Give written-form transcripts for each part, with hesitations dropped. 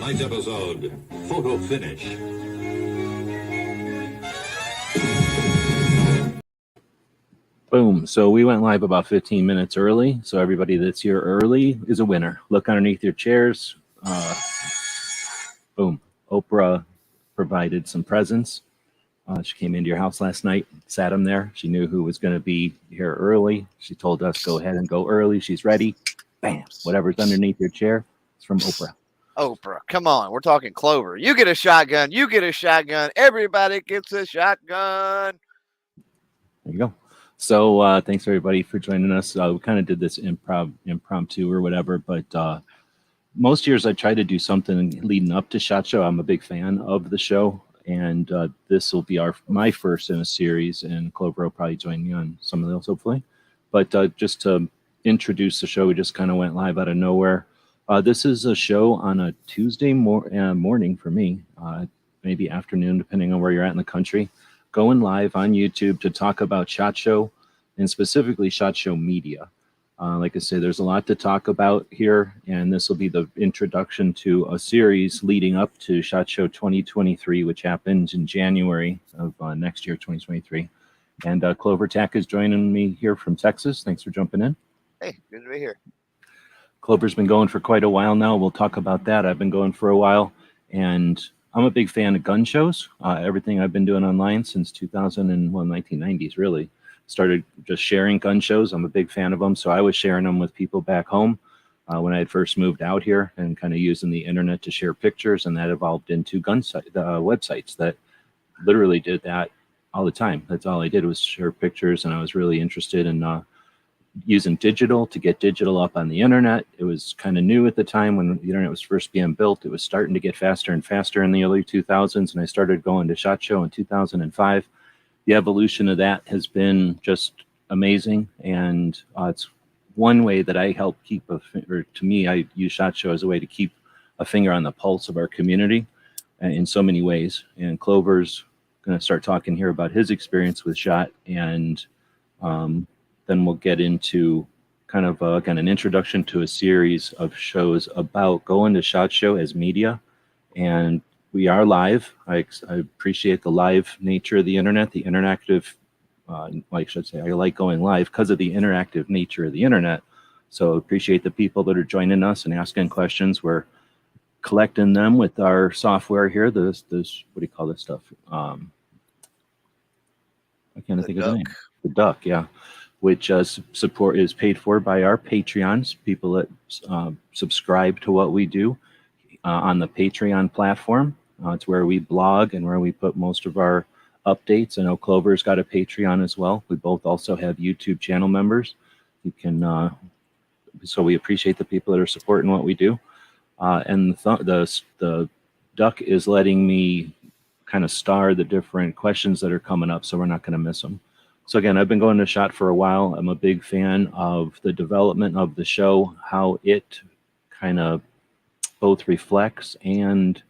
tonight's episode, photo finish. Boom. So we went live about 15 minutes early. So everybody that's here early is a winner. Look underneath your chairs. Boom. Oprah provided some presents. She came into your house last night, sat them there. She knew who was going to be here early. She told us, go ahead and go early. She's ready. Bam. Whatever's underneath your chair, it's from Oprah. Oprah, come on. We're talking Clover. You get a shotgun. You get a shotgun. Everybody gets a shotgun. There you go. So thanks everybody for joining us. We kind of did this impromptu or whatever, but most years I try to do something leading up to SHOT Show. I'm a big fan of the show, and this will be my first in a series, and Clover will probably join me on some of those hopefully. But just to introduce the show, we just kind of went live out of nowhere. This is a show on a Tuesday morning for me, maybe afternoon, depending on where you're at in the country. Going live on YouTube to talk about SHOT Show and specifically SHOT Show media. Like I say, there's a lot to talk about here, and this will be the introduction to a series leading up to SHOT Show 2023, which happens in January of next year, 2023. And CloverTac is joining me here from Texas. Thanks for jumping in. Hey, good to be here. Clover's been going for quite a while now. We'll talk about that. I've been going for a while, and I'm a big fan of gun shows. Everything I've been doing online since 1990s, really. Started just sharing gun shows. I'm a big fan of them. So I was sharing them with people back home when I had first moved out here and kind of using the internet to share pictures. And that evolved into websites that literally did that all the time. That's all I did was share pictures. And I was really interested in using digital to get digital up on the internet. It was kind of new at the time when the internet was first being built. It was starting to get faster and faster in the early 2000s, and I started going to SHOT Show in 2005. The evolution of that has been just amazing, and it's one way that I help keep to me, I use SHOT Show as a way to keep a finger on the pulse of our community in so many ways. And Clover's going to start talking here about his experience with SHOT, and then we'll get into kind of an introduction to a series of shows about going to SHOT Show as media. And we are live. I appreciate the live nature of the internet, the interactive, I like going live because of the interactive nature of the internet. So appreciate the people that are joining us and asking questions. We're collecting them with our software here. This what do you call this stuff? I can't think of the name. The Duck, yeah. Which support is paid for by our Patreons, people that subscribe to what we do on the Patreon platform. It's where we blog and where we put most of our updates. I know Clover's got a Patreon as well. We both also have YouTube channel members. You can, so we appreciate the people that are supporting what we do. And the Duck is letting me kind of star the different questions that are coming up, so we're not going to miss them. So again, I've been going to SHOT for a while. I'm a big fan of the development of the show, how it kind of both reflects and,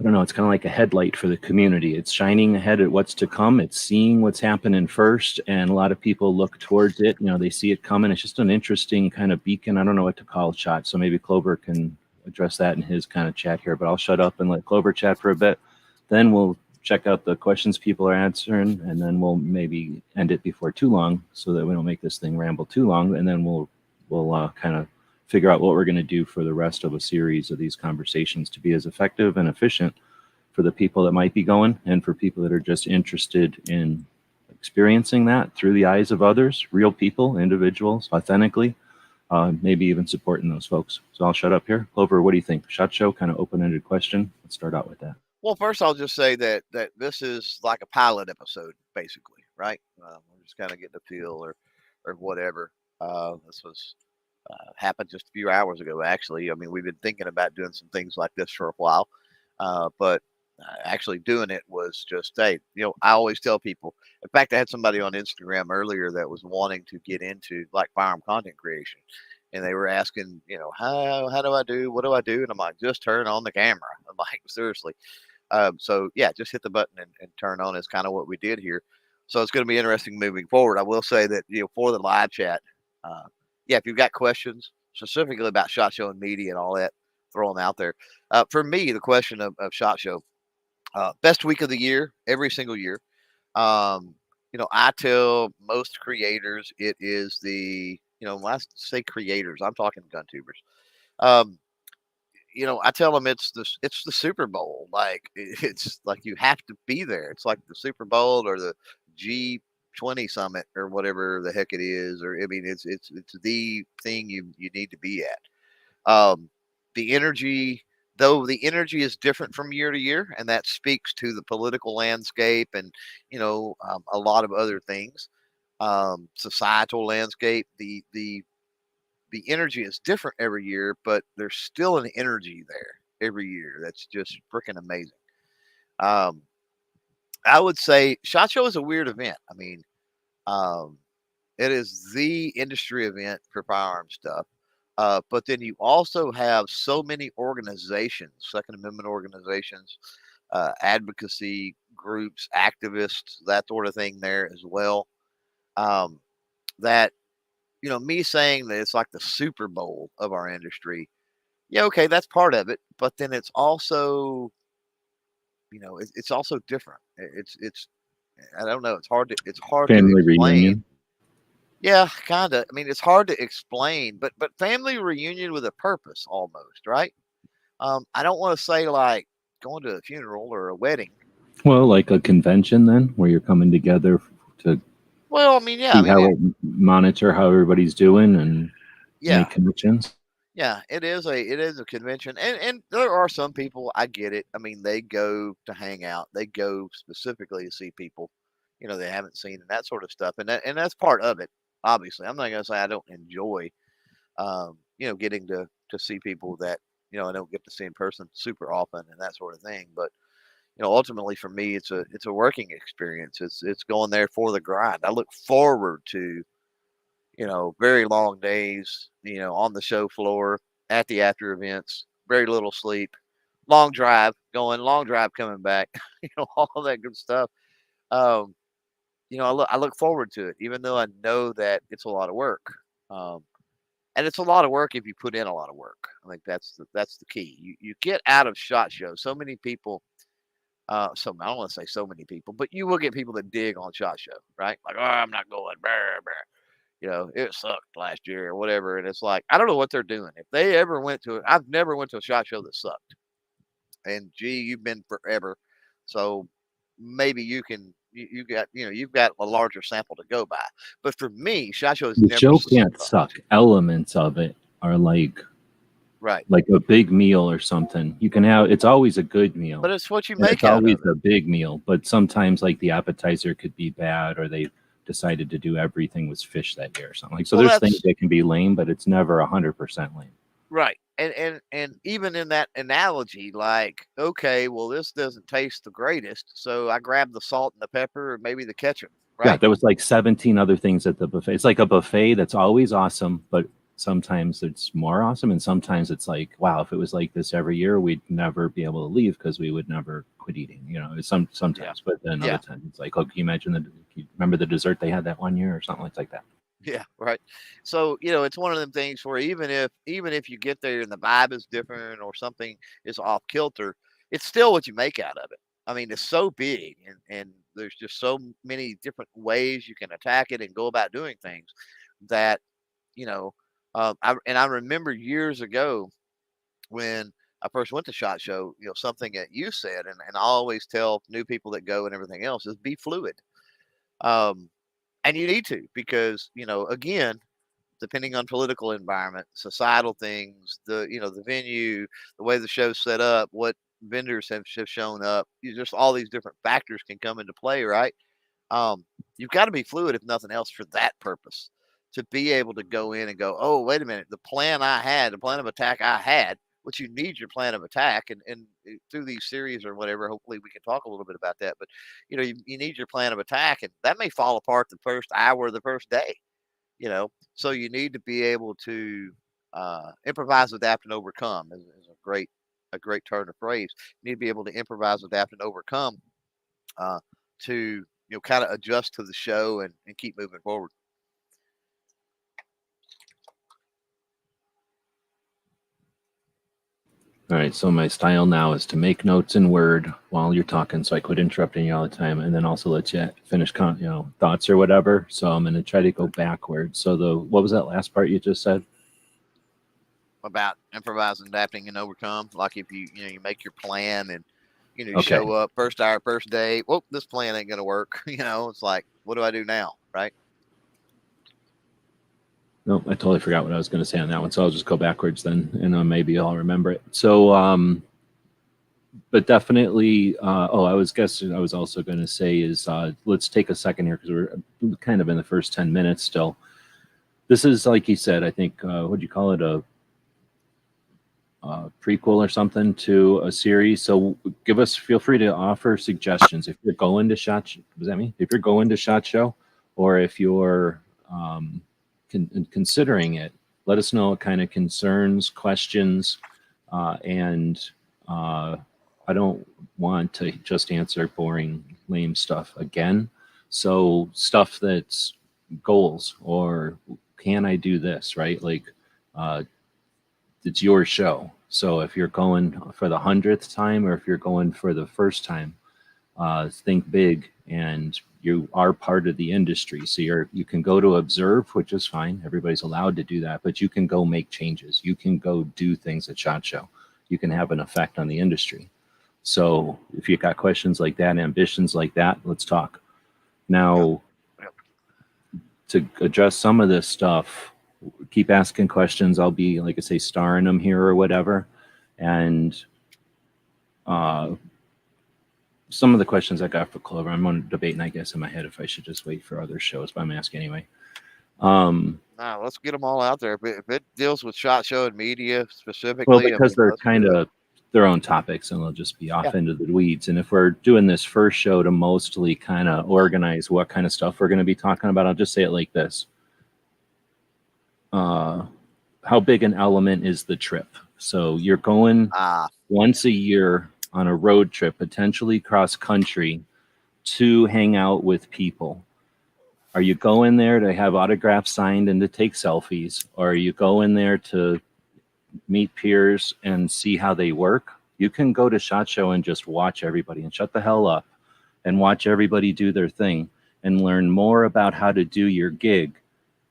I don't know, it's kind of like a headlight for the community. It's shining ahead at what's to come. It's seeing what's happening first, and a lot of people look towards it. You know, they see it coming. It's just an interesting kind of beacon. I don't know what to call SHOT, so maybe Clover can address that in his kind of chat here, but I'll shut up and let Clover chat for a bit. Then we'll check out the questions people are answering, and then we'll maybe end it before too long so that we don't make this thing ramble too long. And then we'll kind of figure out what we're going to do for the rest of a series of these conversations to be as effective and efficient for the people that might be going and for people that are just interested in experiencing that through the eyes of others, real people, individuals, authentically, maybe even supporting those folks. So I'll shut up here. Clover, what do you think? SHOT Show, kind of open-ended question. Let's start out with that. Well, first I'll just say that this is like a pilot episode, basically, right? We're just kind of getting a feel or whatever. This was happened just a few hours ago, actually. I mean, we've been thinking about doing some things like this for a while, but actually doing it was just, hey, I always tell people. In fact, I had somebody on Instagram earlier that was wanting to get into like firearm content creation. And they were asking, how do I do? What do I do? And I'm like, just turn on the camera. I'm like, seriously. So yeah, just hit the button and turn on is kind of what we did here. So it's going to be interesting moving forward. I will say that, for the live chat, if you've got questions specifically about SHOT Show and media and all that, throw them out there. For me, the question of SHOT Show, best week of the year, every single year. Um, I tell most creators it is when I say creators, I'm talking gun tubers. Um, I tell them it's the Super Bowl. Like it's like you have to be there. It's like the Super Bowl or the G20 summit or whatever the heck it is. Or I mean, it's the thing you need to be at. The energy, though, the energy is different from year to year, and that speaks to the political landscape and a lot of other things. Societal landscape. The energy is different every year, but there's still an energy there every year that's just freaking amazing. Um, I would say SHOT Show is a weird event. I mean, um, it is the industry event for firearm stuff. But then you also have so many organizations, Second Amendment organizations, advocacy groups, activists, that sort of thing there as well. Um, that me saying that it's like the Super Bowl of our industry. Yeah, okay, that's part of it, but then it's also, it's also different. It's I don't know. It's hard to Family explain. reunion. Yeah, kind of. I mean, it's hard to explain, but family reunion with a purpose, almost, right? I don't want to say like going to a funeral or a wedding. Well, like a convention then, where you're coming together to Well, I mean, yeah, I see mean, monitor how everybody's doing and yeah, make connections. yeah. It is a convention, and there are some people. I get it. I mean, they go to hang out. They go specifically to see people, they haven't seen and that sort of stuff, and that's part of it. Obviously, I'm not going to say I don't enjoy, getting to see people that I don't get to see in person super often and that sort of thing. But ultimately for me, it's a working experience. It's going there for the grind. I look forward to very long days, on the show floor, at the after events, very little sleep, long drive going, long drive coming back, all that good stuff. Um, I look forward to it, even though I know that it's a lot of work. Um, and it's a lot of work if you put in a lot of work. I think that's the key. You get out of SHOT Show. So many people, so I don't want to say so many people, but you will get people that dig on SHOT Show, right? Like, oh, I'm not going, brr, brr. It sucked last year or whatever. And it's like, I don't know what they're doing. If they ever went to it, I've never went to a SHOT Show that sucked. And gee, you've been forever. So maybe you've got a larger sample to go by. But for me, SHOT Show has The never show can't suck. sucked. Elements of it are Right. like a big meal or something. You can have it's always a good meal. But it's what you And make it's out always of it. a big meal, but sometimes like the appetizer could be bad or they decided to do everything was fish that year or something. Like so Well, there's things that's that can be lame, but it's never 100% lame. right. And even in that analogy, like, okay, well, this doesn't taste the greatest, so I grab the salt and the pepper and maybe the ketchup, Yeah, right? there was like 17 other things at the buffet. It's like a buffet that's always awesome, but sometimes it's more awesome and sometimes it's like, wow, if it was like this every year, we'd never be able to leave because we would never quit eating. Sometimes, Yeah. but then other Yeah. times it's like, oh, can you imagine you remember the dessert they had that one year or something like that? Yeah, right. So, it's one of them things where even if you get there and the vibe is different or something is off kilter, it's still what you make out of it. I mean, it's so big and there's just so many different ways you can attack it and go about doing things that, you know, I remember years ago when I first went to SHOT Show, something that you said, and I always tell new people that go and everything else is be fluid. Um, and you need to because, again, depending on political environment, societal things, the venue, the way the show's set up, what vendors have shown up, just all these different factors can come into play, right? Um, you've got to be fluid, if nothing else, for that purpose. To be able to go in and go, oh, wait a minute, the plan of attack I had, which you need your plan of attack, and through these series or whatever, hopefully we can talk a little bit about that. But you need your plan of attack, and that may fall apart the first hour of the first day. So you need to be able to improvise, adapt, and overcome is a great turn of phrase. You need to be able to improvise, adapt, and overcome uh, to kind of adjust to the show and keep moving forward. All right, so my style now is to make notes in Word while you're talking, so I quit interrupting you all the time, and then also let you finish, thoughts or whatever. So I'm going to try to go backwards. So what was that last part you just said? About improvising, adapting, and overcome. Like if you make your plan and you Okay. show up first hour, first day. Well, this plan ain't gonna work. It's like, what do I do now, right? No, I totally forgot what I was going to say on that one. So I'll just go backwards then, and maybe I'll remember it. So, but definitely, I was also going to say is let's take a second here because we're kind of in the first 10 minutes still. This is, like you said, I think, what'd you call it? A prequel or something to a series. So feel free to offer suggestions. If you're going to what does that mean? If you're going to SHOT Show, or if you're considering it, let us know what kind of concerns, questions, and I don't want to just answer boring, lame stuff again. So stuff that's goals, or can I do this, right? Like, it's your show. So if you're going for the 100th time, or if you're going for the first time, think big, and you are part of the industry. So you can go to observe, which is fine. Everybody's allowed to do that, but you can go make changes. You can go do things at SHOT Show. You can have an effect on the industry. So if you got questions like that, ambitions like that, let's talk. Now, to address some of this stuff, keep asking questions. I'll be, like I say, starring them here or whatever. And some of the questions I got for Clover, I'm debating, I guess, in my head if I should just wait for other shows, but I'm asking anyway. Nah, let's get them all out there. If it deals with SHOT Show and media specifically, well, because they're kind do it. of their own topics, and they'll just be off into the weeds. And if we're doing this first show to mostly kind of organize what kind of stuff we're going to be talking about, I'll just say it like this. How big an element is the trip? So you're going once a year on a road trip, potentially cross country, to hang out with people. Are you going there to have autographs signed and to take selfies? Or are you going there to meet peers and see how they work? You can go to SHOT Show and just watch everybody and shut the hell up and watch everybody do their thing and learn more about how to do your gig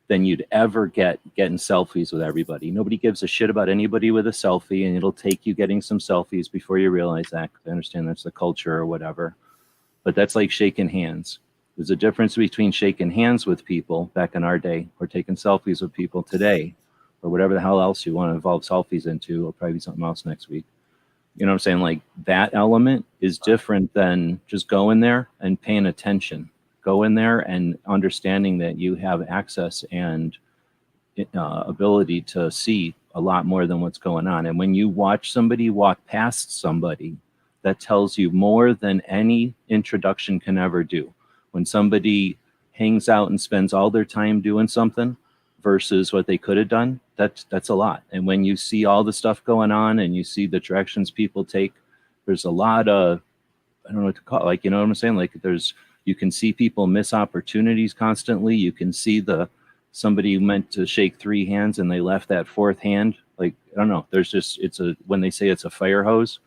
than you'd ever getting selfies with everybody. Nobody gives a shit about anybody with a selfie, and it'll take you getting some selfies before you realize that. I understand that's the culture or whatever, but that's like shaking hands. There's a difference between shaking hands with people back in our day or taking selfies with people today, or whatever the hell else you want to involve selfies into. It'll probably be something else next week. You know what I'm saying? Like, that element is different than just going there and paying attention. Go in there and understanding that you have access and ability to see a lot more than what's going on. And when you watch somebody walk past somebody, that tells you more than any introduction can ever do. When somebody hangs out and spends all their time doing something versus what they could have done, that's a lot. And when you see all the stuff going on and you see the directions people take, there's a lot of, I don't know what to call it, like, you know what I'm saying? Like, you can see people miss opportunities constantly. You can see somebody meant to shake 3 hands and they left that 4th hand. Like, I don't know. There's just, when they say it's a fire hose,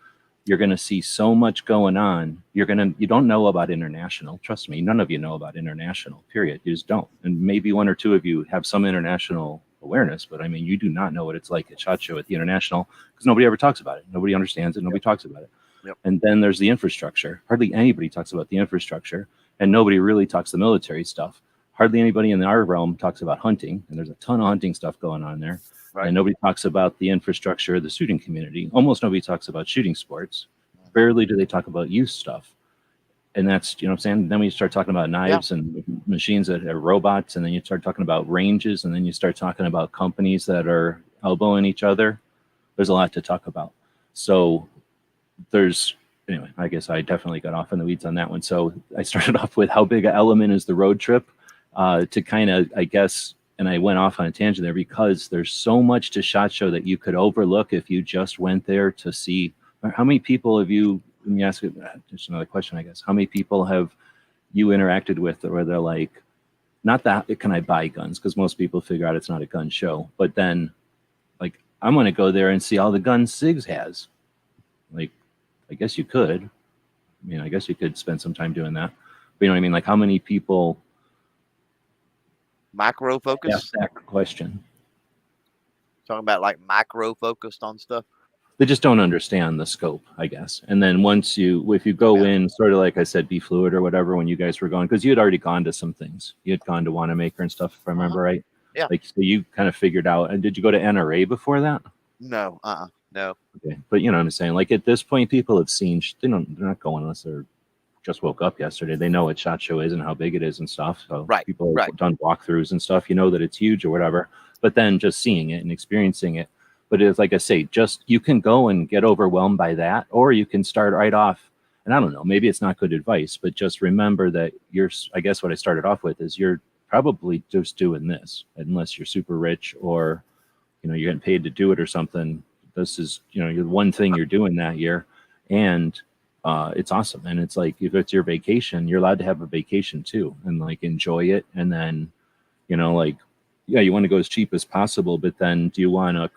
you're going to see so much going on. You don't know about international. Trust me, none of you know about international, period. You just don't. And maybe 1 or 2 of you have some international awareness, but I mean, you do not know what it's like at SHOT Show at the international, because nobody ever talks about it. Nobody understands it. Nobody talks about it. Yep. And then there's the infrastructure. Hardly anybody talks about the infrastructure. And nobody really talks the military stuff. Hardly anybody in our realm talks about hunting, and there's a ton of hunting stuff going on there. Right. And nobody talks about the infrastructure of the shooting community. Almost nobody talks about shooting sports. Rarely do they talk about youth stuff. And that's, you know what I'm saying? Then we start talking about knives and machines that are robots, and then you start talking about ranges, and then you start talking about companies that are elbowing each other. There's a lot to talk about. So anyway, I guess I definitely got off in the weeds on that one. So I started off with how big an element is the road trip, to kind of, I guess, and I went off on a tangent there because there's so much to SHOT Show that you could overlook if you just went there to see. How many people have you, let me ask you, just another question, I guess. How many people have you interacted with where they're like, not that, can I buy guns? Because most people figure out it's not a gun show. But then, like, I'm going to go there and see all the guns SIGs has. Like, I guess you could. I mean, I guess you could spend some time doing that. But you know what I mean? Like, how many people Micro ask focus. that question? Talking about like micro focused on stuff. They just don't understand the scope, I guess. And then once if you go Yeah. in, sort of like I said, be fluid or whatever, when you guys were going, because you had already gone to some things. You had gone to Wanamaker and stuff, if I remember right. Yeah. Like, so you kind of figured out. And did you go to NRA before that? No. No. Okay. But you know what I'm saying? Like, at this point, people have seen, they're not going unless they're just woke up yesterday. They know what SHOT Show is and how big it is and stuff. So Right. people have Right. done walkthroughs and stuff. You know that it's huge or whatever. But then just seeing it and experiencing it. But it's like I say, just you can go and get overwhelmed by that, or you can start right off. And I don't know, maybe it's not good advice, but just remember that I guess what I started off with is you're probably just doing this, unless you're super rich or you're getting paid to do it or something. This is you're the one thing you're doing that year, and it's awesome. And it's like, if it's your vacation, you're allowed to have a vacation too, and like enjoy it. And then like, yeah, you want to go as cheap as possible, but then do you want to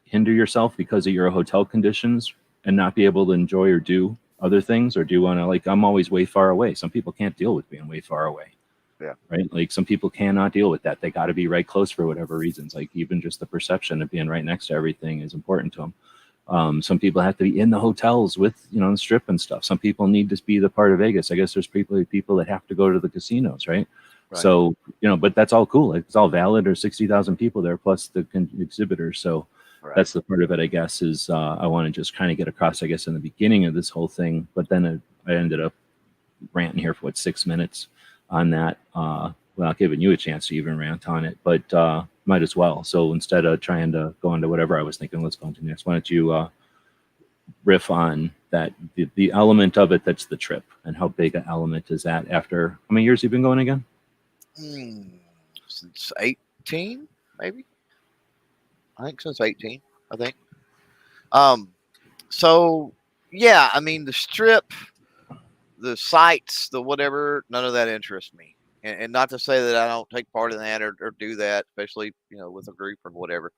hinder yourself because of your hotel conditions and not be able to enjoy or do other things? Or do you want to, like, I'm always way far away. Some people can't deal with being way far away. Yeah. Right. Like, some people cannot deal with that. They got to be right close for whatever reasons. Like, even just the perception of being right next to everything is important to them. Some people have to be in the hotels with, the strip and stuff. Some people need to be the part of Vegas. I guess there's people that have to go to the casinos. Right. So, but that's all cool. Like, it's all valid. There's 60,000 people there plus the exhibitors. So that's the part of it, I guess, is I want to just kind of get across, I guess, in the beginning of this whole thing. But then I ended up ranting here for 6 minutes on that, without giving you a chance to even rant on it, but might as well. So instead of trying to go into whatever I was thinking, let's go into next. Why don't you riff on that, the element of it that's the trip, and how big an element is that after how many years you've been going again? Since 18, maybe. I think since 18, I think. So yeah, I mean, the strip, the sites, the whatever, none of that interests me. And not to say that I don't take part in that or do that, especially, with a group or whatever.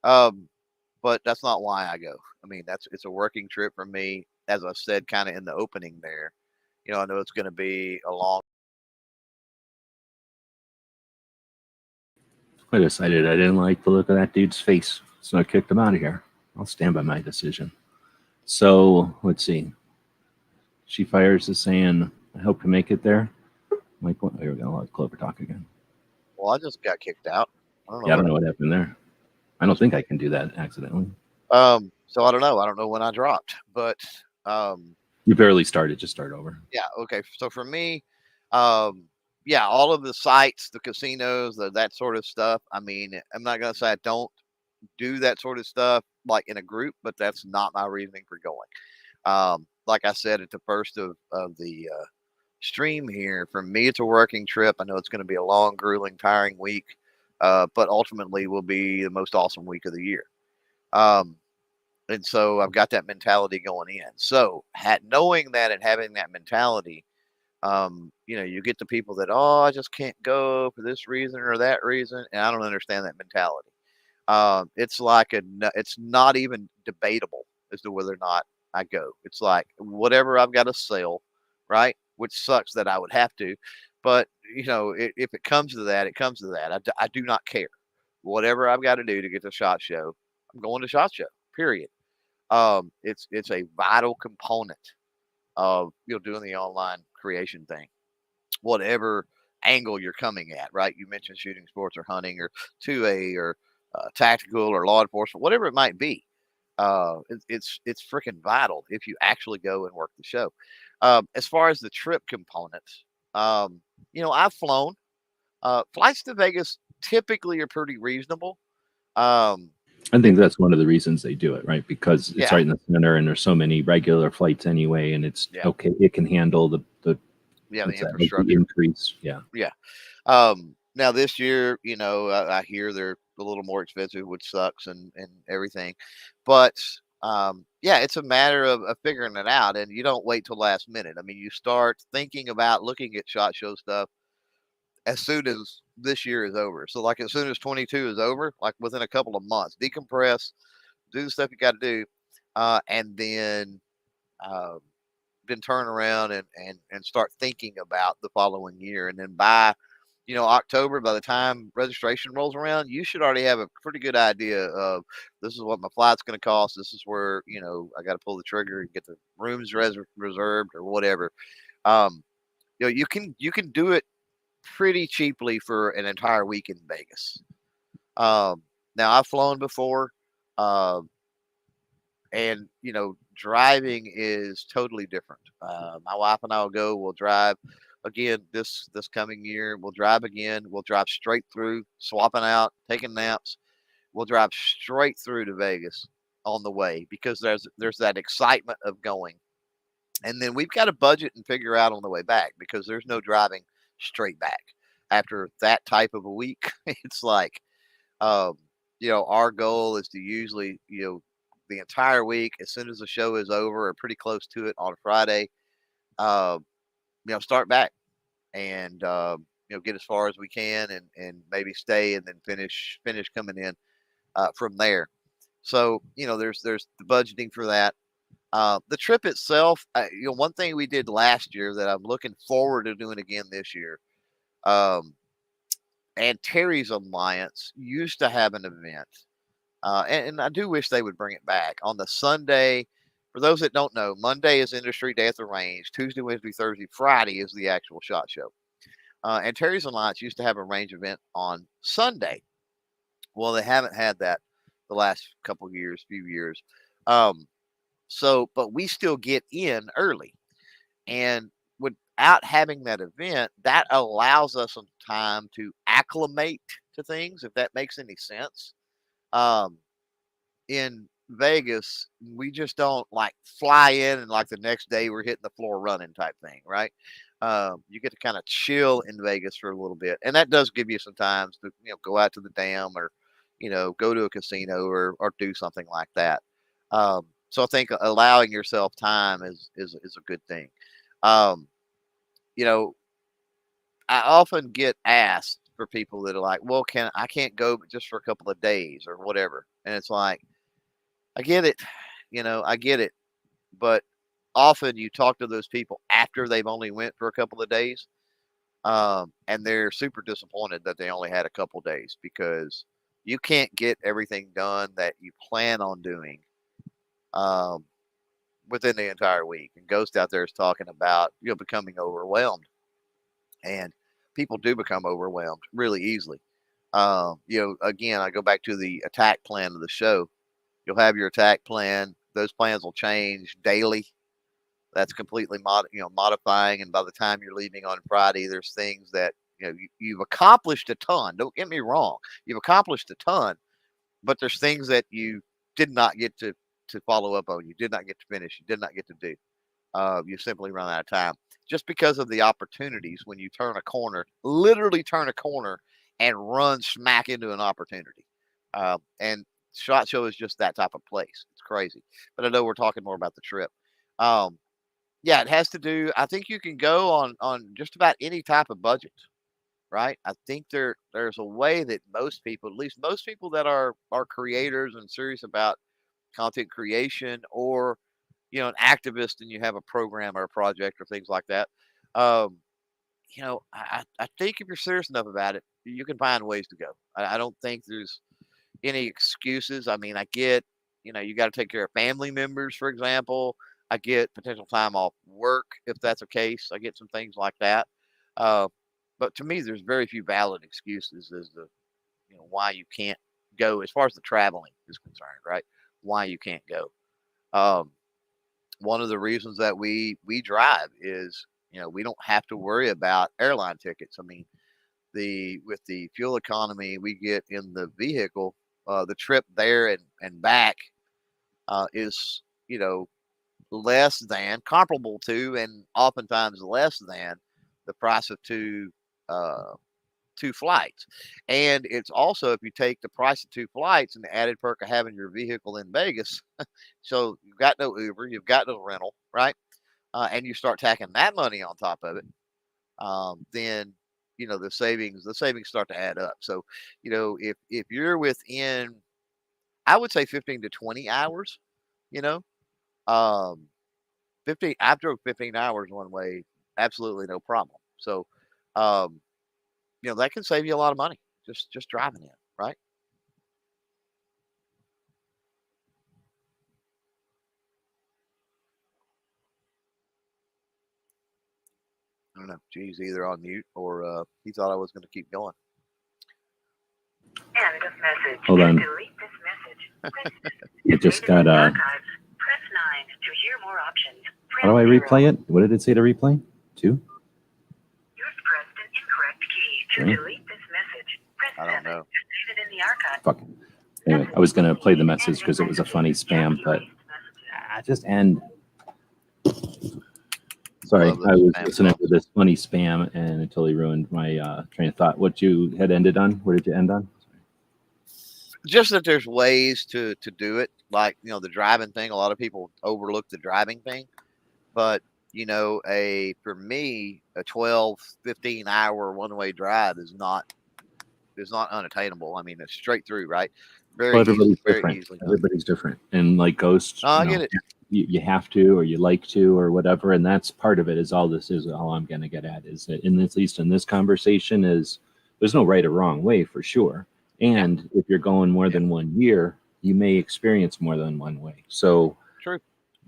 But that's not why I go. I mean, it's a working trip for me. As I said, kind of in the opening there, I know it's going to be a long. I decided I didn't like the look of that dude's face, so I kicked him out of here. I'll stand by my decision. So let's see. She fires us saying, I hope to make it there. Like, here we go. I'll let CloverTac again. Well, I just got kicked out. I don't know what happened there. I don't think I can do that accidentally. So I don't know. I don't know when I dropped, but you barely started. Just start over. Yeah. Okay. So for me, yeah, all of the sites, the casinos, that sort of stuff. I mean, I'm not gonna say I don't do that sort of stuff like in a group, but that's not my reasoning for going. Like I said at the first of the stream here, for me, it's a working trip. I know it's going to be a long, grueling, tiring week, but ultimately will be the most awesome week of the year. And so I've got that mentality going in. So knowing that and having that mentality, you get the people that, oh, I just can't go for this reason or that reason, and I don't understand that mentality. It's like it's not even debatable as to whether or not I go. It's like whatever I've got to sell, right? Which sucks that I would have to, but if it comes to that, it comes to that. I do not care. Whatever I've got to do to get to SHOT Show, I'm going to SHOT Show. Period. It's a vital component of doing the online creation thing, whatever angle you're coming at, right? You mentioned shooting sports or hunting or 2A or tactical or law enforcement, whatever it might be. It's freaking vital if you actually go and work the show. As far as the trip components, I've flown. Flights to Vegas typically are pretty reasonable. I think that's one of the reasons they do it, right? Because it's right in the center, and there's so many regular flights anyway, and it's okay. It can handle the infrastructure the increase. Yeah. Now this year, I hear they're a little more expensive, which sucks and everything, but it's a matter of figuring it out, and you don't wait till last minute. I mean, you start thinking about looking at SHOT Show stuff as soon as this year is over. So like as soon as 22 is over, like within a couple of months, decompress, do the stuff you got to do. and uh, then turn around and start thinking about the following year. And then by, October, by the time registration rolls around, you should already have a pretty good idea of this is what my flight's going to cost. This is where, I got to pull the trigger and get the rooms reserved or whatever. Um, you can do it pretty cheaply for an entire week in Vegas. Um, Now I've flown before. Uh, and driving is totally different. My wife and I will go. We'll drive again this coming year. We'll drive again. We'll drive straight through, swapping out, taking naps. We'll drive straight through to Vegas on the way because there's that excitement of going, and then we've got to budget and figure out on the way back because there's no driving straight back after that type of a week. It's like um, our goal is to usually, the entire week, as soon as the show is over or pretty close to it on Friday, uh, start back and get as far as we can and maybe stay and then finish coming in from there. So there's the budgeting for that. The trip itself, one thing we did last year that I'm looking forward to doing again this year. Um, and Terry's Alliance used to have an event. And I do wish they would bring it back on the Sunday. For those that don't know, Monday is Industry Day at the Range. Tuesday, Wednesday, Thursday, Friday is the actual SHOT Show. And Terry's Alliance used to have a range event on Sunday. Well, they haven't had that the last few years. But we still get in early. And without having that event, that allows us some time to acclimate to things, if that makes any sense. Um, in Vegas, we just don't like fly in and like the next day we're hitting the floor running type thing, right? You get to kind of chill in Vegas for a little bit, and that does give you some time to go out to the dam or go to a casino or do something like that. So I think allowing yourself time is a good thing. Um, you know, I often get asked for people that are like, "Well, I can't go but just for a couple of days or whatever," and it's like I get it, I get it, but often you talk to those people after they've only went for a couple of days, and they're super disappointed that they only had a couple days because you can't get everything done that you plan on doing um, within the entire week. And Ghost out there is talking about becoming overwhelmed, and people do become overwhelmed really easily. Again, I go back to the attack plan of the show. You'll have your attack plan. Those plans will change daily. That's completely modifying. And by the time you're leaving on Friday, there's things that you've accomplished a ton. Don't get me wrong, you've accomplished a ton, but there's things that you did not get to follow up on. You did not get to finish. You did not get to do. You simply run out of time just because of the opportunities when you turn a corner, literally turn a corner and run smack into an opportunity. And SHOT Show is just that type of place. It's crazy. But I know we're talking more about the trip. Um, yeah, it has to do. I think you can go on just about any type of budget, right? I think there's a way that most people, at least most people that are creators and serious about content creation, or an activist and you have a program or a project or things like that. Um, I think if you're serious enough about it, you can find ways to go. I don't think there's any excuses. I mean, I get, you got to take care of family members, for example. I get potential time off work if that's a case. I get some things like that. Uh, but to me, there's very few valid excuses as to why you can't go as far as the traveling is concerned, right? Why you can't go. Um, One of the reasons that we drive is we don't have to worry about airline tickets. I mean, the with the fuel economy we get in the vehicle, the trip there and back is less than, comparable to, and oftentimes less than the price of uh, two flights. And it's also, if you take the price of two flights and the added perk of having your vehicle in Vegas, so you've got no Uber, you've got no rental, right? And you start tacking that money on top of it, then the savings start to add up. So if you're within, I would say 15 to 20 hours you know. Um, 15. I drove 15 hours one way, absolutely no problem. So, um, that can save you a lot of money just driving in, right? I don't know. Geez, either on mute or he thought I was going to keep going. End of message. Hold on. To delete this message, press It just got archives. Press 9 to hear more options. How do I replay it? What did it say to replay? 2? You've pressed an incorrect key. To Really? delete this message, press I don't 7 know. to save it in the archive. Fuck. Anyway, I was gonna play the message because it was a funny spam, but just end. Sorry, Love I those was spam listening calls. to this funny spam and it totally ruined my train of thought. What you had ended on? What did you end on? Just that there's ways to do it, like the driving thing. A lot of people overlook the driving thing, but for me, a 12, 15 hour one-way drive is not unattainable. I mean, it's straight through, right? Well, everybody's Very different. easily done. Everybody's different. And like Ghost, I get it. you have to, or you like to, or whatever. And that's part of it. Is all this is all I'm going to get at is that at least in this conversation is there's no right or wrong way for sure. And if you're going more than 1 year, you may experience more than one way. So True.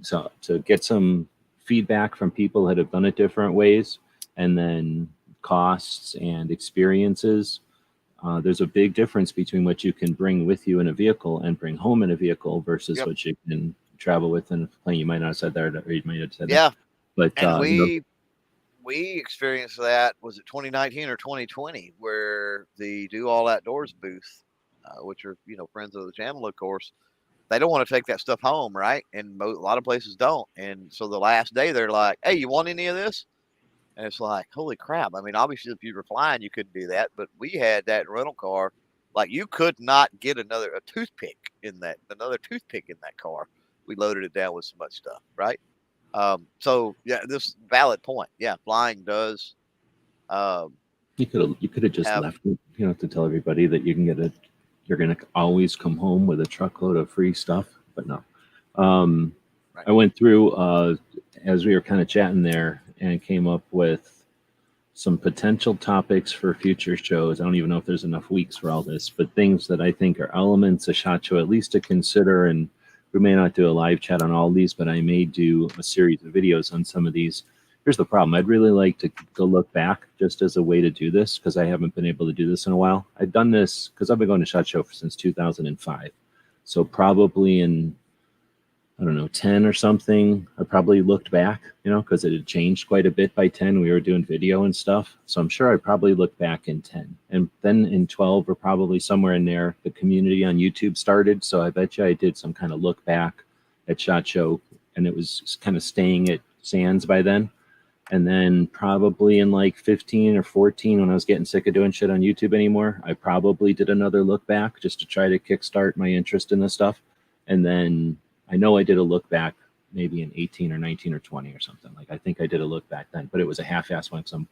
So to get some feedback from people that have done it different ways, and then costs and experiences. There's a big difference between what you can bring with you in a vehicle and bring home in a vehicle versus Yep. what you can travel with in a plane. You might not have said that, or you might have said that. Yeah. But And we experienced that, was it 2019 or 2020, where the Do All Outdoors booth, which are friends of the channel, of course, they don't want to take that stuff home, right? And a lot of places don't. And so the last day they're like, "Hey, you want any of this?" And it's like, holy crap! I mean, obviously, if you were flying, you couldn't do that, but we had that rental car. Like, you could not get another toothpick in that car. We loaded it down with so much stuff, right? So yeah, this valid point. Yeah, flying does. you could have just Have, left it, to tell everybody that you can get it. You're going to always come home with a truckload of free stuff, but no. right. I went through as we were kind of chatting there and came up with some potential topics for future shows. I don't even know if there's enough weeks for all this, but things that I think are elements of SHOT Show, at least to consider. And we may not do a live chat on all these, but I may do a series of videos on some of these. Here's the problem. I'd really like to go look back just as a way to do this, because I haven't been able to do this in a while. I've done this because I've been going to SHOT Show since 2005. So probably in, I don't know, 10 or something, I probably looked back, because it had changed quite a bit by 10. We were doing video and stuff. So I'm sure I probably looked back in 10. And then in 12 or probably somewhere in there, the community on YouTube started. So I bet you I did some kind of look back at SHOT Show, and it was kind of staying at Sands by then. And then probably in like 15 or 14, when I was getting sick of doing shit on YouTube anymore, I probably did another look back just to try to kickstart my interest in this stuff. And then I know I did a look back maybe in 18 or 19 or 20 or something. Like, I think I did a look back then, but it was a half-ass one because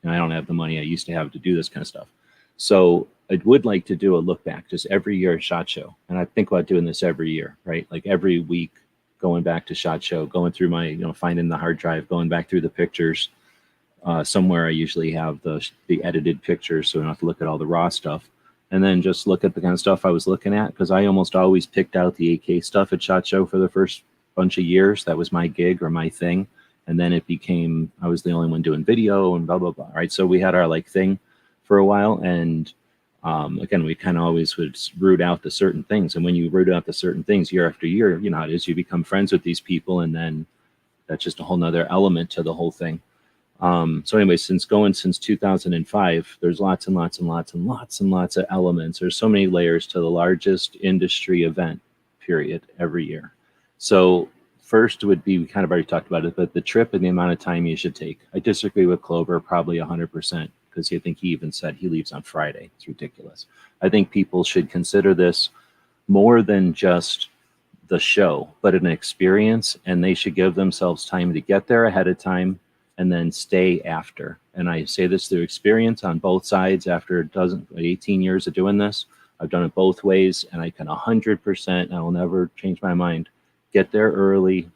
I don't have the money I used to have to do this kind of stuff. So I would like to do a look back just every year at SHOT Show. And I think about doing this every year, right? Like every week, going back to SHOT Show, going through my, finding the hard drive, going back through the pictures. Somewhere I usually have the edited pictures, so I don't have to look at all the raw stuff. And then just look at the kind of stuff I was looking at, because I almost always picked out the AK stuff at SHOT Show for the first bunch of years. That was my gig or my thing. And then it became, I was the only one doing video and blah, blah, blah. Right. So we had our thing for a while. And again, we kind of always would root out the certain things. And when you root out the certain things year after year, how it is, you become friends with these people. And then that's just a whole nother element to the whole thing. So anyway, since 2005, there's lots and lots and lots and lots and lots of elements. There's so many layers to the largest industry event, period, every year. So first would be, we kind of already talked about it, but the trip and the amount of time you should take. I disagree with Clover probably 100%, because I think he even said he leaves on Friday. It's ridiculous. I think people should consider this more than just the show, but an experience, and they should give themselves time to get there ahead of time and then stay after. And I say this through experience on both sides. After 18 years of doing this, I've done it both ways, and I can 100%, I will never change my mind, get there early,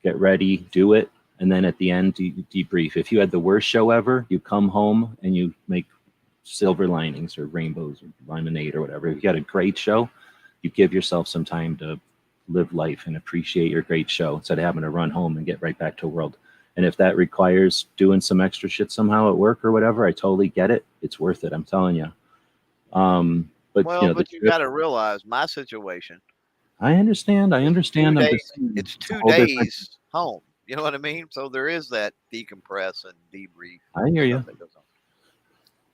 get ready, do it, and then at the end debrief. If you had the worst show ever, you come home and you make silver linings or rainbows or lemonade or whatever. If you had a great show, you give yourself some time to live life and appreciate your great show instead of having to run home and get right back to world. And if that requires doing some extra shit somehow at work or whatever, I totally get it. It's worth it. I'm telling you. But Well, you know, but you got to realize my situation. I understand. I It's understand. 2 I'm days. just saying, It's a 2 whole different. days home. You know what I mean? So there is that decompress and debrief. I hear you. Stuff that goes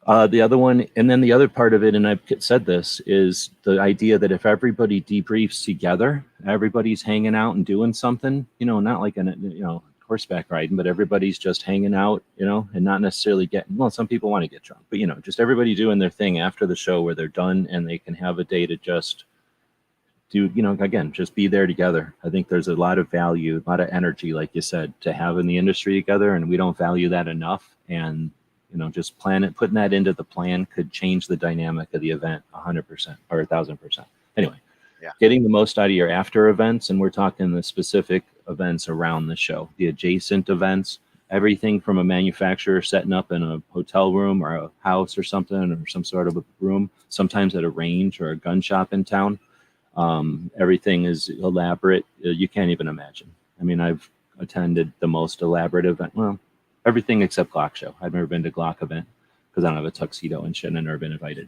on. The other one, and then the other part of it, and I've said this, is the idea that if everybody debriefs together, everybody's hanging out and doing something, you know, not like horseback riding, but everybody's just hanging out, you know, and not necessarily getting, well, some people want to get drunk, but, you know, just everybody doing their thing after the show where they're done and they can have a day to just do, you know, again, just be there together. I think there's a lot of value, a lot of energy, like you said, to have in the industry together, and we don't value that enough. And you know, just putting that into the plan could change the dynamic of the event 100% or 1,000%. Anyway, getting the most out of your after events, and we're talking the specific events around the show, the adjacent events, everything from a manufacturer setting up in a hotel room or a house or something, or some sort of a room, sometimes at a range or a gun shop in town. Everything is elaborate. You can't even imagine. I mean, I've attended the most elaborate event. Well, everything except Glock show. I've never been to Glock event because I don't have a tuxedo and shit, and I've never been invited.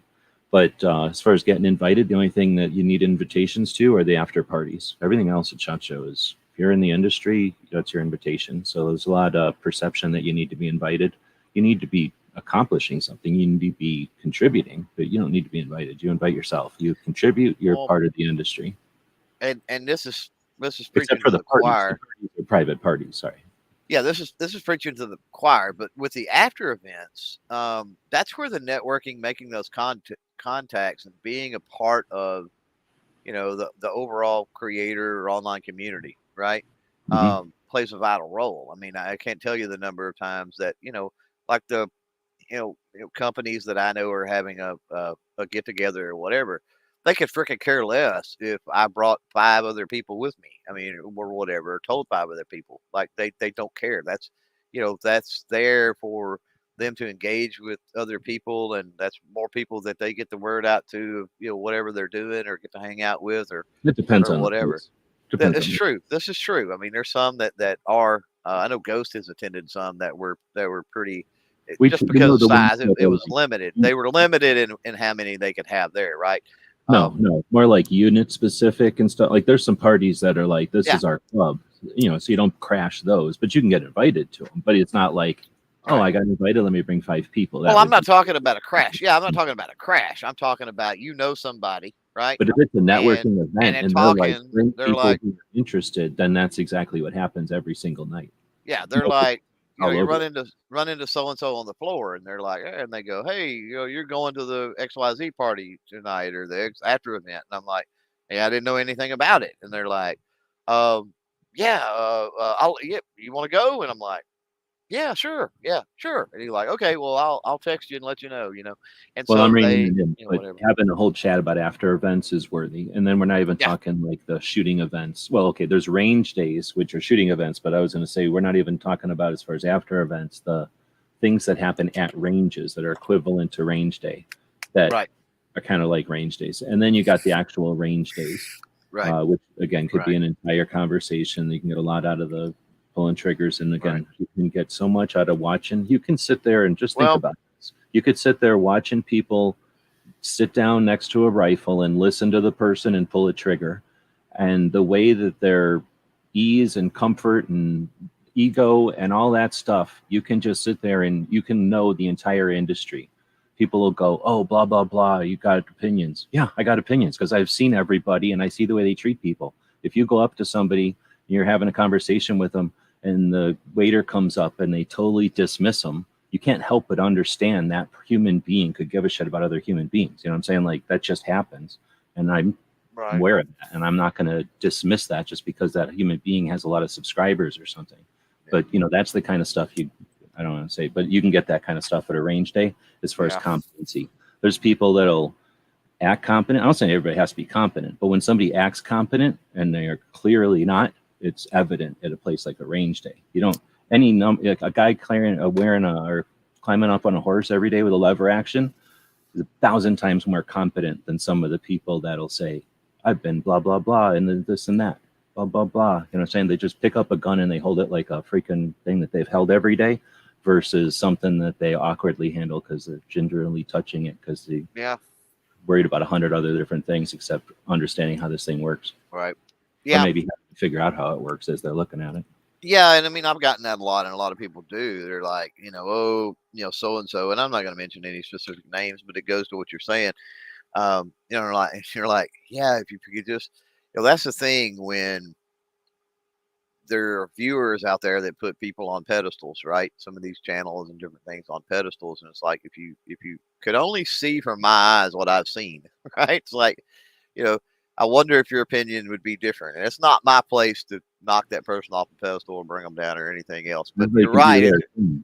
But as far as getting invited, the only thing that you need invitations to are the after parties. Everything else at SHOT Show is, if you're in the industry, that's your invitation. So there's a lot of perception that you need to be invited. You need to be accomplishing something. You need to be contributing, but you don't need to be invited. You invite yourself. You contribute. You're part of the industry. And this is preaching except for to the parties. choir. The parties are private parties. Sorry. Yeah, this is preaching to the choir, but with the after events, that's where the networking, making those contacts, and being a part of, you know, the overall creator or online community, right? Mm-hmm. Plays a vital role. I mean, I can't tell you the number of times that, you know, like the companies that I know are having a get together or whatever. They could freaking care less if I brought 5 other people with me. I mean, or whatever, told 5 other people. Like they don't care. That's, you know, that's there for them to engage with other people, and that's more people that they get the word out to, you know, whatever they're doing or get to hang out with, or It depends on whatever. Depends That's on true. This is true. I mean, there's some that are. I know Ghost has attended some that were pretty. Just because of the size, ones it that are was limited. They were limited in how many they could have there, right? no, more like unit specific and stuff. Like there's some parties that are like, this is our club, you know, so you don't crash those, but you can get invited to them. But it's not like, oh, I got invited, let me bring 5 people. Well, I'm not talking about a crash. Yeah, I'm not talking about a crash. I'm talking about, you know, somebody, right? But if it's a networking event and they're like, bring people who are interested, then that's exactly what happens every single night. Yeah, they're like, you know, you run into so and so on the floor, and they're like, and they go, hey, you know, you're going to the XYZ party tonight or the after event, and I'm like, hey, I didn't know anything about it, and they're like, you want to go? And I'm like, yeah, sure, and he's like, okay, well, I'll text you and let you know, you know, and well, so I'm they, in, you know, but whatever. having a whole chat about after events is worthy, and then we're not even talking like the shooting events. Well, okay, there's range days, which are shooting events, but I was going to say we're not even talking about, as far as after events, the things that happen at ranges that are equivalent to range day, that are kind of like range days, and then you got the actual range days, which again could be an entire conversation. You can get a lot out of the pulling triggers, and again, you can get so much out of watching. You can sit there and just think about this. You could sit there watching people sit down next to a rifle and listen to the person and pull a trigger, and the way that their ease and comfort and ego and all that stuff, you can just sit there and you can know the entire industry. People will go, oh, blah, blah, blah, you got opinions. Yeah, I got opinions because I've seen everybody and I see the way they treat people. If you go up to somebody and you're having a conversation with them and the waiter comes up and they totally dismiss them, you can't help but understand that human being could give a shit about other human beings. You know what I'm saying? Like, that just happens. And I'm aware of that. And I'm not going to dismiss that just because that human being has a lot of subscribers or something. But, you know, that's the kind of stuff I don't want to say, but you can get that kind of stuff at a range day as far as competency. There's people that'll act competent. I don't say everybody has to be competent, but when somebody acts competent and they are clearly not, it's evident at a place like a range day. You don't like a guy wearing or climbing up on a horse every day with a lever action is 1,000 times more competent than some of the people that'll say, I've been blah, blah, blah, and this and that, blah, blah, blah. You know what I'm saying? They just pick up a gun and they hold it like a freaking thing that they've held every day versus something that they awkwardly handle because they're gingerly touching it because they worried about 100 other different things except understanding how this thing works. Right. Yeah. Or maybe figure out how it works as they're looking at it. Yeah, and I mean, I've gotten that a lot, and a lot of people do. They're like, so and so, and I'm not going to mention any specific names, but it goes to what you're saying. You're like, yeah, if you could just, that's the thing when there are viewers out there that put people on pedestals, right? Some of these channels and different things on pedestals, and it's like if you could only see from my eyes what I've seen, right? It's like, I wonder if your opinion would be different. And it's not my place to knock that person off the pedestal or bring them down or anything else. But you're right.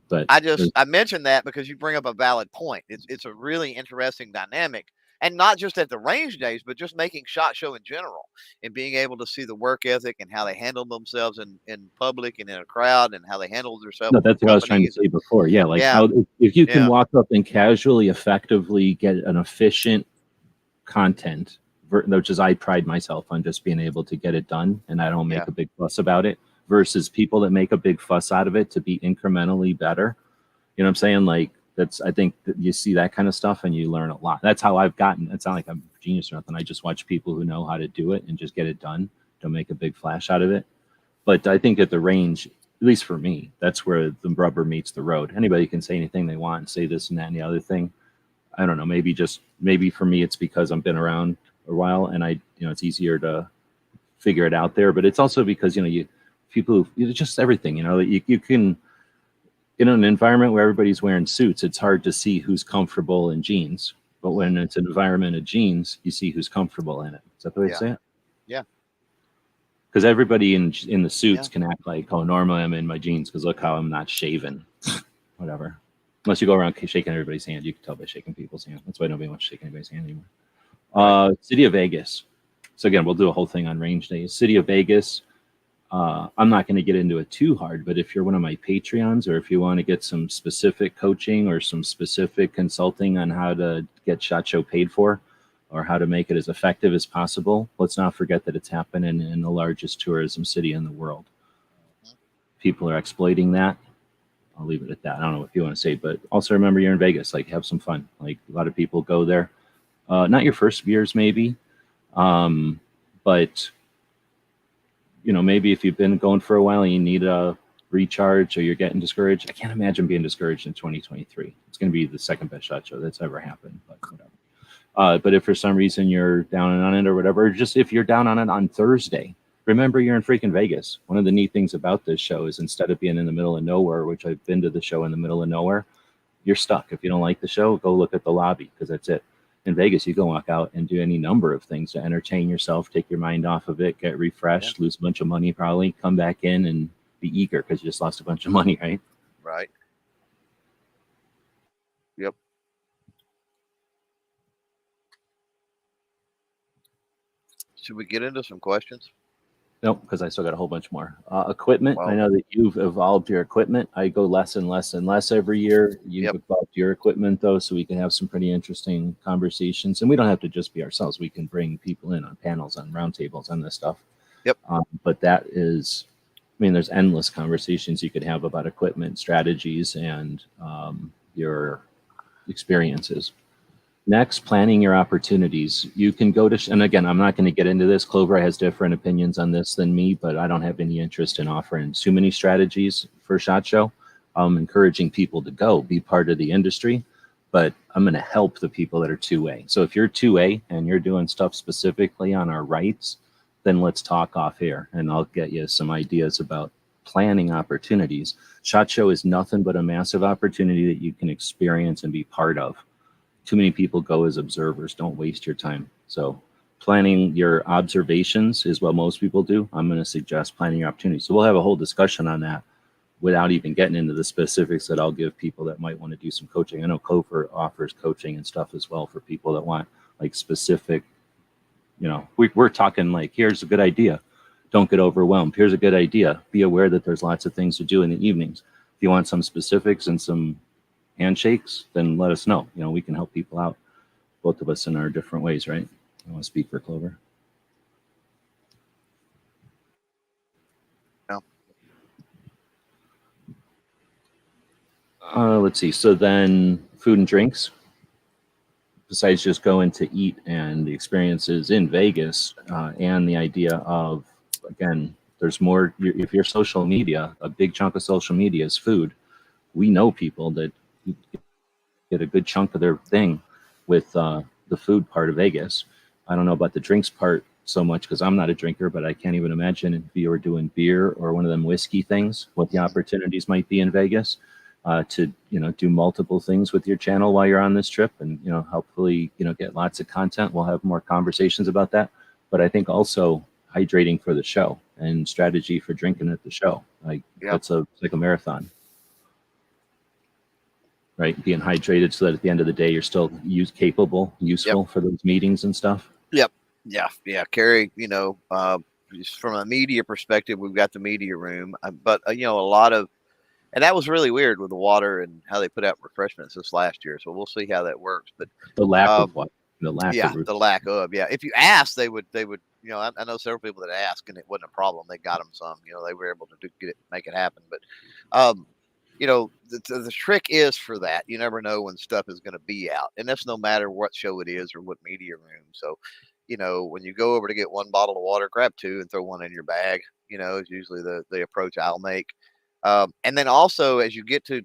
But I mentioned that because you bring up a valid point. It's a really interesting dynamic, and not just at the range days, but just making SHOT Show in general and being able to see the work ethic and how they handle themselves in public and in a crowd and how they handle themselves. No, that's what I was trying to say before. Yeah, like how if you can walk up and casually, effectively get an efficient content, which is I pride myself on just being able to get it done and I don't make a big fuss about it versus people that make a big fuss out of it to be incrementally better. You know what I'm saying? Like I think that you see that kind of stuff and you learn a lot. That's how I've gotten. It's not like I'm a genius or nothing. I just watch people who know how to do it and just get it done. Don't make a big flash out of it. But I think at the range, at least for me, that's where the rubber meets the road. Anybody can say anything they want and say this and that and the other thing. I don't know. Maybe for me, it's because I've been around a while and it's easier to figure it out there. But it's also because, just everything, you can, in an environment where everybody's wearing suits, it's hard to see who's comfortable in jeans. But when it's an environment of jeans, you see who's comfortable in it. Is that the way to say it? Yeah. Because everybody in the suits can act like, oh, normally I'm in my jeans because look how I'm not shaven. Whatever. Unless you go around shaking everybody's hand, you can tell by shaking people's hand. That's why nobody wants to shake anybody's hand anymore. City of Vegas. So again, we'll do a whole thing on range days. City of Vegas. I'm not going to get into it too hard, but if you're one of my Patreons or if you want to get some specific coaching or some specific consulting on how to get SHOT Show paid for or how to make it as effective as possible, let's not forget that it's happening in the largest tourism city in the world. People are exploiting that. I'll leave it at that. I don't know what you want to say, but also remember you're in Vegas, like have some fun. Like a lot of people go there. Not your first years maybe, but maybe if you've been going for a while and you need a recharge or you're getting discouraged, I can't imagine being discouraged in 2023. It's going to be the second best SHOT Show that's ever happened, but whatever. But if for some reason you're down on it or whatever, or just if you're down on it on Thursday, remember you're in freaking Vegas. One of the neat things about this show is instead of being in the middle of nowhere, which I've been to the show in the middle of nowhere, you're stuck. If you don't like the show, go look at the lobby because that's it. In Vegas, you can walk out and do any number of things to entertain yourself, take your mind off of it, get refreshed, lose a bunch of money probably, come back in and be eager because you just lost a bunch of money, right? Right. Yep. Should we get into some questions? Nope, because I still got a whole bunch more. Equipment. Wow. I know that you've evolved your equipment. I go less and less and less every year. You've evolved your equipment, though, so we can have some pretty interesting conversations. And we don't have to just be ourselves. We can bring people in on panels, on roundtables, on this stuff. Yep. But that is, there's endless conversations you could have about equipment, strategies, and your experiences. Next, planning your opportunities. You can go to, and again, I'm not going to get into this. Clover has different opinions on this than me, but I don't have any interest in offering too many strategies for SHOT Show. I'm encouraging people to go be part of the industry, but I'm going to help the people that are 2A. So if you're 2A and you're doing stuff specifically on our rights, then let's talk off air and I'll get you some ideas about planning opportunities. SHOT Show is nothing but a massive opportunity that you can experience and be part of. Too many people go as observers. Don't waste your time. So planning your observations is what most people do. I'm going to suggest planning your opportunities. So we'll have a whole discussion on that without even getting into the specifics that I'll give people that might want to do some coaching. I know Clover offers coaching and stuff as well for people that want like specific, we're talking like, here's a good idea. Don't get overwhelmed. Here's a good idea. Be aware that there's lots of things to do in the evenings. If you want some specifics and some handshakes, then let us know. We can help people out, both of us in our different ways, right? I want to speak for Clover. Let's see. So then food and drinks, besides just going to eat and the experiences in Vegas, and the idea of, again, there's more. If you're social media, a big chunk of social media is food. We know people that get a good chunk of their thing with the food part of Vegas. I don't know about the drinks part so much because I'm not a drinker, but I can't even imagine if you were doing beer or one of them whiskey things, what the opportunities might be in Vegas. To do multiple things with your channel while you're on this trip, and hopefully get lots of content. We'll have more conversations about that, but I think also hydrating for the show and strategy for drinking at the show, like it's like a marathon, right? Being hydrated so that at the end of the day you're still useful for those meetings and stuff. Yeah, Carrie, just from a media perspective, we've got the media room, but a lot of. And that was really weird with the water and how they put out refreshments this last year. So we'll see how that works. But the lack of what? The lack of. If you ask, they would. I know several people that ask, and it wasn't a problem. They got them some. They were able to make it happen. But, the trick is for that. You never know when stuff is going to be out, and that's no matter what show it is or what media room. So, when you go over to get one bottle of water, grab two and throw one in your bag. Is usually the approach I'll make. And then also as you get to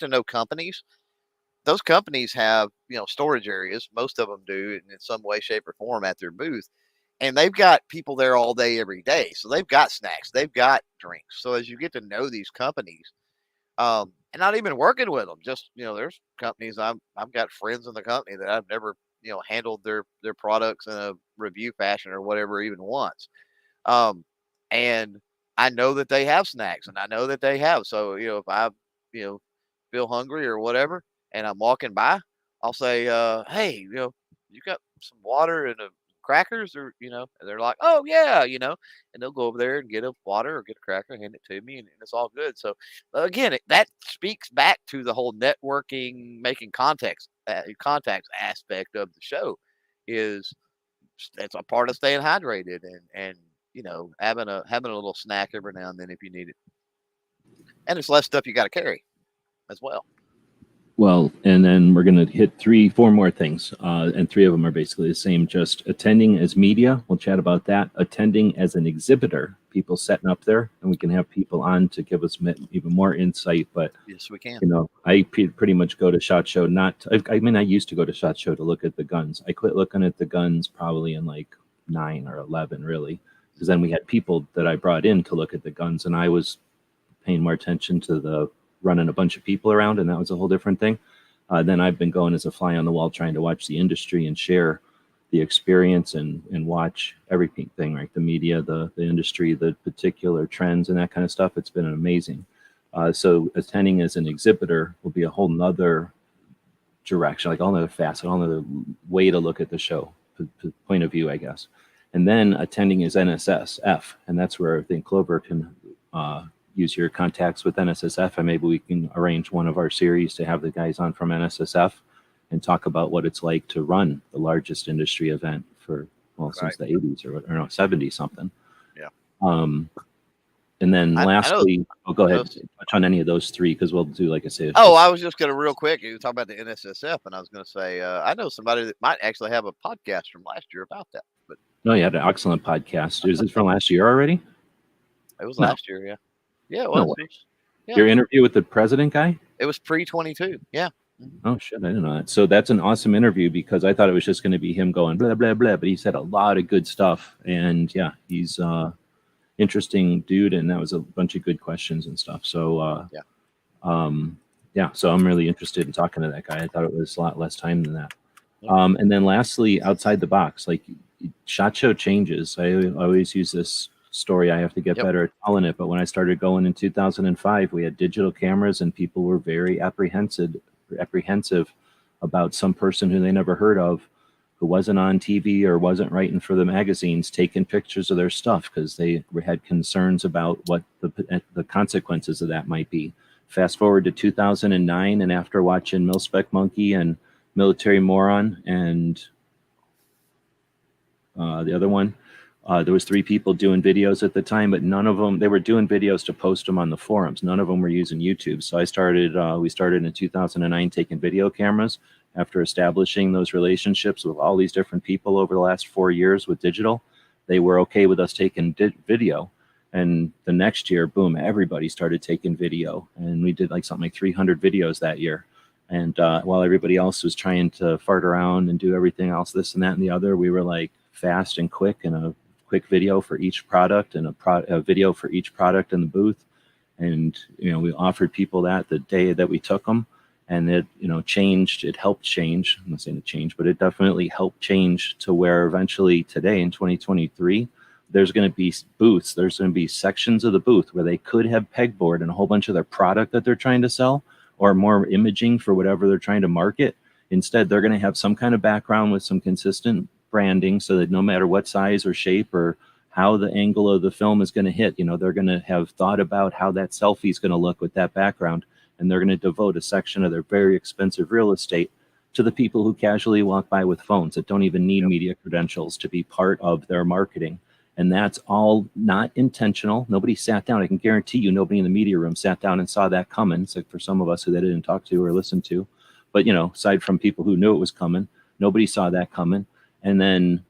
know companies, those companies have, storage areas. Most of them do in some way, shape, or form at their booth. And they've got people there all day, every day. So they've got snacks, they've got drinks. So as you get to know these companies, and not even working with them, just, there's companies I've got friends in the company that I've never, handled their products in a review fashion or whatever even once. And I know that they have snacks, and I know that they have. So, if I, feel hungry or whatever, and I'm walking by, I'll say, hey, you got some water and crackers or, and they're like, oh yeah, and they'll go over there and get a water or get a cracker and hand it to me, and it's all good. So again, that speaks back to the whole networking, making contacts aspect of the show. It's a part of staying hydrated and having a little snack every now and then if you need it. And there's less stuff you got to carry as well. Well, and then we're going to hit 3-4 more things, and 3 of them are basically the same. Just attending as media, we'll chat about that. Attending as an exhibitor, people setting up there, and we can have people on to give us even more insight. But yes, we can. I pretty much go to SHOT Show. I used to go to SHOT Show to look at the guns. I quit looking at the guns probably in like 9 or 11, really, because then we had people that I brought in to look at the guns, and I was paying more attention to the running a bunch of people around, and that was a whole different thing. Then I've been going as a fly on the wall, trying to watch the industry and share the experience and watch everything, right? The media, the industry, the particular trends and that kind of stuff. It's been amazing. So attending as an exhibitor will be a whole nother direction, like all another facet, all another way to look at the show, point of view, I guess. And then attending as NSSF, and that's where I think Clover can use your contacts with NSSF, and maybe we can arrange one of our series to have the guys on from NSSF and talk about what it's like to run the largest industry event since the 80s or no, 70 something. Yeah. And then lastly, go ahead, touch on any of those 3, because we'll do, like I said. I was just going to real quick, you talk about the NSSF, and I was going to say, I know somebody that might actually have a podcast from last year about that. But no, you had an excellent podcast. Is it from last year already? It was last year, yeah. Yeah, it was. No, your interview with the president guy? It was pre-22. Yeah. Oh shit, I didn't know that. So that's an awesome interview, because I thought it was just going to be him going blah blah blah, but he said a lot of good stuff, and yeah, he's interesting dude, and that was a bunch of good questions and stuff. So so I'm really interested in talking to that guy. I thought it was a lot less time than that. And then lastly, outside the box, like SHOT Show changes. I always use this story. I have to get better at telling it, but when I started going in 2005, we had digital cameras, and people were very apprehensive about some person who they never heard of who wasn't on TV or wasn't writing for the magazines taking pictures of their stuff because they had concerns about what the consequences of that might be. Fast forward to 2009, and after watching Mil-Spec Monkey and Military Moron and the other one, there was 3 people doing videos at the time, but none of them, they were doing videos to post them on the forums. None of them were using YouTube. So we started in 2009 taking video cameras after establishing those relationships with all these different people over the last 4 years with digital. They were okay with us taking video. And the next year, boom, everybody started taking video. And we did something like 300 videos that year. And while everybody else was trying to fart around and do everything else, this and that and the other, we were like fast and quick, and a quick video for each product and a video for each product in the booth. And, we offered people that the day that we took them, and it, changed. It helped change. I'm not saying it changed, but it definitely helped change to where eventually today in 2023, there's going to be booths. There's going to be sections of the booth where they could have pegboard and a whole bunch of their product that they're trying to sell, or more imaging for whatever they're trying to market. Instead, they're going to have some kind of background with some consistent branding, so that no matter what size or shape or how the angle of the film is going to hit, they're going to have thought about how that selfie is going to look with that background. And they're going to devote a section of their very expensive real estate to the people who casually walk by with phones that don't even need media credentials to be part of their marketing. And that's all not intentional. Nobody sat down. I can guarantee you nobody in the media room sat down and saw that coming, except for some of us who they didn't talk to or listen to. But, aside from people who knew it was coming, nobody saw that coming. And then,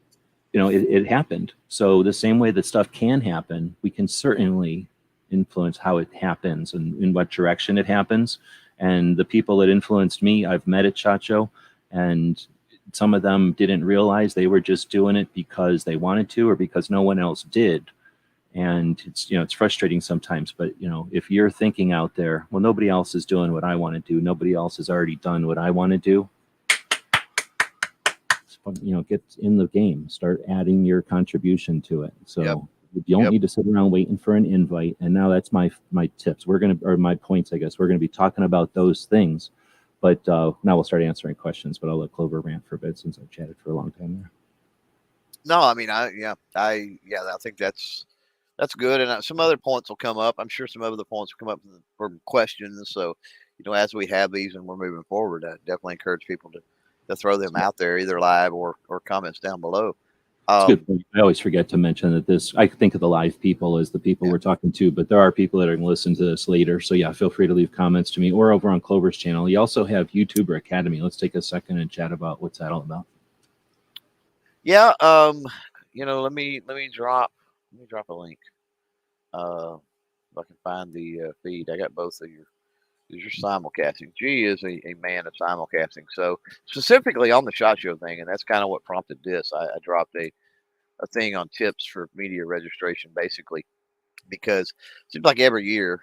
it happened. So the same way that stuff can happen, we can certainly influence how it happens and in what direction it happens. And the people that influenced me, I've met at SHOT Show, and some of them didn't realize they were just doing it because they wanted to or because no one else did. And it's frustrating sometimes, but if you're thinking out there, well, nobody else is doing what I want to do, nobody else has already done what I want to do, get in the game, start adding your contribution to it. So you don't need to sit around waiting for an invite. And now that's my tips. Or my points, I guess. We're going to be talking about those things. But now we'll start answering questions, but I'll let Clover rant for a bit since I've chatted for a long time there. No, I mean, I think that's good. And some other points will come up. I'm sure some other points will come up from questions. So, as we have these and we're moving forward, I definitely encourage people to throw them out there, either live or comments down below. Good point. I always forget to mention that I think of the live people as the people we're talking to, but there are people that are going to listen to this later. So feel free to leave comments to me or over on Clover's channel. You also have YouTuber Academy. Let's take a second and chat about what's that all about. Yeah. Let me drop a link. If I can find the feed, I got both of your simulcasting. G is a man of simulcasting. So specifically on the SHOT Show thing, and that's kind of what prompted this. I dropped a thing on tips for media registration, basically, because it seems like every year,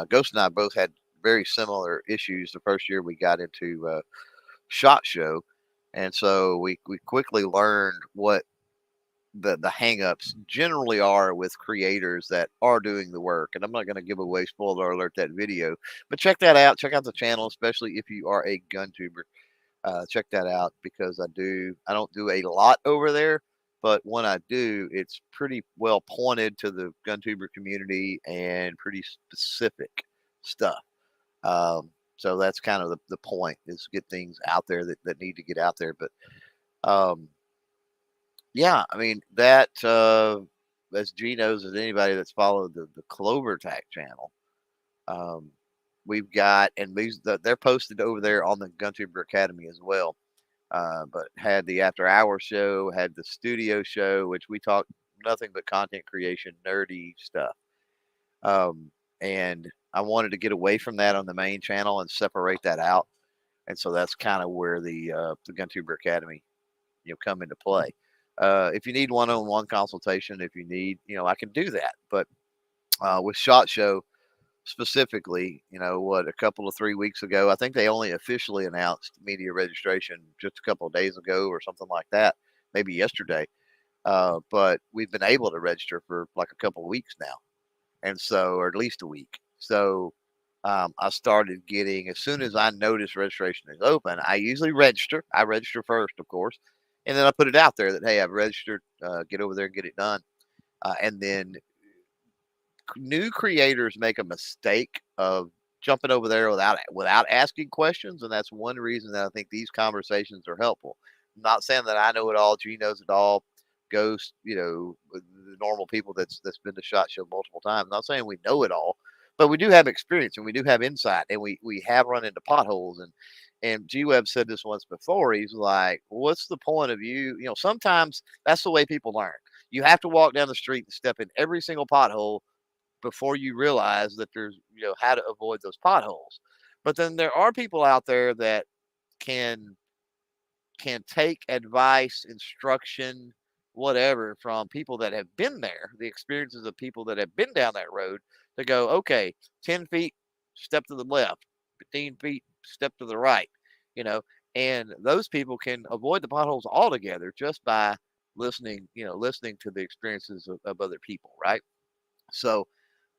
Ghost and I both had very similar issues the first year we got into SHOT Show. And so we quickly learned what the hangups generally are with creators that are doing the work. And I'm not going to give away, spoiler alert, that video, but check that out. Check out the channel, especially if you are a gun tuber. Check that out, because I don't do a lot over there, but when I do, it's pretty well pointed to the gun tuber community and pretty specific stuff. So that's kind of the point, is get things out there that need to get out there. But yeah, I mean, that as G knows, as anybody that's followed the CloverTac channel, we've got, and they're posted over there on the GunTuber Academy as well. But had the after hour show, had the studio show, which we talk nothing but content creation, nerdy stuff. And I wanted to get away from that on the main channel and separate that out. And so that's kind of where the GunTuber Academy, come into play. If you need one-on-one consultation, if you need, I can do that. But with SHOT Show specifically, a couple of 3 weeks ago, I think they only officially announced media registration just a couple of days ago or something like that, maybe yesterday. But we've been able to register for like a couple of weeks now. And so, or at least a week. So I started getting, as soon as I notice registration is open, I usually register. I register first, of course. And then I put it out there that, hey, I've registered, get over there and get it done. And then new creators make a mistake of jumping over there without asking questions, and that's one reason that I think these conversations are helpful. I'm not saying that I know it all, G knows it all, Ghost, the normal people that's been to SHOT Show multiple times. I'm not saying we know it all, but we do have experience and we do have insight, and we have run into potholes. And G Webb said this once before. He's like, "What's the point of you? Sometimes that's the way people learn. You have to walk down the street and step in every single pothole before you realize that there's how to avoid those potholes. But then there are people out there that can take advice, instruction, whatever from people that have been there, the experiences of people that have been down that road to go, okay, 10 feet, step to the left, 15 feet, step to the right, you know, and those people can avoid the potholes altogether just by listening to the experiences of other people, right? So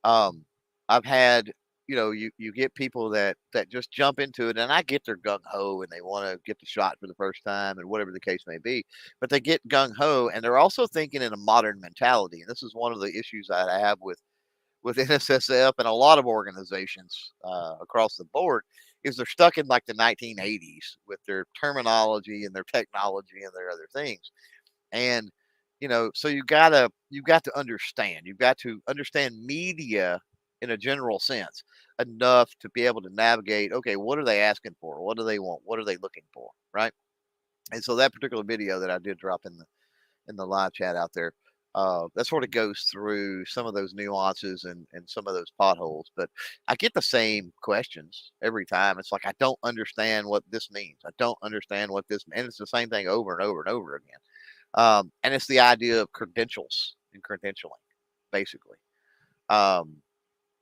um, I've had, you get people that just jump into it, and I get their gung ho and they want to get the shot for the first time and whatever the case may be, but they get gung ho and they're also thinking in a modern mentality. And this is one of the issues I have with NSSF and a lot of organizations across the board is they're stuck in like the 1980s with their terminology and their technology and their other things. And so you've got to understand media in a general sense enough to be able to navigate, okay, what are they asking for, what do they want, what are they looking for, right? And so that particular video that I did drop in the live chat out there, that sort of goes through some of those nuances and some of those potholes. But I get the same questions every time. It's like, I don't understand what this means, I don't understand what this, and it's the same thing over and over and over again. And it's the idea of credentials and credentialing, basically,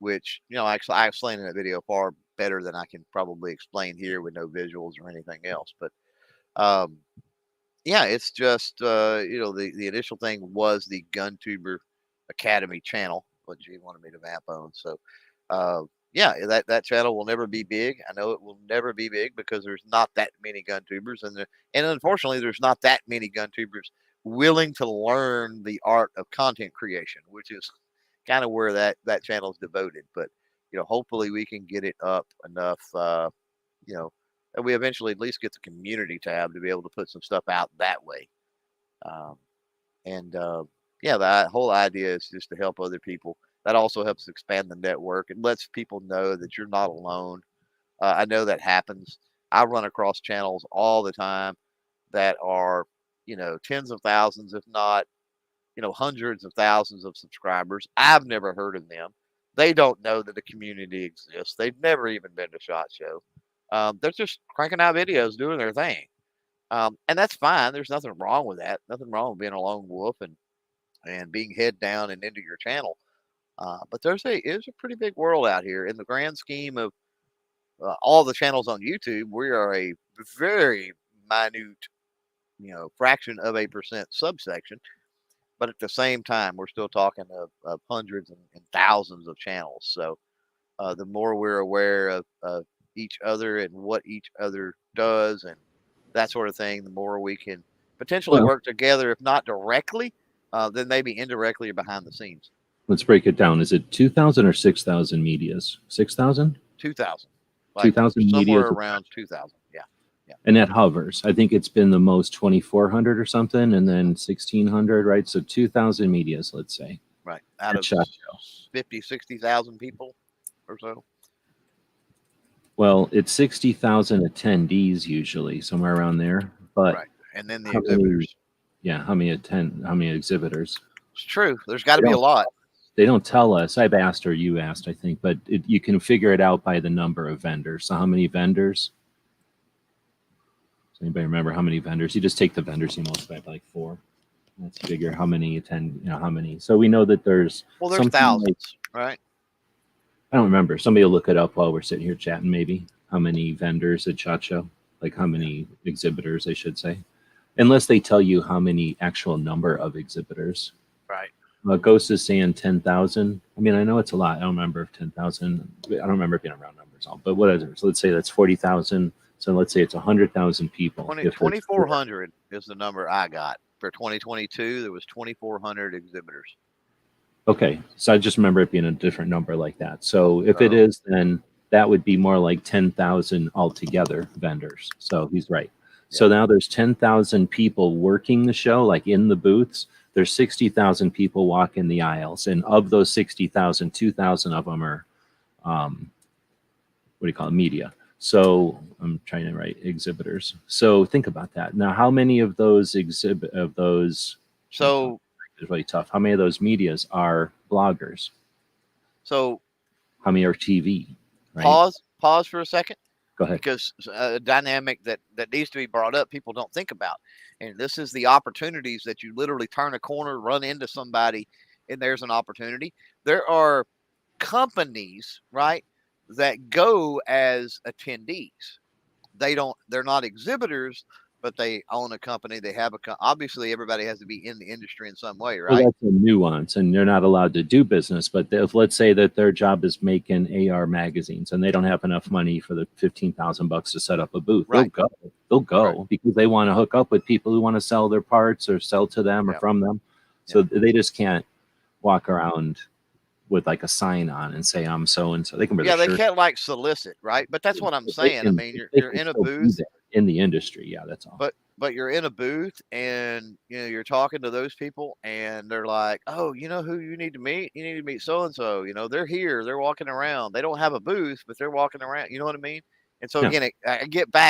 which, actually I explained in that video far better than I can probably explain here with no visuals or anything else. But um, yeah, it's just, the initial thing was the GunTuber Academy channel, what G wanted me to map on. So, yeah, that channel will never be big. I know it will never be big because there's not that many gun tubers, and unfortunately, there's not that many gun tubers willing to learn the art of content creation, which is kind of where that channel is devoted. But hopefully, we can get it up enough, that we eventually at least get the community tab to be able to put some stuff out that way. Um, and yeah, the whole idea is just to help other people. That also helps expand the network. It lets people know that you're not alone. I know that happens. I run across channels all the time that are, tens of thousands, if not, hundreds of thousands of subscribers. I've never heard of them. They don't know that the community exists. They've never even been to SHOT Show. They're just cranking out videos, doing their thing. And that's fine. There's nothing wrong with that. Nothing wrong with being a lone wolf and being head down and into your channel. But there's a pretty big world out here in the grand scheme of all the channels on YouTube. We are a very minute, fraction of a percent subsection. But at the same time, we're still talking of hundreds and thousands of channels. So the more we're aware of each other and what each other does and that sort of thing, the more we can potentially work together, if not directly, then maybe indirectly or behind the scenes. Let's break it down. Is it 2,000 or 6,000 medias? 6,000? 2,000. 2,000 somewhere medias around 2,000. Yeah. And that hovers. I think it's been the most 2,400 or something, and then 1,600, right? So 2,000 medias, let's say. Right. Out of SHOT 50, 60,000 people or so. Well, it's 60,000 attendees usually, somewhere around there. But right. And then the exhibitors. How many exhibitors? It's true. There's got to be a lot. They don't tell us. I've asked, or you asked, I think, but you can figure it out by the number of vendors. So how many vendors? Does anybody remember how many vendors? You just take the vendors, you multiply by like 4. Let's figure how many attend, how many. So we know that there's thousands, right? I don't remember. Somebody will look it up while we're sitting here chatting, maybe. How many vendors at SHOT Show? Like how many exhibitors, I should say. Unless they tell you how many actual number of exhibitors. Right. Ghost is saying 10,000. I mean, I know it's a lot. I don't remember if 10,000. I don't remember if being around numbers all, but whatever. So let's say that's 40,000 So let's say it's 100,000 people. 2,400 is the number I got for 2022. There was 2,400 exhibitors. Okay, so I just remember it being a different number like that. So if it is, then that would be more like 10,000 altogether vendors. So he's right. So now there's 10,000 people working the show, like in the booths. There's 60,000 people walking the aisles, and of those 60,000, 2,000 of them are, what do you call it, media. So I'm trying to write exhibitors. So think about that. Now, how many of those So it's really tough. How many of those medias are bloggers? So how many are TV? Right? Pause for a second. Go ahead. Because a dynamic that needs to be brought up, people don't think about. And this is the opportunities that you literally turn a corner, run into somebody, and there's an opportunity. There are companies, right, that go as attendees. They're not exhibitors, but they own a company. They have obviously everybody has to be in the industry in some way, right? Well, that's a nuance, and they're not allowed to do business. But if let's say that their job is making AR magazines, and they don't have enough money for the $15,000 to set up a booth, right. They'll go because they want to hook up with people who want to sell their parts or sell to them or from them. So they just can't walk around with like a sign on and say I'm so and so. They can wear they can't like solicit, right? But that's what I'm saying. I mean, you're in a booth in the industry. Yeah, that's all. But you're in a booth and you're talking to those people and they're like, oh, you know who you need to meet? You need to meet so and so. They're here. They're walking around. They don't have a booth, but they're walking around. You know what I mean? And so again,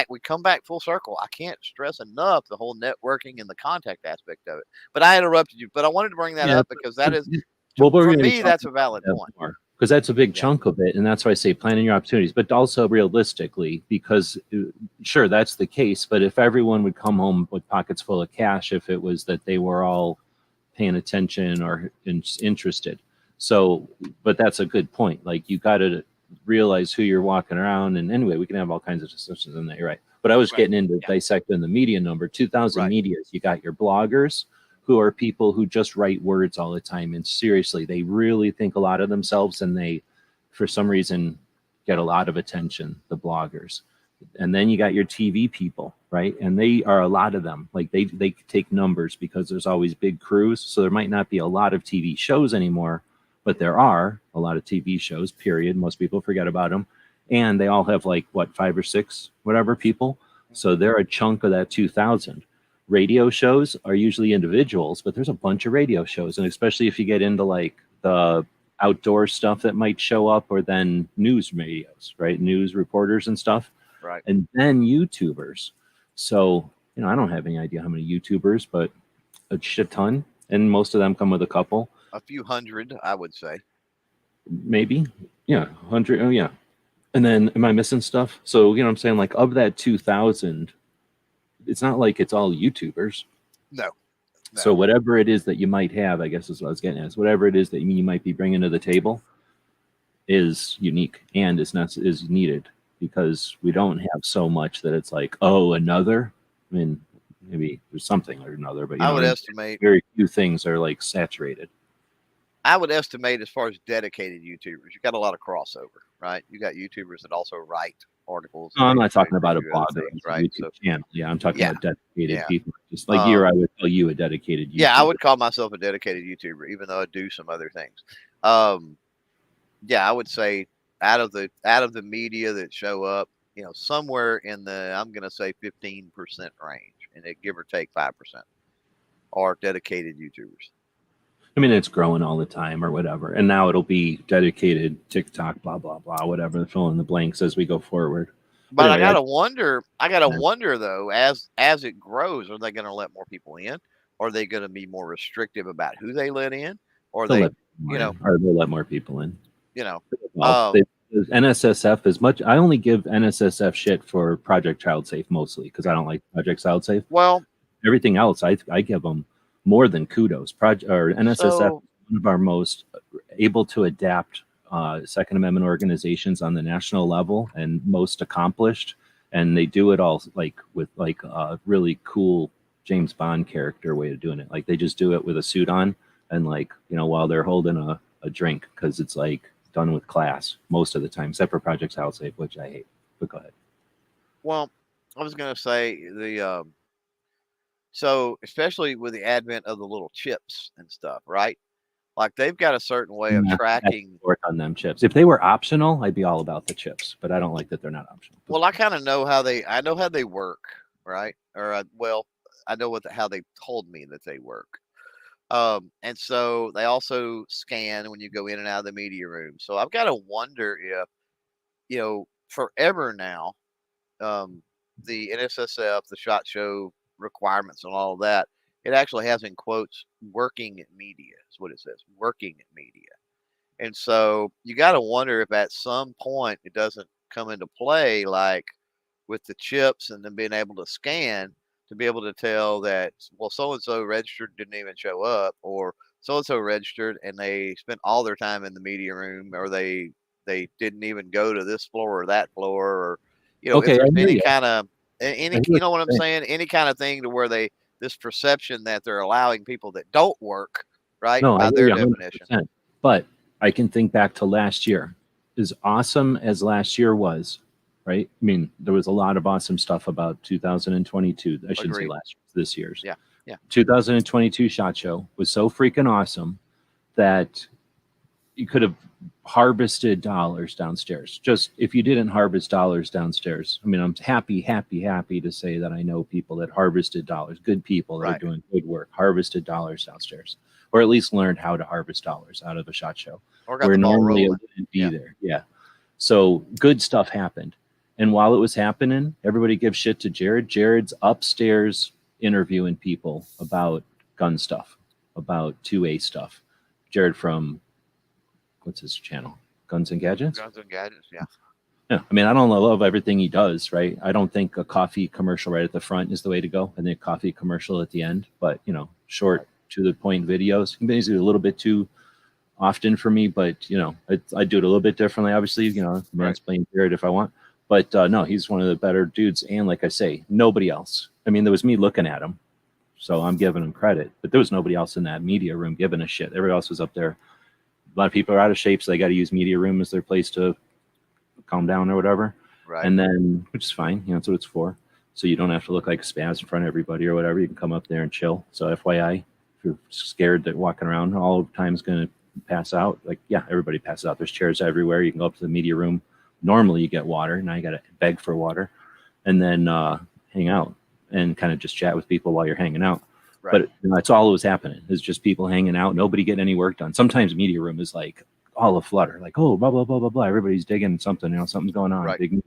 we come back full circle. I can't stress enough the whole networking and the contact aspect of it. But I interrupted you. But I wanted to bring that up because that is, for me, that's a valid point. Because that's a big chunk of it. And that's why I say planning your opportunities, but also realistically, because sure, that's the case. But if everyone would come home with pockets full of cash, if it was that they were all paying attention or interested. So, but that's a good point. Like you got to realize who you're walking around. And anyway, we can have all kinds of discussions in that. You're right. But I was getting into dissecting the media number, 2,000 medias. You got your bloggers, who are people who just write words all the time. And seriously, they really think a lot of themselves and they, for some reason, get a lot of attention, the bloggers. And then you got your TV people, right? And they are a lot of them. Like they take numbers because there's always big crews. So there might not be a lot of TV shows anymore, but there are a lot of TV shows, period. Most people forget about them. And they all have like, 5 or 6, whatever people. So they're a chunk of that 2,000. Radio shows are usually individuals, but there's a bunch of radio shows. And especially if you get into like the outdoor stuff that might show up, or then news radios, right? News reporters and stuff. Right. And then YouTubers. So, I don't have any idea how many YouTubers, but a shit ton. And most of them come with a couple. A few hundred, I would say. Maybe. Yeah. 100. Oh, yeah. And then am I missing stuff? So, I'm saying like of that 2,000, it's not like it's all YouTubers. No. So whatever it is that you might have, I guess is what I was getting at. Whatever it is that you might be bringing to the table is unique and is needed, because we don't have so much that it's like, oh, another. I mean, maybe there's something or another, but I would estimate very few things are like saturated. I would estimate as far as dedicated YouTubers, you got a lot of crossover, right? You got YouTubers that also write articles. No, I'm not talking about a blogger, right? YouTube channel. Yeah, I'm talking about dedicated people. Just like I would call you a dedicated YouTuber. Yeah, I would call myself a dedicated YouTuber, even though I do some other things. I would say out of the media that show up, somewhere in the, I'm going to say 15% range, and it give or take 5% are dedicated YouTubers. I mean, it's growing all the time or whatever. And now it'll be dedicated TikTok, blah, blah, blah, whatever, fill in the blanks as we go forward. But anyway, I gotta wonder though, as it grows, are they going to let more people in? Are they going to be more restrictive about who they let in? Or they'll let more people in. NSSF as much. I only give NSSF shit for Project Child Safe mostly because I don't like Project Child Safe. Well, everything else I give them more than kudos. NSSF is one of our most able to adapt Second Amendment organizations on the national level and most accomplished. And they do it all with a really cool James Bond character way of doing it. Like they just do it with a suit on and while they're holding a drink, because it's done with class most of the time, except for Project Child Safe, which I hate. But go ahead. Well, I was gonna say so especially with the advent of the little chips and stuff, right? Like they've got a certain way of Yeah, that's tracking. work on them chips. If they were optional, I'd be all about the chips, but I don't like that they're not optional. Well, I kind of know how I know how they work, right? Or well, I know how they told me that they work. And so they also scan when you go in and out of the media room. So I've got to wonder if, forever now, um, the NSSF, the SHOT Show requirements and all of that, it actually has in quotes working media is what it says, working media. And so you got to wonder if at some point it doesn't come into play, like with the chips and then being able to scan to be able to tell that, well, so and so registered didn't even show up, or so and so registered and they spent all their time in the media room, or they didn't even go to this floor or that floor, or if Okay, I there's hear any you. kind of I any, hear what what I'm you're saying. saying, any kind of thing to where this perception that they're allowing people that don't work right No, I by hear their you definition. 100%. But I can think back to last year. As awesome as last year was, right? I mean, there was a lot of awesome stuff about 2022. I shouldn't say Agreed. last year, this year's. Yeah. Yeah. 2022 SHOT Show was so freaking awesome that you could have harvested dollars downstairs. Just if you didn't harvest dollars downstairs, I mean, I'm happy to say that I know people that harvested dollars, good people that are Right. doing good work, harvested dollars downstairs, or at least learned how to harvest dollars out of a SHOT Show. Or got Where the ball normally it rolling. wouldn't be Yeah. there. Yeah. So good stuff happened. And while it was happening, everybody gives shit to Jared. Jared's upstairs interviewing people about gun stuff, about 2A stuff. Jared from, what's his channel? Guns and Gadgets? Guns and Gadgets. Yeah. Yeah. I mean, I don't love everything he does, right? I don't think a coffee commercial right at the front is the way to go. I think a coffee commercial at the end, but short to the point videos. He's a little bit too often for me, but I do it a little bit differently. Obviously, mansplain Jared if I want, but no, he's one of the better dudes. And like I say, nobody else. I mean, there was me looking at him, so I'm giving him credit, but there was nobody else in that media room giving a shit. Everybody else was up there. A lot of people are out of shape, so they got to use media room as their place to calm down or whatever. Right. And then, which is fine, that's what it's for. So you don't have to look like a spaz in front of everybody or whatever. You can come up there and chill. So FYI, if you're scared that walking around all the time is going to pass out, like, yeah, everybody passes out. There's chairs everywhere. You can go up to the media room. Normally you get water. Now you got to beg for water and then hang out and kind of just chat with people while you're hanging out. Right. But that's all that was happening, is just people hanging out, nobody getting any work done. Sometimes media room is like all aflutter, like, oh, blah, blah, blah, blah, blah. Everybody's digging something, something's going on. Right. Big news.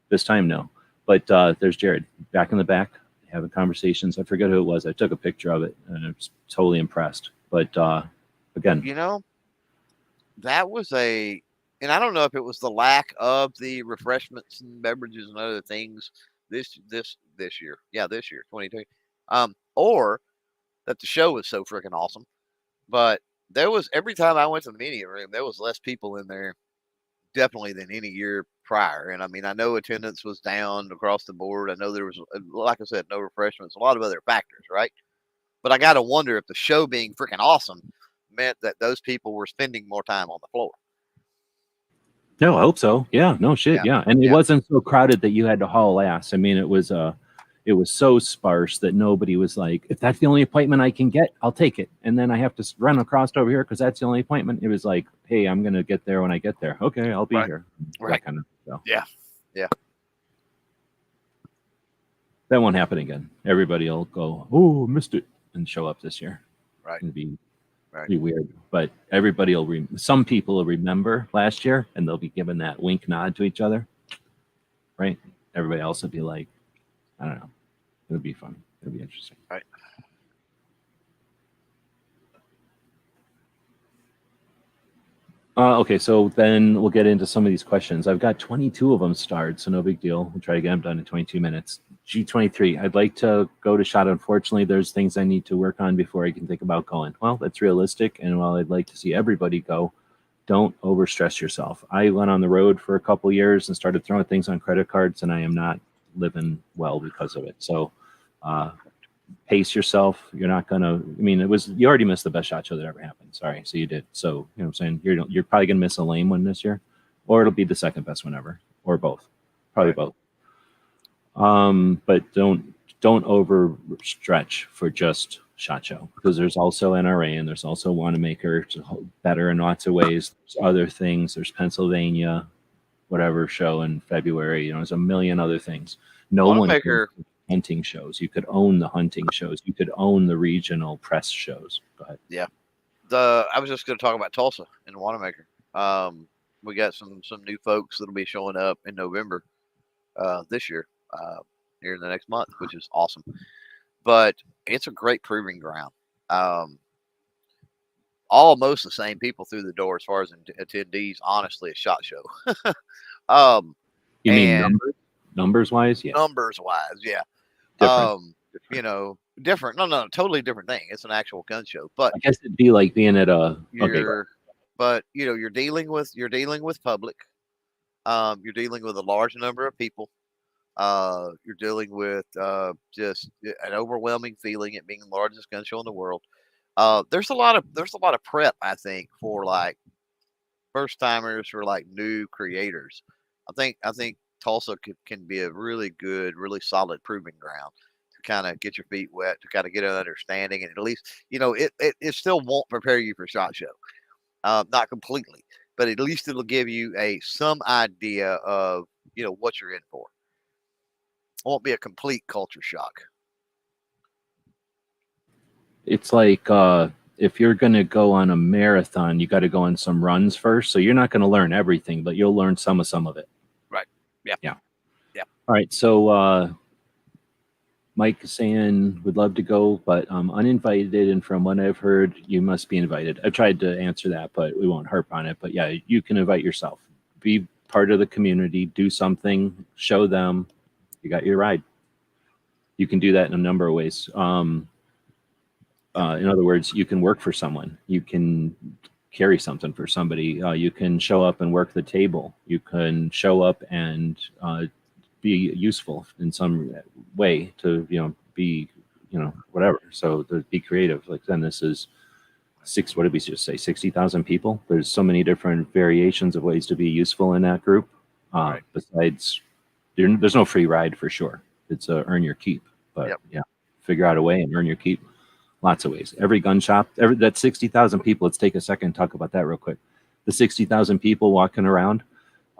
This time, no. But there's Jared back in the back having conversations. I forget who it was. I took a picture of it and I was totally impressed. But again, that was and I don't know if it was the lack of the refreshments and beverages and other things this year. Yeah, this year, 2020. Or that the show was so freaking awesome. But there was, every time I went to the media room, there was less people in there definitely than any year prior. And I mean, I know attendance was down across the board. I know there was, like I said, no refreshments, a lot of other factors, right? But I got to wonder if the show being freaking awesome meant that those people were spending more time on the floor. No, I hope so. Yeah, no shit. Yeah. And it wasn't so crowded that you had to haul ass. I mean, it was so sparse that nobody was like, if that's the only appointment I can get, I'll take it. And then I have to run across over here because that's the only appointment. It was like, hey, I'm going to get there when I get there. Okay, I'll be here. Right. That kind of stuff. Yeah. Yeah. That won't happen again. Everybody will go, oh, missed it, and show up this year. Right. It'll be weird. But everybody will, some people will remember last year and they'll be giving that wink nod to each other. Right. Everybody else will be like, I don't know. It'll be fun. It'll be interesting. Right. Okay, so then we'll get into some of these questions. I've got 22 of them starred, so no big deal. We'll try to get them done in 22 minutes. G23, I'd like to go to SHOT. Unfortunately, there's things I need to work on before I can think about going. Well, that's realistic, and while I'd like to see everybody go, don't overstress yourself. I went on the road for a couple years and started throwing things on credit cards, and I am not living well because of it. So pace yourself. You're not gonna, you already missed the best SHOT Show that ever happened. Sorry. So you did. So, you know what I'm saying? You're probably gonna miss a lame one this year, or it'll be the second best one ever, or both. Probably both. But don't overstretch for just SHOT Show, because there's also NRA and there's also Wanamaker, better in lots of ways. There's other things. There's Pennsylvania, whatever show in February. There's a million other things. No one can Wanamaker, hunting shows. You could own the hunting shows. You could own the regional press shows. Go ahead. yeah. I was just going to talk about Tulsa and Wanamaker. We got some new folks that'll be showing up in November this year, here in the next month, which is awesome. But it's a great proving ground. Almost the same people through the door as far as attendees. Honestly, a SHOT Show. You mean and numbers wise? Yeah. numbers wise, yeah. Different. Different. No, totally different thing. It's an actual gun show, but I guess it'd be like being at a. but you're dealing with public. You're dealing with a large number of people. You're dealing with just an overwhelming feeling it being the largest gun show in the world. There's a lot of prep, I think, for like first timers, for like new creators. I think Tulsa can be a really good, really solid proving ground to kind of get your feet wet, to kind of get an understanding, and at least it still won't prepare you for SHOT Show, not completely, but at least it'll give you some idea of what you're in for. It won't be a complete culture shock. It's like if you're going to go on a marathon, you got to go on some runs first. So you're not going to learn everything, but you'll learn some of it. Right. Yeah. Yeah. All right. So Mike is saying would love to go, but uninvited. And from what I've heard, you must be invited. I've tried to answer that, but we won't harp on it. But yeah, you can invite yourself. Be part of the community. Do something. Show them you got your ride. You can do that in a number of ways. In other words, you can work for someone. You can carry something for somebody. You can show up and work the table. You can show up and be useful in some way to be whatever. So to be creative. Like then this is what did we just say? 60,000 people. There's so many different variations of ways to be useful in that group. Right. Besides, there's no free ride for sure. It's earn your keep. But figure out a way and earn your keep. Lots of ways. Every gun shop, that 60,000 people, let's take a second and talk about that real quick. The 60,000 people walking around,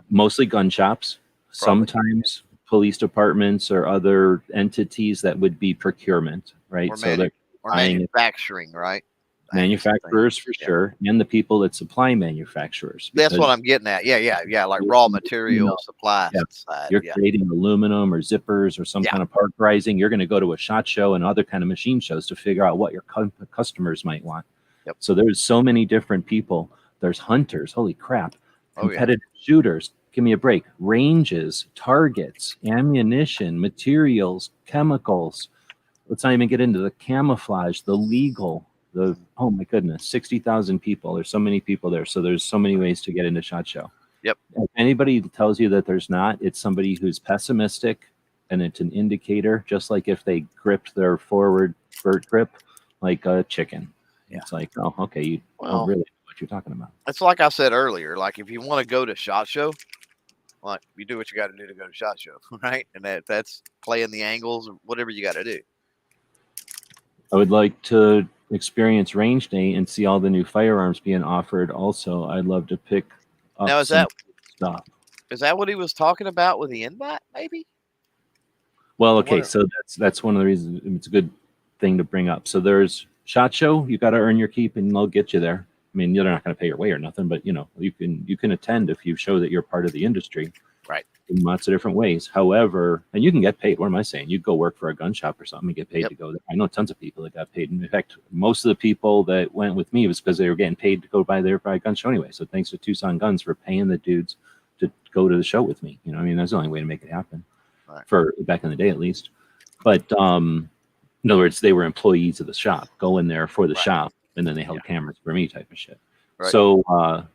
mostly gun shops, sometimes police departments or other entities that would be procurement, right? Or manufacturing, right? Manufacturers for sure, and the people that supply manufacturers. That's what I'm getting at. Yeah. Like raw material supply side. You're creating aluminum or zippers or some kind of parkerizing. You're going to go to a SHOT Show and other kind of machine shows to figure out what your customers might want. Yep. So there's so many different people. There's hunters. Holy crap! Competitive shooters. Give me a break. Ranges, targets, ammunition, materials, chemicals. Let's not even get into the camouflage, the legal. Oh my goodness, 60,000 people. There's so many people there. So there's so many ways to get into SHOT Show. Yep. If anybody tells you that there's not, it's somebody who's pessimistic, and it's an indicator, just like if they gripped their forward vert grip like a chicken. Yeah. It's like, oh, okay, you don't really know what you're talking about. It's like I said earlier, like if you want to go to SHOT Show, like you do what you got to do to go to SHOT Show, right? And that's playing the angles or whatever you got to do. I would like to experience range day and see all the new firearms being offered. Also, I'd love to pick up now. Is that stuff? Is that what he was talking about with the invite? Maybe. Well, okay, so that's one of the reasons it's a good thing to bring up. So there's SHOT Show. You got to earn your keep, and they'll get you there. I mean, you're not going to pay your way or nothing, but you can attend if you show that you're part of the industry. Right. In lots of different ways. However, and you can get paid. What am I saying? You go work for a gun shop or something and get paid to go there. I know tons of people that got paid. In fact, most of the people that went with me was because they were getting paid to go by a gun show anyway. So thanks to Tucson Guns for paying the dudes to go to the show with me. That's the only way to make it happen. Right. For back in the day, at least. But in other words, they were employees of the shop, going there for the shop, and then they held cameras for me, type of shit. Right. So,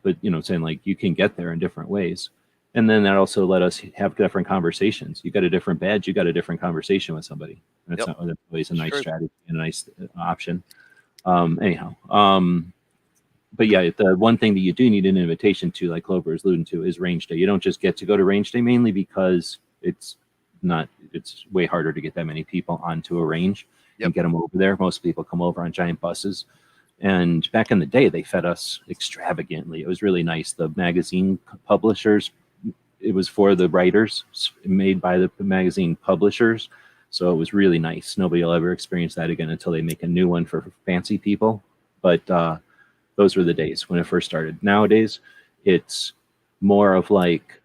but saying like you can get there in different ways. And then that also let us have different conversations. You got a different badge, you got a different conversation with somebody. That's always a nice strategy and a nice option. Anyhow, but yeah, the one thing that you do need an invitation to, like Clover is alluding to, is range day. You don't just get to go to range day, mainly because it's it's way harder to get that many people onto a range Yep. and get them over there. Most people come over on giant buses. And back in the day, they fed us extravagantly. It was really nice. The magazine publishers, it was for the writers, made by the magazine publishers. So it was really nice. Nobody will ever experience that again until they make a new one for fancy people. But those were the days when it first started. Nowadays, it's more of like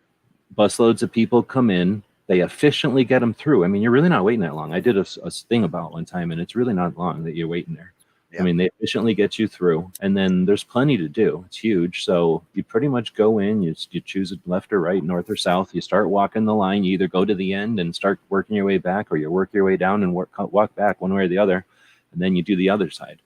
busloads of people come in. They efficiently get them through. I mean, you're really not waiting that long. I did a thing about one time, and it's really not long that you're waiting there. Yeah. I mean, they efficiently get you through, and then there's plenty to do. It's huge. So you pretty much go in, you choose left or right, north or south. You start walking the line. You either go to the end and start working your way back, or you work your way down and walk back one way or the other, and then you do the other side.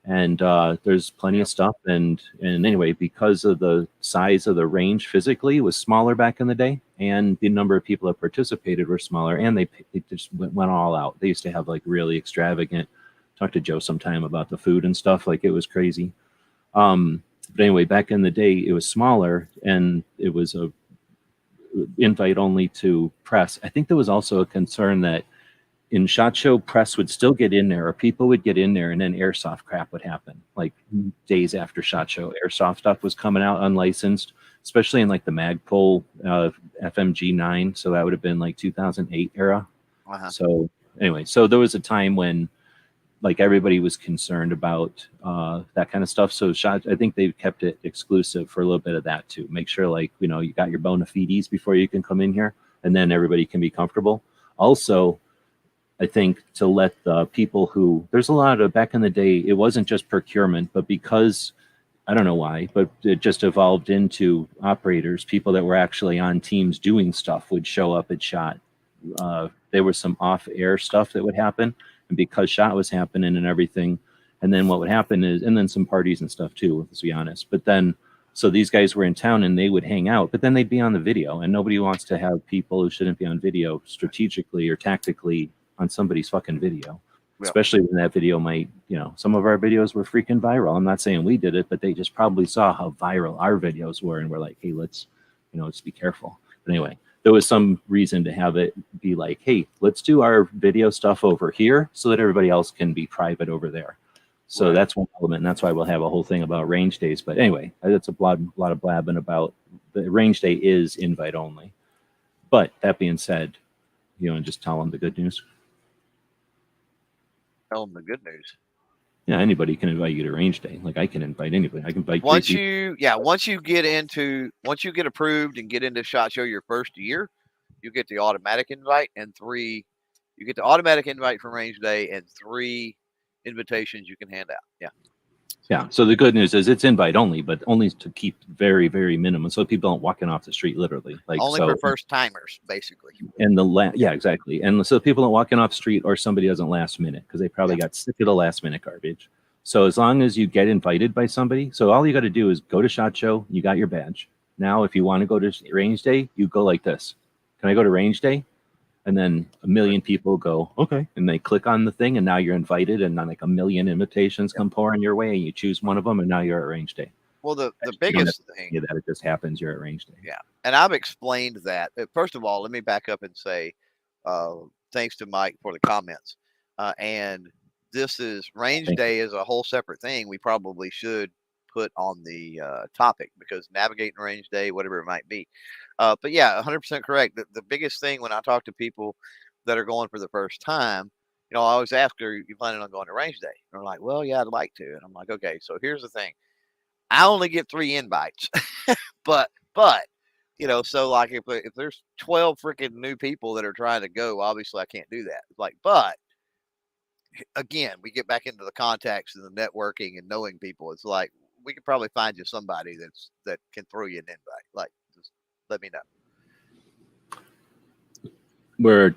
And there's plenty of stuff. And anyway, because of the size of the range physically was smaller back in the day, and the number of people that participated were smaller, and they just went all out. They used to have like really extravagant. Talk to Joe sometime about the food and stuff. Like, it was crazy. But anyway, back in the day, it was smaller, and it was a invite only to press. I think there was also a concern that in SHOT Show, press would still get in there, or people would get in there, and then airsoft crap would happen. Like days after SHOT Show, airsoft stuff was coming out unlicensed, especially in like the Magpul FMG 9. So that would have been like 2008 era. Uh-huh. So anyway, so there was a time when like everybody was concerned about that kind of stuff. So I think they've kept it exclusive for a little bit of that too. Make sure like, you know, you got your bona fides before you can come in here, and then everybody can be comfortable. Also, I think to let the people who, there's a lot of, back in the day, it wasn't just procurement, but because, I don't know why, but it just evolved into operators, people that were actually on teams doing stuff would show up at SHOT. There was some off-air stuff that would happen, and because SHOT was happening and everything, and then what would happen is, and then some parties and stuff too, let's be honest. But then, so these guys were in town and they would hang out, but then they'd be on the video, and nobody wants to have people who shouldn't be on video strategically or tactically on somebody's fucking video, especially when that video might, you know, some of our videos were freaking viral. I'm not saying we did it, but they just probably saw how viral our videos were and were like, hey, let's be careful. But anyway, there was some reason to have it be like, hey, let's do our video stuff over here so that everybody else can be private over there. So that's one element, and that's why we'll have a whole thing about range days. But anyway, that's a lot of blabbing about the range day is invite only. But that being said, you know, and just tell them the good news. Tell them the good news. Yeah, anybody can invite you to range day. Like, I can invite anybody. I can invite once you get approved and get into SHOT Show your first year, you get the automatic invite, and you get the automatic invite from range day and 3 invitations you can hand out. Yeah. Yeah. So the good news is it's invite only, but only to keep very, very minimum, so people aren't walking off the street literally. Like, only for first timers, basically. And yeah, exactly. And so people aren't walking off the street, or somebody doesn't last minute because they probably got sick of the last minute garbage. So as long as you get invited by somebody, so all you got to do is go to SHOT Show. You got your badge. Now, if you want to go to range day, you go like this. Can I go to range day? And then a million people go, okay. And they click on the thing, and now you're invited, and then like a million invitations come pouring your way, and you choose one of them, and now you're at range day. Well, the biggest thing. Yeah, that it just happens, you're at range day. Yeah. And I've explained that. First of all, let me back up and say, thanks to Mike for the comments. And this is range day is a whole separate thing. We probably should put on the topic, because navigating range day, whatever it might be. But yeah, 100% correct. The biggest thing when I talk to people that are going for the first time, you know, I always ask, are you planning on going to range day? And they're like, well, yeah, I'd like to. And I'm like, okay, so here's the thing. I only get 3 invites, but, you know, so like if there's 12 freaking new people that are trying to go, obviously I can't do that. Like, but again, we get back into the contacts and the networking and knowing people. It's like, we could probably find you somebody that can throw you an invite. Like, just let me know. We're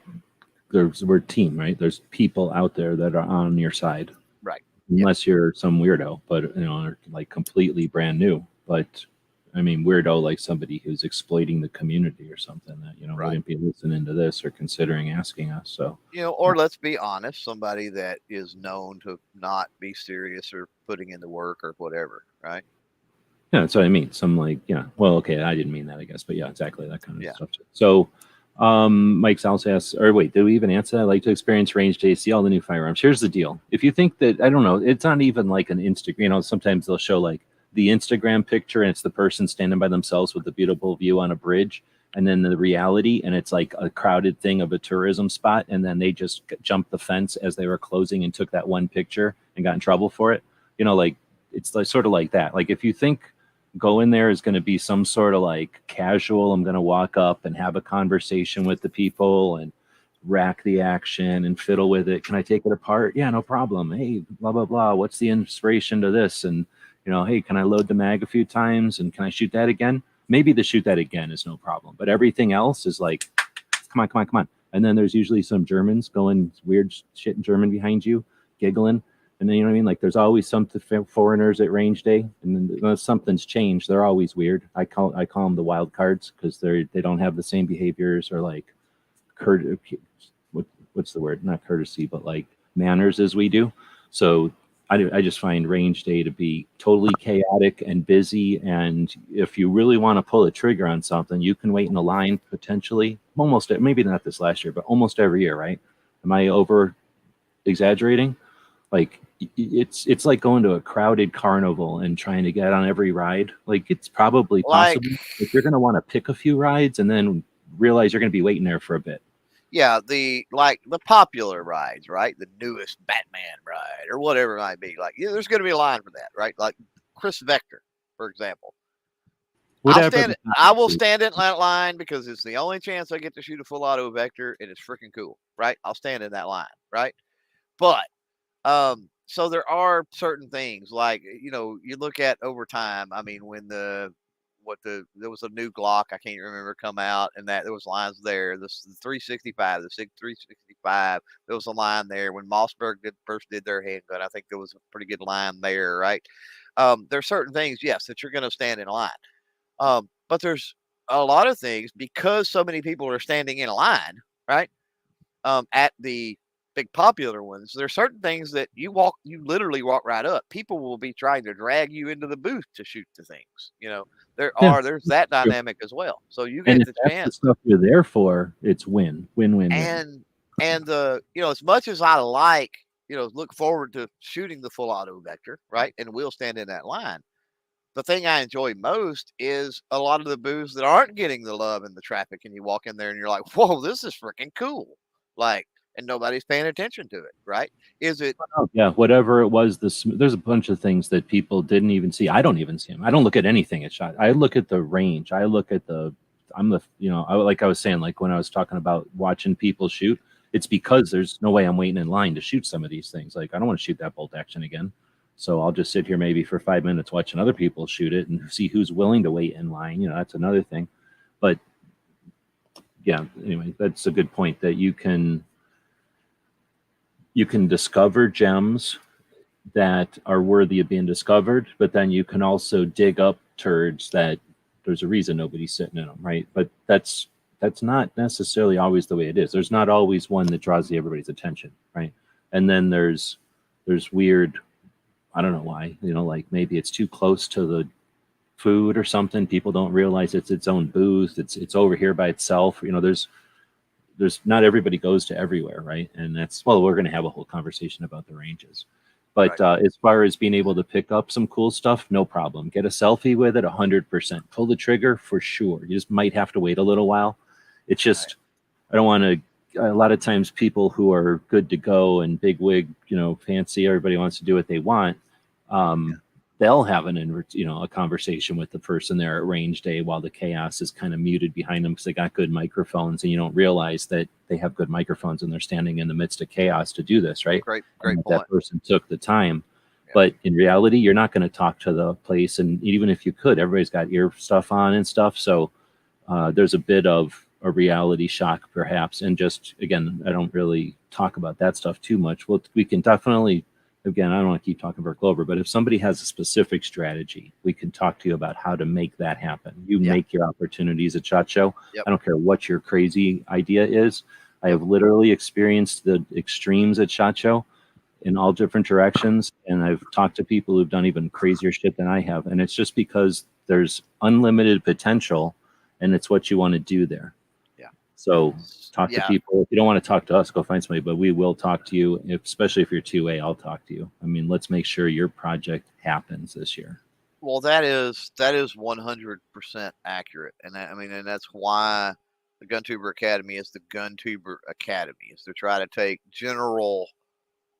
a team, right? There's people out there that are on your side. Right. Unless you're some weirdo, but, you know, like completely brand new. But I mean, weirdo, like somebody who's exploiting the community or something that, you know, wouldn't be listening to this or considering asking us. So, you know, or let's be honest, somebody that is known to not be serious or putting in the work or whatever, right? Yeah, that's what I mean. Some like, yeah, well, okay, I didn't mean that, I guess, but yeah, exactly that kind of stuff. So, Mike Sal's asks, or wait, did we even answer that? I like to experience range day, see all the new firearms. Here's the deal. If you think that, I don't know, it's not even like an Instagram, you know, sometimes they'll show like the Instagram picture and it's the person standing by themselves with a beautiful view on a bridge. And then the reality, and it's like a crowded thing of a tourism spot. And then they just jumped the fence as they were closing and took that one picture and got in trouble for it. You know, like it's like sort of like that. Like if you think go in there is going to be some sort of like casual, I'm going to walk up and have a conversation with the people and rack the action and fiddle with it. Can I take it apart? Yeah, no problem. Hey, blah, blah, blah. What's the inspiration to this? And, you know, hey, can I load the mag a few times and can I shoot that again? Maybe the shoot that again is no problem. But everything else is like, come on, come on, come on. And then there's usually some Germans going weird shit in German behind you, giggling. And then, you know what I mean? Like there's always some foreigners at range day, and then unless something's changed, they're always weird. I call them the wild cards because they don't have the same behaviors or like what's the word? Not courtesy, but like manners as we do. So I just find range day to be totally chaotic and busy. And if you really want to pull a trigger on something, you can wait in a line potentially almost, maybe not this last year, but almost every year, right? Am I over exaggerating? Like it's like going to a crowded carnival and trying to get on every ride. Like it's probably possible if you're going to want to pick a few rides and then realize you're going to be waiting there for a bit. Yeah, the popular rides, right? The newest Batman ride or whatever it might be. Like, yeah, there's going to be a line for that, right? Like Chris Vector, for example. I will stand in that line because it's the only chance I get to shoot a full auto Vector, and it's freaking cool, right? I'll stand in that line, right? But so there are certain things like, you know, you look at over time. I mean, when there was a new Glock, I can't remember, come out, and that there was lines there. The 365, the SIG 365, there was a line there. When Mossberg first did their handgun, I think there was a pretty good line there, right? There's certain things, yes, that you're going to stand in line. But there's a lot of things because so many people are standing in a line, right? At the big popular ones, there are certain things that you literally walk right up. People will be trying to drag you into the booth to shoot the things. You know, there's that dynamic as well. So you get the chance. The stuff you're there for, it's win. And you know, as much as I like, you know, look forward to shooting the full auto Vector, right? And we'll stand in that line. The thing I enjoy most is a lot of the booths that aren't getting the love in the traffic, and you walk in there and you're like, whoa, this is freaking cool. Like, and nobody's paying attention to it, right? Is it? Yeah, whatever it was. There's a bunch of things that people didn't even see. I don't even see them. I don't look at anything at shot. I look at the range. I look at like I was saying, like when I was talking about watching people shoot, it's because there's no way I'm waiting in line to shoot some of these things. Like I don't want to shoot that bolt action again. So I'll just sit here maybe for 5 minutes watching other people shoot it and see who's willing to wait in line. You know, that's another thing. But yeah, anyway, that's a good point that you can discover gems that are worthy of being discovered, but then you can also dig up turds that there's a reason nobody's sitting in them, right? But that's not necessarily always the way it is. There's not always one that draws everybody's attention, right? And then there's weird, I don't know why, you know, like maybe it's too close to the food or something. People don't realize it's its own booth. It's over here by itself. You know, there's not everybody goes to everywhere, right? And we're going to have a whole conversation about the ranges. But right. As far as being able to pick up some cool stuff, no problem. Get a selfie with it, 100%. Pull the trigger for sure. You just might have to wait a little while. It's just, right. I don't want to. A lot of times people who are good to go and big wig, you know, fancy, everybody wants to do what they want. They'll have a conversation with the person there at range day while the chaos is kind of muted behind them because they got good microphones, and you don't realize that they have good microphones and they're standing in the midst of chaos to do this, right? Great point. That person took the time. Yeah. But in reality, you're not going to talk to the place. And even if you could, everybody's got ear stuff on and stuff. So there's a bit of a reality shock perhaps. And just, again, I don't really talk about that stuff too much. Well, we can definitely, again, I don't want to keep talking about Clover, but if somebody has a specific strategy, we can talk to you about how to make that happen. You make your opportunities at SHOT Show. Yep. I don't care what your crazy idea is. I have literally experienced the extremes at SHOT Show in all different directions. And I've talked to people who've done even crazier shit than I have. And it's just because there's unlimited potential and it's what you want to do there. So talk to Yeah. people. If you don't want to talk to us, go find somebody, but we will talk to you. Especially if you're 2A, I'll talk to you. I mean, let's make sure your project happens this year. Well, that is 100% accurate, and and that's why the GunTuber Academy is the GunTuber Academy, is to try to take general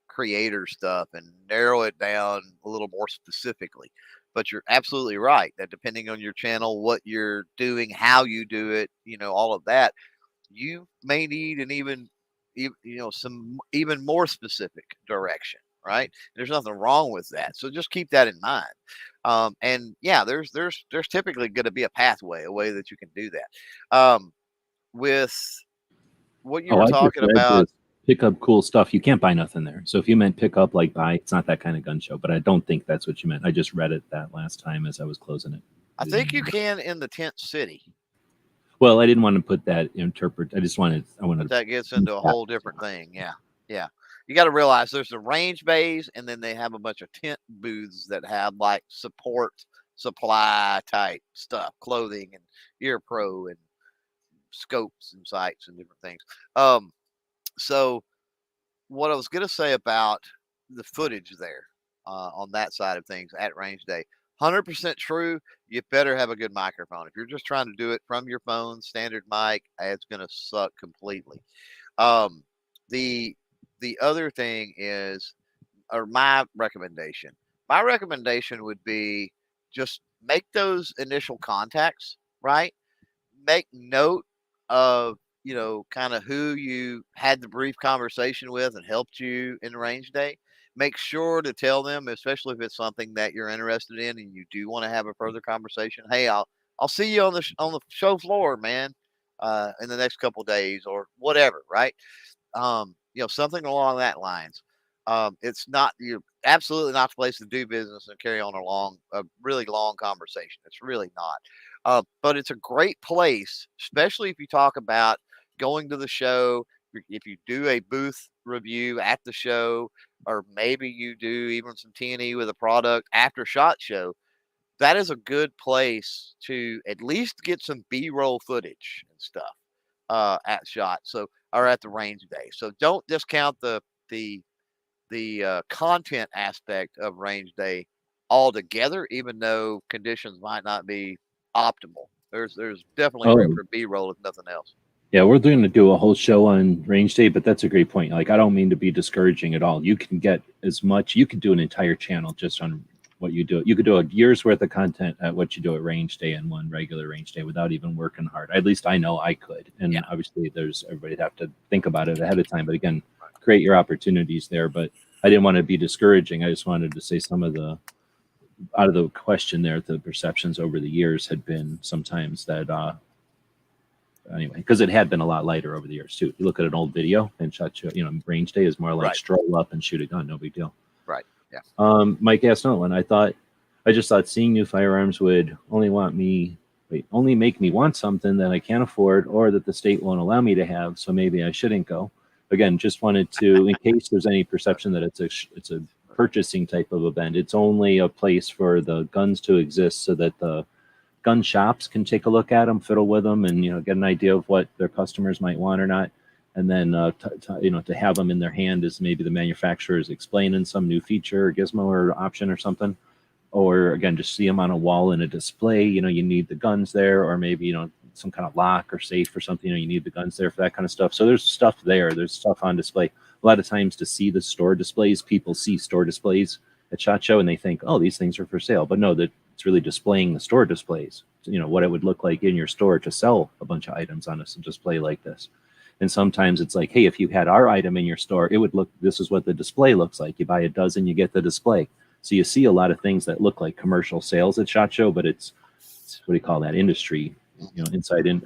creator stuff and narrow it down a little more specifically. But you're absolutely right that depending on your channel, what you're doing, how you do it, all of that, you may need an some even more specific direction, right? There's nothing wrong with that, so just keep that in mind. And yeah, there's typically going to be a pathway, a way that you can do that. With what you were I just talking read about, this. Pick up cool stuff. You can't buy nothing there. So if you meant pick up like buy, it's not that kind of gun show. But I don't think that's what you meant. I just read it that last time as I was closing it. I think you can in the tent city. Well, I didn't want to put that interpret. I wanted That gets into a whole different thing. Yeah. You got to realize there's the range bays, and then they have a bunch of tent booths that have like support supply type stuff, clothing and ear pro and scopes and sights and different things. So what I was going to say about the footage there on that side of things at range day, 100% true. You better have a good microphone. If you're just trying to do it from your phone, standard mic, it's going to suck completely. The other thing is, or my recommendation would be just make those initial contacts, right? Make note of, kind of who you had the brief conversation with and helped you in range day. Make sure to tell them, especially if it's something that you're interested in and you do want to have a further conversation. Hey, I'll see you on the show floor, man, in the next couple of days or whatever, right? Something along that lines. It's not, you're absolutely not the place to do business and carry on a really long conversation. It's really not. But it's a great place, especially if you talk about going to the show. If you do a booth review at the show, or maybe you do even some T&E with a product after SHOT Show, that is a good place to at least get some B-roll footage and stuff at SHOT. So, or at the range day. So don't discount the content aspect of range day altogether, even though conditions might not be optimal. There's definitely room for B-roll if nothing else. Yeah, we're going to do a whole show on range day, but that's a great point. Like, I don't mean to be discouraging at all. You can get as much, you could do an entire channel just on what you do. You could do a year's worth of content at what you do at range day and one regular range day without even working hard. At least I know I could. And obviously everybody'd have to think about it ahead of time. But again, create your opportunities there. But I didn't want to be discouraging. I just wanted to say some of the, out of the question there, the perceptions over the years had been sometimes that, anyway, because it had been a lot lighter over the years too. You look at an old video and SHOT Show, range day is more like stroll up and shoot a gun, no big deal. Right. Yeah. Mike asked Nolan, I just thought seeing new firearms would only make me want something that I can't afford or that the state won't allow me to have. So maybe I shouldn't go. Again, just wanted to, in case there's any perception that it's a purchasing type of event. It's only a place for the guns to exist so that the gun shops can take a look at them, fiddle with them, and get an idea of what their customers might want or not. And then to have them in their hand is maybe the manufacturer is explaining some new feature or gizmo or option or something. Or again, just see them on a wall in a display. You need the guns there, or maybe some kind of lock or safe or something. You need the guns there for that kind of stuff. So there's stuff there. There's stuff on display. A lot of times to see the store displays, people see store displays at SHOT Show and they think, oh, these things are for sale. But no, that it's really displaying the store displays. What it would look like in your store to sell a bunch of items on a display like this. And sometimes it's like, hey, if you had our item in your store, it would look, this is what the display looks like. You buy a dozen, you get the display. So you see a lot of things that look like commercial sales at SHOT Show, but it's what do you call that? Industry,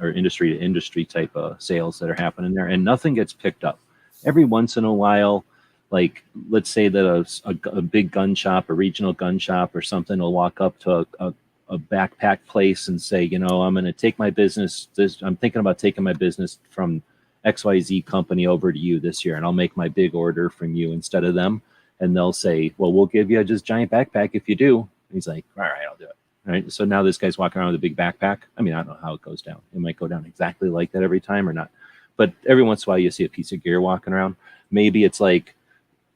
or industry to industry type of sales that are happening there. And nothing gets picked up. Every once in a while, like let's say that a big gun shop, a regional gun shop or something will walk up to a backpack place and say, I'm going to take my business. I'm thinking about taking my business from XYZ company over to you this year, and I'll make my big order from you instead of them. And they'll say, well, we'll give you a just giant backpack if you do. And he's like, all right, I'll do it. All right. So now this guy's walking around with a big backpack. I mean, I don't know how it goes down. It might go down exactly like that every time or not. but every once in a while you see a piece of gear walking around. Maybe it's like,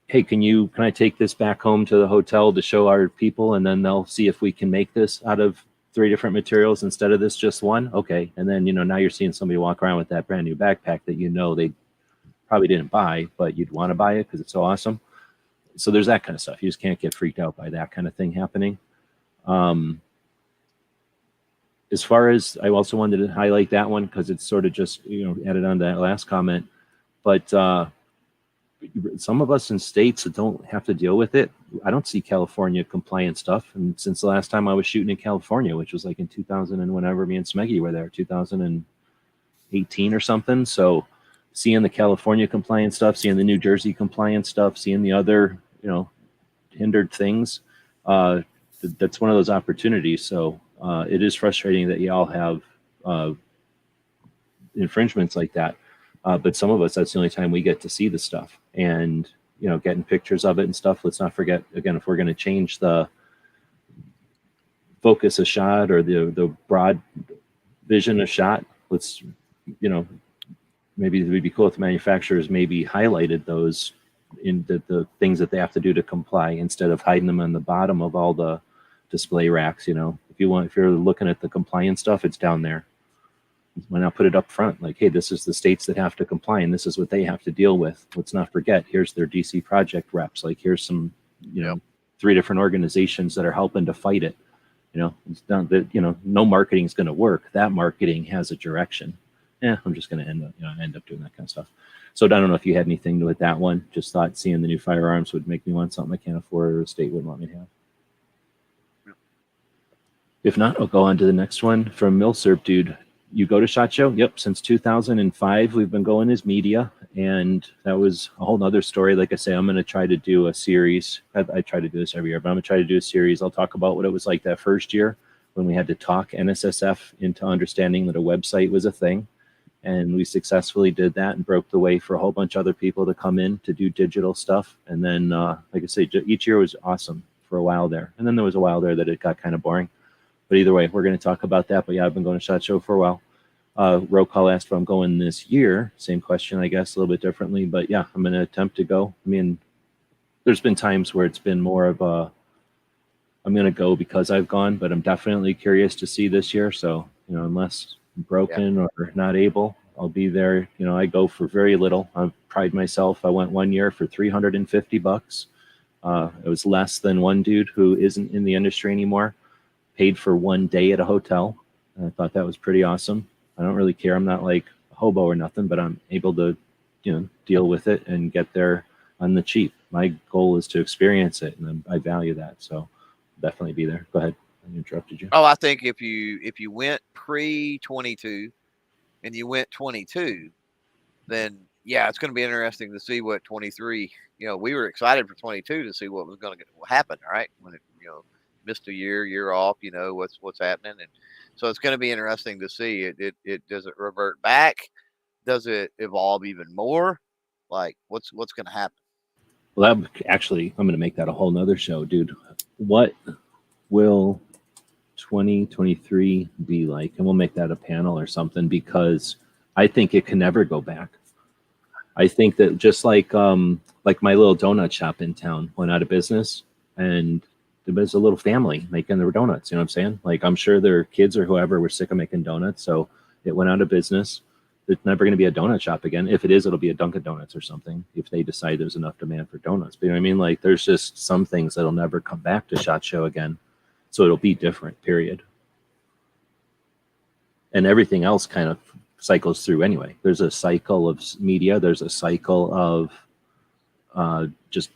hey, can I take this back home to the hotel to show our people, and then they'll see if we can make this out of 3 different materials instead of this just one. Okay. And then, now you're seeing somebody walk around with that brand new backpack that they probably didn't buy, but you'd want to buy it because it's so awesome. So there's that kind of stuff. You just can't get freaked out by that kind of thing happening. As far as, I also wanted to highlight that one because it's sort of just, added on to that last comment, but some of us in states that don't have to deal with it, I don't see California compliant stuff. And since the last time I was shooting in California, which was like in 2000 and whenever me and Smeggy were there, 2018 or something. So seeing the California compliant stuff, seeing the New Jersey compliant stuff, seeing the other, hindered things, that's one of those opportunities. So it is frustrating that you all have infringements like that. But some of us, that's the only time we get to see the stuff and, getting pictures of it and stuff. Let's not forget, again, if we're going to change the focus of shot or the broad vision of shot, let's, maybe it would be cool if the manufacturers maybe highlighted those in the things that they have to do to comply instead of hiding them on the bottom of all the display racks. If you're looking at the compliance stuff, it's down there. Why not put it up front? Like, hey, this is the states that have to comply, and this is what they have to deal with. Let's not forget, here's their DC project reps. Like, here's some, 3 different organizations that are helping to fight it. It's not that, no marketing is going to work. That marketing has a direction. I'm just going to end up doing that kind of stuff. So I don't know if you had anything with that one. Just thought seeing the new firearms would make me want something I can't afford or the state wouldn't want me to have. If not, I'll go on to the next one from Milsurp Dude. You go to SHOT Show? Yep. Since 2005, we've been going as media, and that was a whole nother story. Like I say, I'm going to try to do a series. I try to do this every year, but I'm going to try to do a series. I'll talk about what it was like that first year when we had to talk NSSF into understanding that a website was a thing. And we successfully did that and broke the way for a whole bunch of other people to come in to do digital stuff. And then, like I say, each year was awesome for a while there. And then there was a while there that it got kind of boring. But either way, we're going to talk about that. But yeah, I've been going to SHOT Show for a while. Roll Call asked if I'm going this year. Same question, I guess, a little bit differently. But yeah, I'm going to attempt to go. I mean, there's been times where it's been more of a, I'm going to go because I've gone, but I'm definitely curious to see this year. So, unless I'm broken or not able, I'll be there. I go for very little. I pride myself. I went one year for $350. It was less than one dude who isn't in the industry anymore paid for one day at a hotel. And I thought that was pretty awesome. I don't really care. I'm not like a hobo or nothing, but I'm able to, deal with it and get there on the cheap. My goal is to experience it, and I value that. So definitely be there. Go ahead. I interrupted you. Oh, I think if you went pre-22 and you went 22, then yeah, it's going to be interesting to see what 23. We were excited for 22 to see what was going to happen. Right, when it missed a year off. What's happening, and so it's going to be interesting to see. It does it revert back? Does it evolve even more? Like what's going to happen? Well, I'm going to make that a whole nother show, dude. What will 2023 be like? And we'll make that a panel or something, because I think it can never go back. I think that just like my little donut shop in town went out of business, and there was a little family making their donuts. You know what I'm saying? Like, I'm sure their kids or whoever were sick of making donuts, so it went out of business. There's never going to be a donut shop again. If it is, it'll be a Dunkin' Donuts or something, if they decide there's enough demand for donuts. But you know what I mean? Like, there's just some things that'll never come back to SHOT Show again. So it'll be different, period. And everything else kind of cycles through anyway. There's a cycle of media. There's a cycle of just,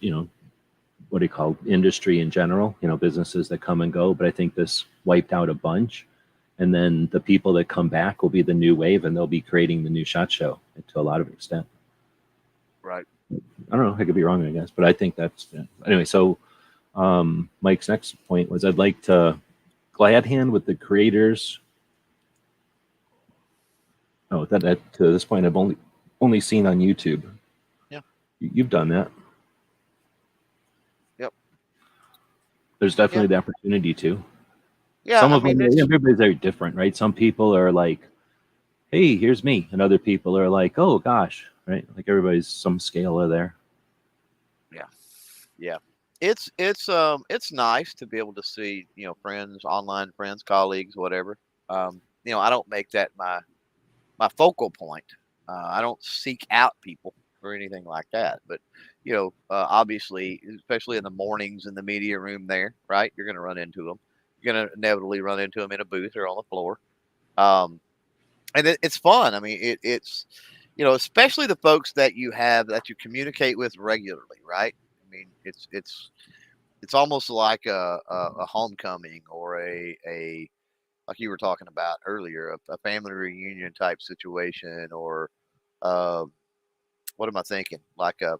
what do you call industry in general, businesses that come and go. But I think this wiped out a bunch. And then the people that come back will be the new wave, and they'll be creating the new SHOT Show to a lot of extent. Right. I don't know. I could be wrong, I guess. But I think that's, anyway. So Mike's next point was, I'd like to glad hand with the creators. Oh, that to this point, I've only seen on YouTube. Yeah. You've done that. Yep. There's definitely the opportunity to. Yeah. Some of them, everybody's very different, right? Some people are like, hey, here's me. And other people are like, oh gosh, right? Like everybody's some scale of there. Yeah. It's nice to be able to see, friends, online friends, colleagues, whatever. I don't make that my focal point. I don't seek out people or anything like that. But obviously, especially in the mornings in the media room there, right? You're going to run into them. You're going to inevitably run into them in a booth or on the floor. And it's fun. I mean, it's especially the folks that you have that you communicate with regularly, right? I mean, it's almost like a homecoming or a like you were talking about earlier, a family reunion type situation, or uh, what am I thinking? Like a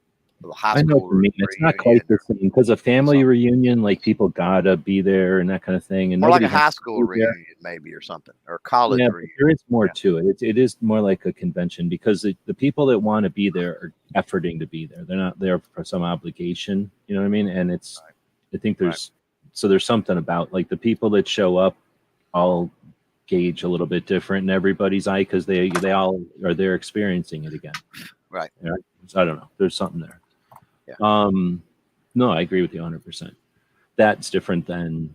high I know what school you mean. It's not quite reunion the same because a or family something. reunion, like people gotta be there and that kind of thing, and More like nobody a has high to school be there. reunion, maybe, or something, or college Yeah, but reunion. there is more Yeah, to it. It is more like a convention because the people that want to be there are efforting to be there. They're not there for some obligation. You know what I mean? And it's, right, I think right. there's something about like the people that show up all gauge a little bit different in everybody's eye because they all are there experiencing it again. Right. Yeah. So I don't know. There's something there. Yeah. No, I agree with you 100%. That's different than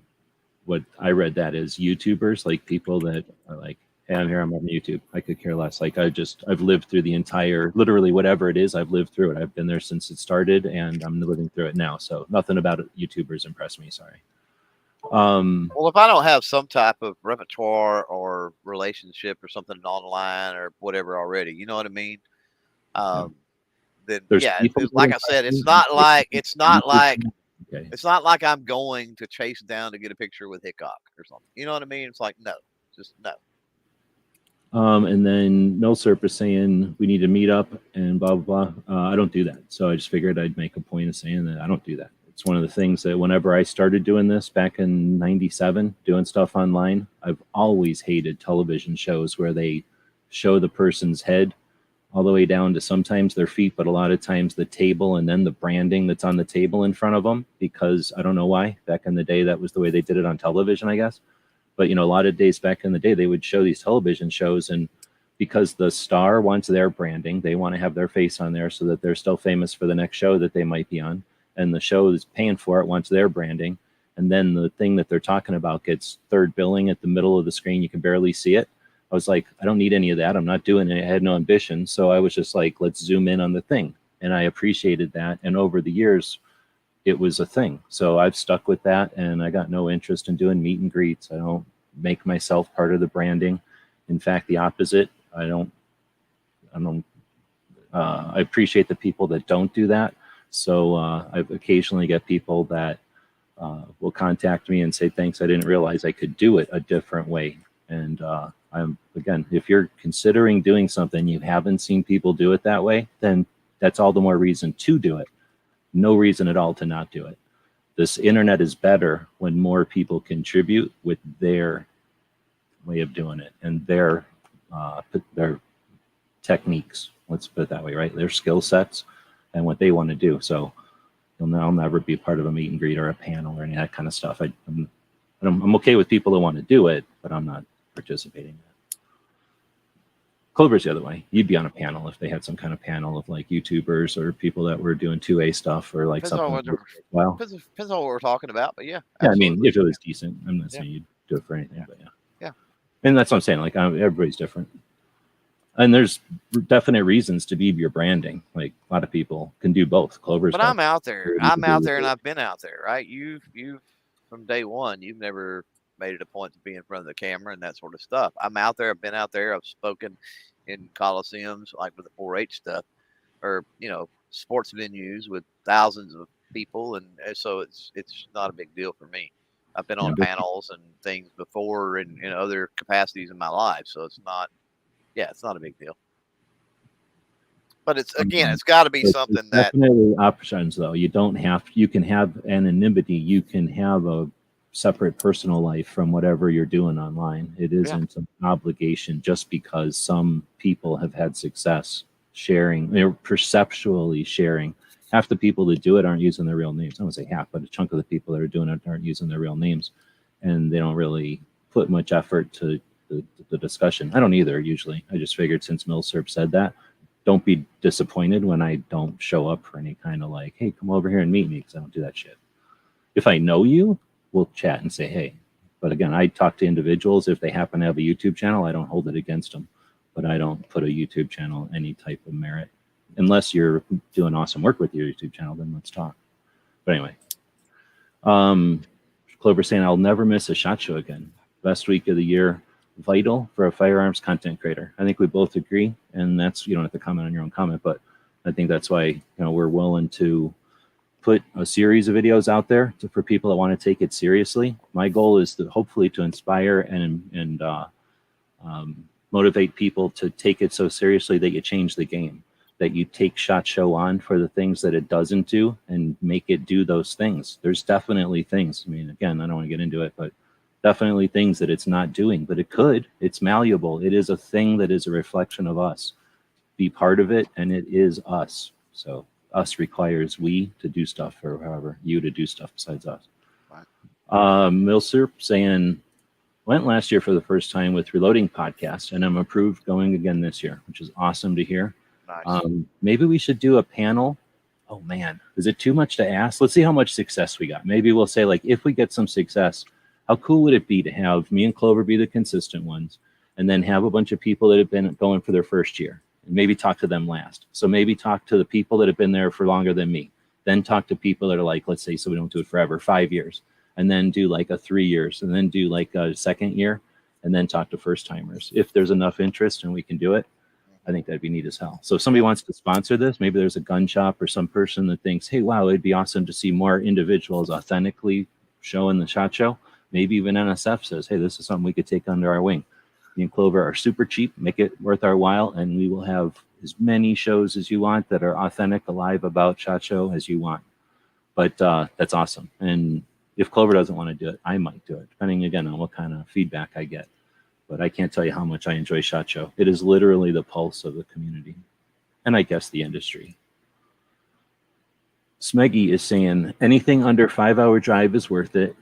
what I read that as YouTubers, like people that are like, hey, I'm here, I'm on YouTube. I could care less. Like I've lived through the entire, literally whatever it is, I've lived through it. I've been there since it started and I'm living through it now. So nothing about it, YouTubers impress me. Sorry. Well, if I don't have some type of repertoire or relationship or something online or whatever already, you know what I mean? Yeah. Um, then There's yeah, people that like I impress said, me. YouTube channel. Okay. it's not like I'm going to chase down to get a picture with Hickok or something. You know what I mean? It's like no, just no. And then No Serp is saying we need to meet up and blah blah blah. I don't do that, so I just figured I'd make a point of saying that I don't do that. It's one of the things that whenever I started doing this back in '97, doing stuff online, I've always hated television shows where they show the person's head all the way down to sometimes their feet, but a lot of times the table and then the branding that's on the table in front of them. Because I don't know why back in the day that was the way they did it on television, I guess. But a lot of days back in the day, they would show these television shows, and because the star wants their branding, they want to have their face on there so that they're still famous for the next show that they might be on. And the show that's paying for it wants their branding. And then the thing that they're talking about gets third billing at the middle of the screen. You can barely see it. I was like, I don't need any of that. I'm not doing it. I had no ambition. So I was just like, let's zoom in on the thing. And I appreciated that. And over the years, it was a thing. So I've stuck with that, and I got no interest in doing meet and greets. I don't make myself part of the branding. In fact, the opposite. I don't. I appreciate the people that don't do that. So I occasionally get people that will contact me and say, "Thanks, I didn't realize I could do it a different way." And I'm again, if you're considering doing something you haven't seen people do it that way, then that's all the more reason to do it. No reason at all to not do it. This internet is better when more people contribute with their way of doing it and their techniques. Let's put it that way, right? Their skill sets and what they want to do. So I'll never be part of a meet and greet or a panel or any of that kind of stuff. I'm okay with people that want to do it, but I'm not participating in it. Clover's the other way. You'd be on a panel if they had some kind of panel of like YouTubers or people that were doing 2A stuff or like Depends on something. what Well, depends on what we're talking about, but yeah, yeah, I mean, absolutely. if it was decent, I'm not Yeah. saying you'd do it for anything, Yeah. but yeah. Yeah. And that's what I'm saying. Like everybody's different, and there's definite reasons to be your branding. Like a lot of people can do both. Clover's But got I'm out there. ability to I'm out do there, and it. I've been out there, right? You've from day one. You've never made it a point to be in front of the camera and that sort of stuff. I'm out there. I've been out there. I've spoken in coliseums, like with the 4-H stuff, or sports venues with thousands of people, and so it's not a big deal for me. I've been Yeah, on but panels and things before in other capacities in my life, so it's not. Yeah, it's not a big deal. But it's got to be there's something that definitely options though. You don't have. You can have anonymity. You can have a separate personal life from whatever you're doing online. It yeah. isn't an obligation just because some people have had success sharing, they're perceptually sharing. Half the people that do it aren't using their real names. I don't say half, but a chunk of the people that are doing it aren't using their real names, and they don't really put much effort to the discussion. I don't either usually. I just figured since Milsurp said that, don't be disappointed when I don't show up for any kind of like, hey, come over here and meet me, because I don't do that shit. If I know you, we'll chat and say, hey. But again, I talk to individuals. If they happen to have a YouTube channel, I don't hold it against them. But I don't put a YouTube channel any type of merit. Unless you're doing awesome work with your YouTube channel, then let's talk. But anyway. Clover saying, I'll never miss a SHOT Show again. Best week of the year. Vital for a firearms content creator. I think we both agree, and that's, you don't have to comment on your own comment, but I think that's why we're willing to put a series of videos out there for people that want to take it seriously. My goal is to hopefully to inspire and motivate people to take it so seriously that you change the game, that you take SHOT Show on for the things that it doesn't do and make it do those things. There's definitely things. I mean, again, I don't want to get into it, but definitely things that it's not doing, but it could. It's malleable. It is a thing that is a reflection of us. Be part of it, and it is us. So us requires we to do stuff, or however, you to do stuff besides us. Right. Milsurp saying, went last year for the first time with Reloading Podcast, and I'm approved going again this year, which is awesome to hear. Nice. Maybe we should do a panel. Oh man, is it too much to ask? Let's see how much success we got. Maybe we'll say, like, if we get some success, how cool would it be to have me and Clover be the consistent ones, and then have a bunch of people that have been going for their first year, and maybe talk to them last. So maybe talk to the people that have been there for longer than me, then talk to people that are like, let's say, so we don't do it forever, 5 years, and then do like a 3 years, and then do like a second year, and then talk to first timers. If there's enough interest and we can do it, I think that'd be neat as hell. So if somebody wants to sponsor this, maybe there's a gun shop or some person that thinks, hey, wow, it'd be awesome to see more individuals authentically showing the SHOT Show. Maybe even NSF says, hey, this is something we could take under our wing. Me and Clover are super cheap, make it worth our while, and we will have as many shows as you want that are authentic, alive about SHOT Show as you want. But that's awesome. And if Clover doesn't want to do it, I might do it, depending, again, on what kind of feedback I get. But I can't tell you how much I enjoy SHOT Show. It is literally the pulse of the community, and I guess the industry. Smeggy is saying, anything under 5-hour drive is worth it.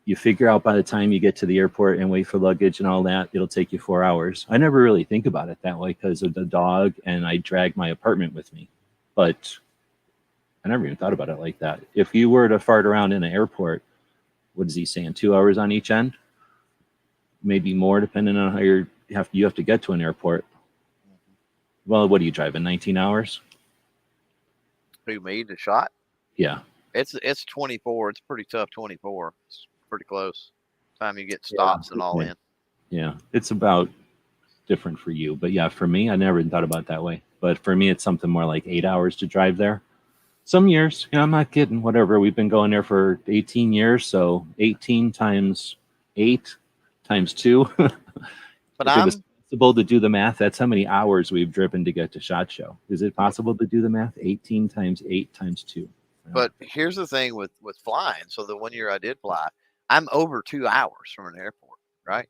You figure out by the time you get to the airport and wait for luggage and all that, it'll take you 4 hours. I never really think about it that way because of the dog, and I drag my apartment with me. But I never even thought about it like that. If you were to fart around in an airport, what is he saying, 2 hours on each end? Maybe more, depending on how you have to get to an airport. Well, what are you driving, 19 hours? Who, me, the shot? Yeah. It's 24. It's pretty tough, 24. It's pretty close. Time you get stops and all in. Yeah, it's about different for you. But yeah, for me, I never even thought about it that way. But for me, it's something more like 8 hours to drive there. Some years, I'm not kidding, whatever. We've been going there for 18 years. So 18 times 8 times 2. But if it was possible to do the math, that's how many hours we've driven to get to SHOT Show. Is it possible to do the math? 18 times 8 times 2. But here's the thing with flying. So the 1 year I did fly, I'm over 2 hours from an airport, right?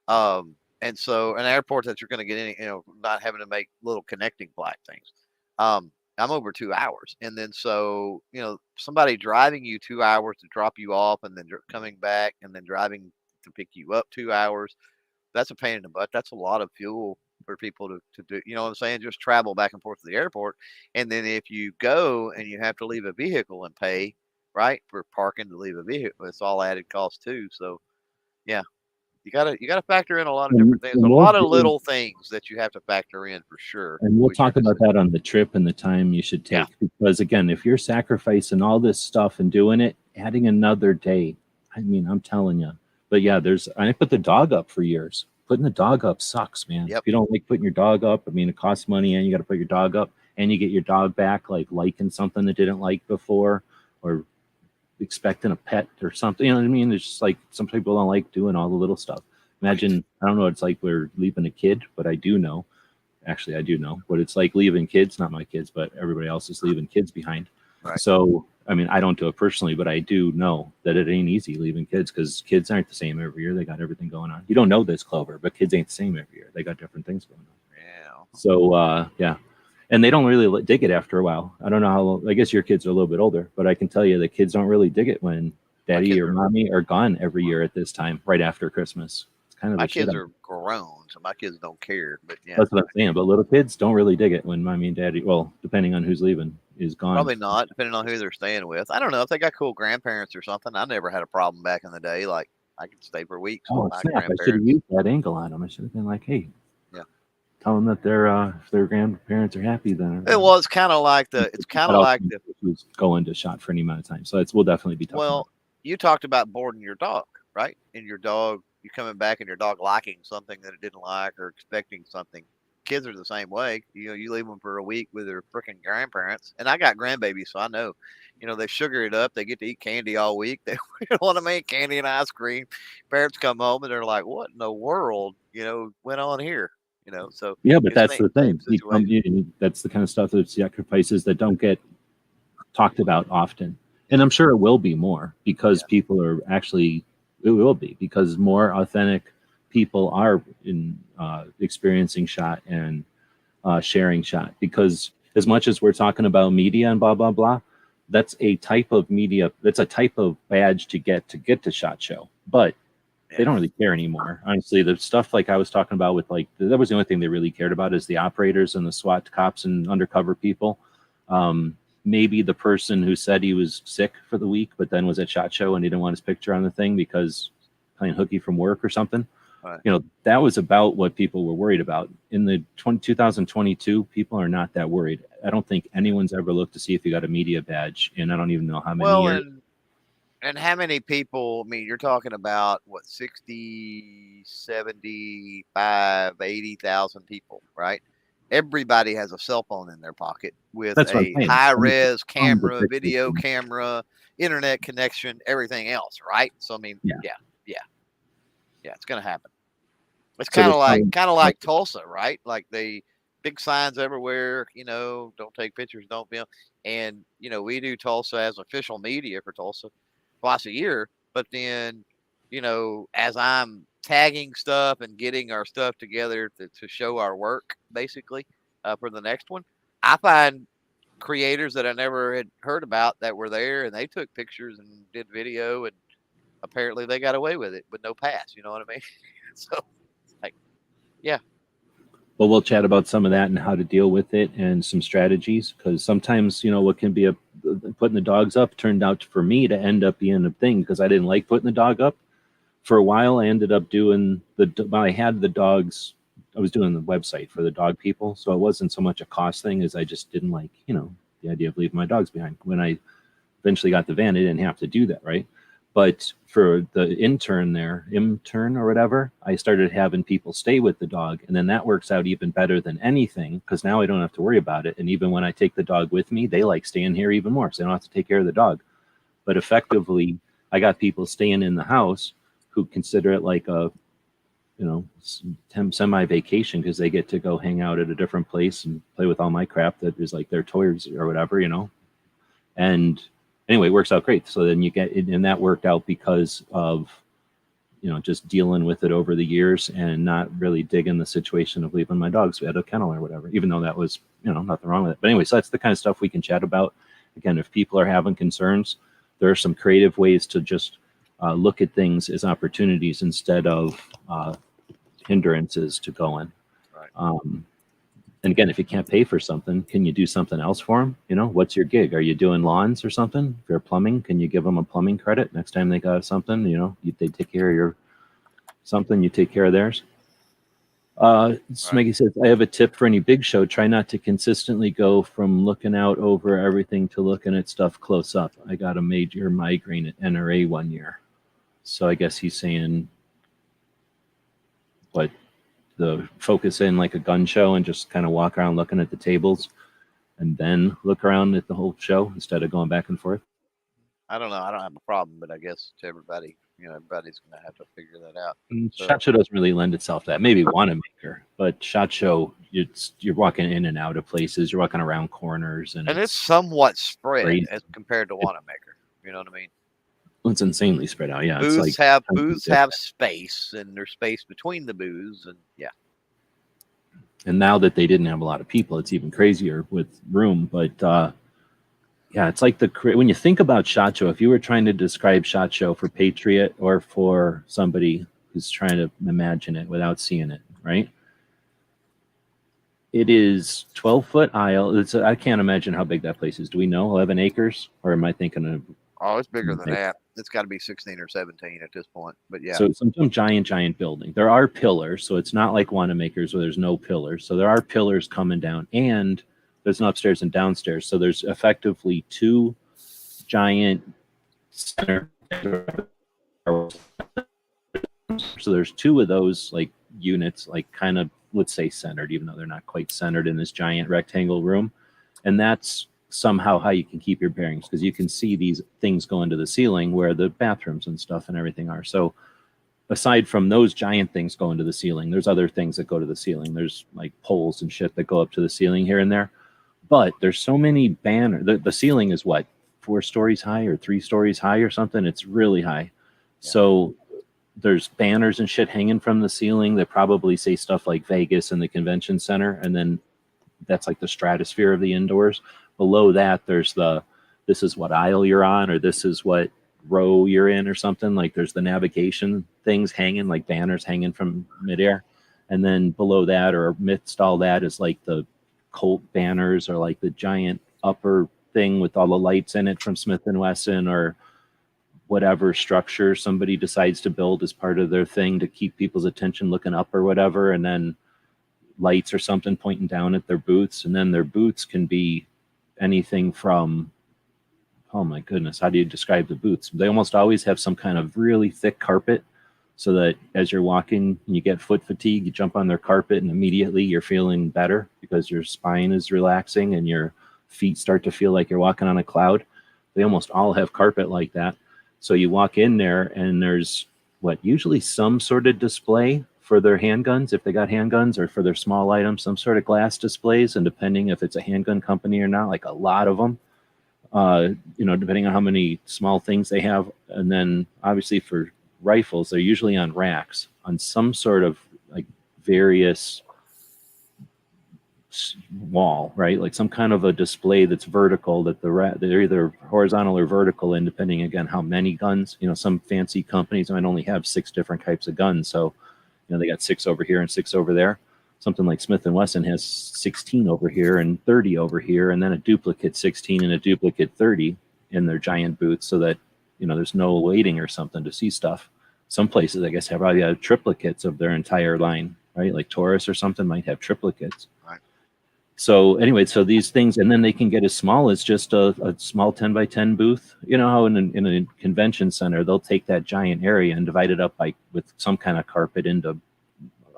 And so an airport that you're going to get in, not having to make little connecting flight things. I'm over 2 hours. And then so, somebody driving you 2 hours to drop you off and then coming back and then driving to pick you up 2 hours, that's a pain in the butt. That's a lot of fuel for people to do, you know what I'm saying? Just travel back and forth to the airport. And then if you go and you have to leave a vehicle and pay, right, for parking to leave a vehicle, it's all added cost too. So yeah, you gotta factor in a lot of different things, a lot of little things that you have to factor in for sure. And we'll talk about that on the trip and the time you should take, because again, if you're sacrificing all this stuff and doing it, adding another day, I mean, I'm telling you. But yeah, I put the dog up for years. Putting the dog up sucks, man. If you don't like putting your dog up, I mean, it costs money, and you got to put your dog up, and you get your dog back like liking something that didn't like before, or expecting a pet or something. You know what I mean? It's just like some people don't like doing all the little stuff. Imagine, I don't know what it's like we're leaving a kid, but I do know. Actually, I do know what it's like leaving kids, not my kids, but everybody else is leaving kids behind. Right. So, I mean, I don't do it personally, but I do know that it ain't easy leaving kids, because kids aren't the same every year. They got everything going on. You don't know this, Clover, but kids ain't the same every year. They got different things going on. Yeah. So, yeah. And they don't really dig it after a while. I don't know how, I guess your kids are a little bit older, but I can tell you the kids don't really dig it when daddy or mommy are gone every year at this time, right after Christmas. It's kind of My the shit kids out. are grown, so my kids don't care. But yeah, That's what I'm saying. But little kids don't really dig it when mommy and daddy, well, depending on who's leaving, is gone. probably not, depending on who they're staying with. I don't know if they got cool grandparents or something. I never had a problem back in the day. Like I could stay for weeks with Oh my snap! I should have grandparents. used that angle on them. I should have been like, hey, Yeah. tell them that their if their grandparents are happy, then Well, it's kind of like the. It's kind of like the. who's going to shot for any amount of time. So we'll definitely be talking. Well, you talked about boarding your dog, right? And your dog, you coming back and your dog liking something that it didn't like or expecting something. Kids are the same way. You know, you leave them for a week with their freaking grandparents. And I got grandbabies, so I know. You know, they sugar it up. They get to eat candy all week. They want to make candy and ice cream. Parents come home and they're like, "What in the world? You know, went on here?" You know, so yeah, but it's that's the same thing. That's the kind of stuff that's sacrifices that don't get talked about often. And I'm sure it will be more because people are actually, it will be because more authentic people are in experiencing shot and sharing shot. Because as much as we're talking about media and blah, blah, blah, that's a type of media, that's a type of badge to get to SHOT Show. But they don't really care anymore. Honestly, the stuff like I was talking about with like, that was the only thing they really cared about is the operators and the SWAT cops and undercover people. Maybe the person who said he was sick for the week, but then was at SHOT Show and he didn't want his picture on the thing because playing hooky from work or something. Right. You know, that was about what people were worried about. In the 2022, people are not that worried. I don't think anyone's ever looked to see if you got a media badge, and I don't even know how many years. And how many people, I mean, you're talking about what, 60, 75, 80,000 people, right? Everybody has a cell phone in their pocket with a high-res camera, video camera, internet connection, everything else, right? So I mean, yeah, it's gonna happen. It's kind of like Tulsa, right? Like they big signs everywhere, you know, don't take pictures, don't film. And you know, we do Tulsa as official media for Tulsa twice a year, but then, you know, as I'm tagging stuff and getting our stuff together to show our work, basically, for the next one, I find creators that I never had heard about that were there, and they took pictures and did video, and apparently they got away with it with no pass. You know what I mean? So, like, yeah. Well, we'll chat about some of that and how to deal with it and some strategies, because sometimes, you know, what can be putting the dogs up turned out for me to end up being a thing because I didn't like putting the dog up. For a while, I ended up doing I had the dogs, I was doing the website for the dog people. So it wasn't so much a cost thing as I just didn't like, you know, the idea of leaving my dogs behind. When I eventually got the van, I didn't have to do that, right? But for the intern or whatever, I started having people stay with the dog. And then that works out even better than anything because now I don't have to worry about it. And even when I take the dog with me, they like staying here even more. So I don't have to take care of the dog. But effectively, I got people staying in the house who consider it like a, you know, semi-vacation because they get to go hang out at a different place and play with all my crap that is like their toys or whatever, you know. And anyway, it works out great. So then you get it, and that worked out because of, you know, just dealing with it over the years and not really digging the situation of leaving my dogs at a kennel or whatever, even though that was, you know, nothing wrong with it. But anyway, so that's the kind of stuff we can chat about. Again, if people are having concerns, there are some creative ways to just look at things as opportunities instead of hindrances to going. Right. And again, if you can't pay for something, can you do something else for them? You know, what's your gig? Are you doing lawns or something? If you're plumbing, can you give them a plumbing credit next time they got something? You know, they take care of your something, you take care of theirs. Smeggy says, I have a tip for any big show. Try not to consistently go from looking out over everything to looking at stuff close up. I got a major migraine at NRA one year. So I guess he's saying, what, the focus in like a gun show and just kind of walk around looking at the tables and then look around at the whole show instead of going back and forth. I don't know. I don't have a problem, but I guess to everybody, you know, everybody's going to have to figure that out. So, SHOT Show doesn't really lend itself to that. Maybe Wanamaker, but SHOT Show, you're walking in and out of places. You're walking around corners, and it's somewhat spread crazy. as compared to Wanamaker. You know what I mean? It's insanely spread out. Yeah, Booths it's like booths have space, and there's space between the booths, and yeah. And now that they didn't have a lot of people, it's even crazier with room. But yeah, it's like when you think about SHOT Show, if you were trying to describe SHOT Show for Patriot or for somebody is trying to imagine it without seeing it, right? It is 12-foot aisle. I can't imagine how big that place is. Do we know? 11 acres? Or am I thinking of? Oh, it's bigger than that. It's got to be 16 or 17 at this point. But yeah. So it's some giant building. There are pillars, so it's not like Wanamaker's where there's no pillars. So there are pillars coming down, and there's an upstairs and downstairs. So there's effectively two giant center. So there's two of those like units, like kind of, let's say, centered, even though they're not quite centered in this giant rectangle room. And that's somehow how you can keep your bearings, because you can see these things go into the ceiling where the bathrooms and stuff and everything are. So aside from those giant things going to the ceiling, there's other things that go to the ceiling. There's like poles and shit that go up to the ceiling here and there. But there's so many banners. The ceiling is what, 4 stories high or 3 stories high or something? It's really high. Yeah. So there's banners and shit hanging from the ceiling that probably say stuff like Vegas and the convention center. And then that's like the stratosphere of the indoors. Below that, there's this is what aisle you're on, or this is what row you're in or something. Like there's the navigation things hanging, like banners hanging from midair. And then below that, or amidst all that, is like the Colt banners, or like the giant upper thing with all the lights in it from Smith & Wesson, or whatever structure somebody decides to build as part of their thing to keep people's attention looking up or whatever. And then lights or something pointing down at their booths. And then their booths can be anything from, oh my goodness, how do you describe the booths? They almost always have some kind of really thick carpet, so that as you're walking and you get foot fatigue, you jump on their carpet and immediately you're feeling better because your spine is relaxing and your feet start to feel like you're walking on a cloud. They almost all have carpet like that. So you walk in there and there's usually some sort of display for their handguns, if they got handguns, or for their small items, some sort of glass displays. And depending if it's a handgun company or not, like a lot of them, depending on how many small things they have. And then obviously for rifles, they're usually on racks on some sort of like various wall, right? Like some kind of a display that's vertical, that they're either horizontal or vertical, and depending again how many guns. Some fancy companies might only have 6 different types of guns, so they got 6 over here and 6 over there. Something like Smith & Wesson has 16 over here and 30 over here, and then a duplicate 16 and a duplicate 30 in their giant booths, so that there's no waiting or something to see stuff. Some places, I guess, have probably have triplicates of their entire line, right? Like Taurus or something might have triplicates. Right. So anyway, so these things, and then they can get as small as just a small 10 by 10 booth. You know how in a convention center, they'll take that giant area and divide it up with some kind of carpet into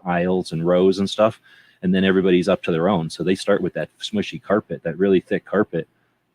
aisles and rows and stuff. And then everybody's up to their own. So they start with that smushy carpet, that really thick carpet.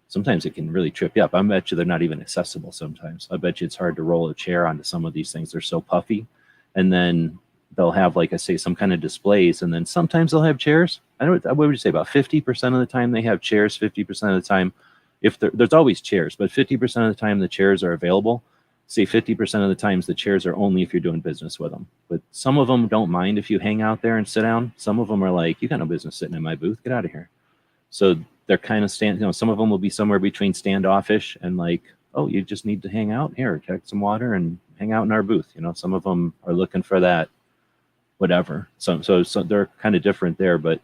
Sometimes it can really trip you up. I bet you they're not even accessible sometimes. I bet you it's hard to roll a chair onto some of these things. They're so puffy. And then they'll have, like I say, some kind of displays. And then sometimes they'll have chairs. What would you say, about 50% of the time they have chairs, 50% of the time, there's always chairs, but 50% of the time the chairs are available. Say 50% of the times the chairs are only if you're doing business with them. But some of them don't mind if you hang out there and sit down. Some of them are like, you got no business sitting in my booth. Get out of here. So they're kind of some of them will be somewhere between standoffish and like, oh, you just need to hang out here, take some water and hang out in our booth. Some of them are looking for that, whatever. So they're kind of different there. But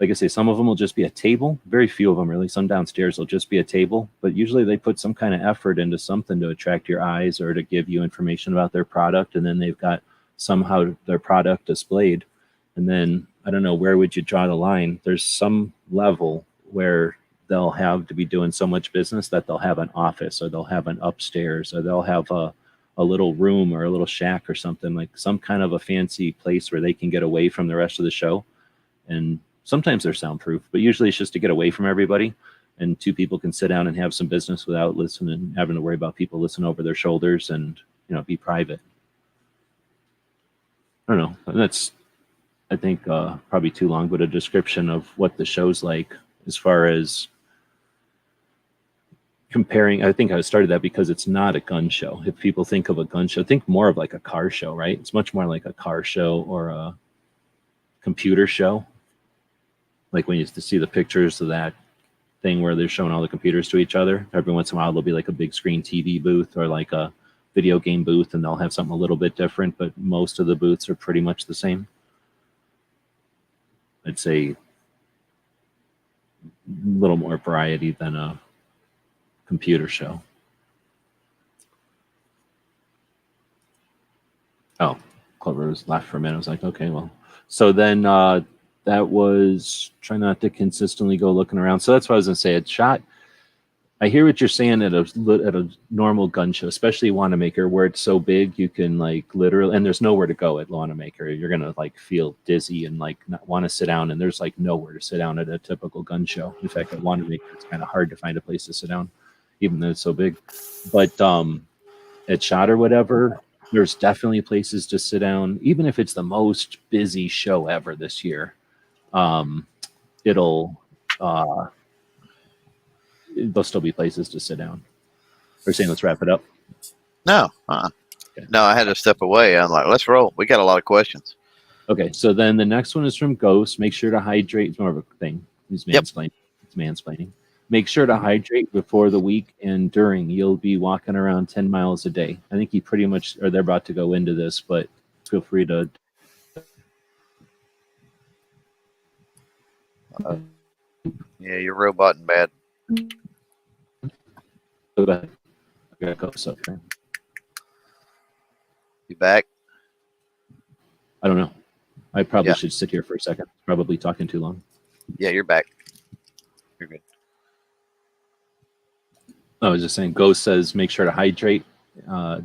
like I say, some of them will just be a table. Very few of them really. Some downstairs will just be a table. But usually they put some kind of effort into something to attract your eyes or to give you information about their product. And then they've got somehow their product displayed. And then, I don't know, where would you draw the line? There's some level where they'll have to be doing so much business that they'll have an office, or they'll have an upstairs, or they'll have a little room or a little shack or something, like some kind of a fancy place where they can get away from the rest of the show. And sometimes they're soundproof, but usually it's just to get away from everybody, and 2 people can sit down and have some business without listening, having to worry about people listening over their shoulders, and be private. I don't know. That's, I think, probably too long, but a description of what the show's like as far as comparing. I think I started that because it's not a gun show. If people think of a gun show, think more of like a car show, right? It's much more like a car show or a computer show. Like when you used to see the pictures of that thing where they're showing all the computers to each other. Every once in a while, there'll be like a big screen TV booth or like a video game booth, and they'll have something a little bit different, but most of the booths are pretty much the same. I'd say a little more variety than a computer show. Oh, Clover was laughed for a minute. I was like, okay, well. So then that was try not to consistently go looking around. So that's what I was going to say. It's shot. I hear what you're saying at a normal gun show, especially Wanamaker, where it's so big you can like literally, and there's nowhere to go at Wanamaker. You're gonna like feel dizzy and like not want to sit down, and there's like nowhere to sit down at a typical gun show. In fact, at Wanamaker, it's kind of hard to find a place to sit down, even though it's so big. But at SHOT or whatever, there's definitely places to sit down, even if it's the most busy show ever this year. There'll still be places to sit down. We're saying let's wrap it up. No, Okay. no, I had to step away. I'm like, let's roll. We got a lot of questions. Okay, so then the next one is from Ghost. Make sure to hydrate. It's more of a thing. He's mansplaining. It's mansplaining. Make sure to hydrate before the week and during. You'll be walking around 10 miles a day. I think he pretty much, or they're about to go into this, but feel free to. Yeah, you're roboting bad. Go ahead. I got Ghost up here. You back? I don't know. I probably Yeah. should sit here for a second. Probably talking too long. Yeah, you're back. You're good. I was just saying, Ghost says make sure to hydrate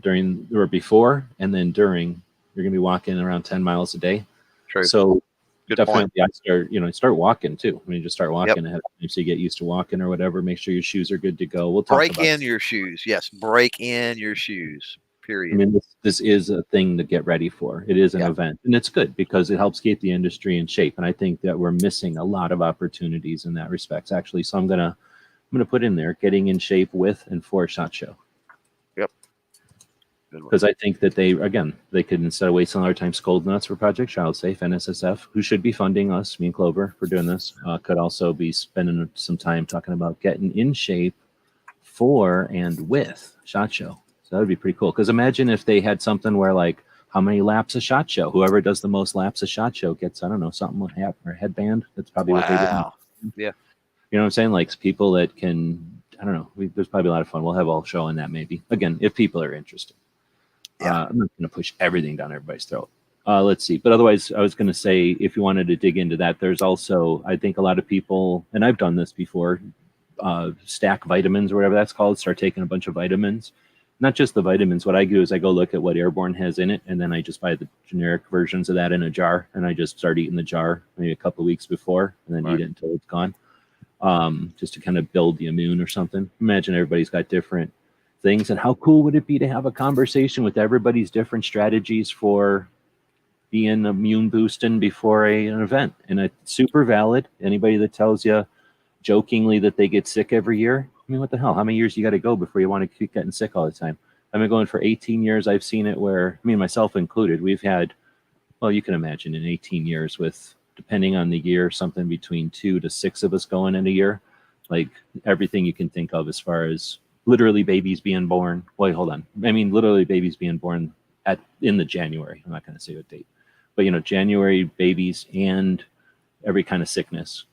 during or before and then during. You're going to be walking around 10 miles a day. True. So Good definitely, point. I start walking too. I mean, just start walking ahead of time so you get used to walking or whatever. Make sure your shoes are good to go. We'll talk Break about in your shoes. Yes, break in your shoes. Period. I mean, this is a thing to get ready for. It is an event, and it's good because it helps keep the industry in shape. And I think that we're missing a lot of opportunities in that respect, actually. So I'm gonna put in there getting in shape with and for SHOT Show. Yep. Because I think that they could, instead of wasting our time scolding us for Project Child Safe, NSSF, who should be funding us, me and Clover, for doing this, could also be spending some time talking about getting in shape for and with SHOT Show. So that would be pretty cool. Because imagine if they had something where like, how many laps a SHOT Show? Whoever does the most laps a SHOT Show gets, I don't know, something with hat or headband. That's probably what they do. Yeah. You know what I'm saying? Like people that can, I don't know. There's probably a lot of fun. We'll have all show on that maybe. Again, if people are interested. Yeah. I'm not going to push everything down everybody's throat. Let's see. But otherwise, I was going to say, if you wanted to dig into that, there's also, I think a lot of people, and I've done this before, stack vitamins or whatever that's called, start taking a bunch of vitamins. Not just the vitamins. What I do is I go look at what Airborne has in it, and then I just buy the generic versions of that in a jar, and I just start eating the jar maybe a couple of weeks before, and then eat it until it's gone, just to kind of build the immune or something. Imagine everybody's got different things, and how cool would it be to have a conversation with everybody's different strategies for being immune boosting before an event? And it's super valid. Anybody that tells you jokingly that they get sick every year, I mean, what the hell? How many years you got to go before you want to keep getting sick all the time? I've been going for 18 years. I've seen it where, me and myself included, we've had, well, you can imagine in 18 years with, depending on the year, something between 2 to 6 of us going in a year, like everything you can think of as far as literally babies being born. Wait, hold on. I mean, literally babies being born in the January. I'm not going to say what date, but January babies and every kind of sickness.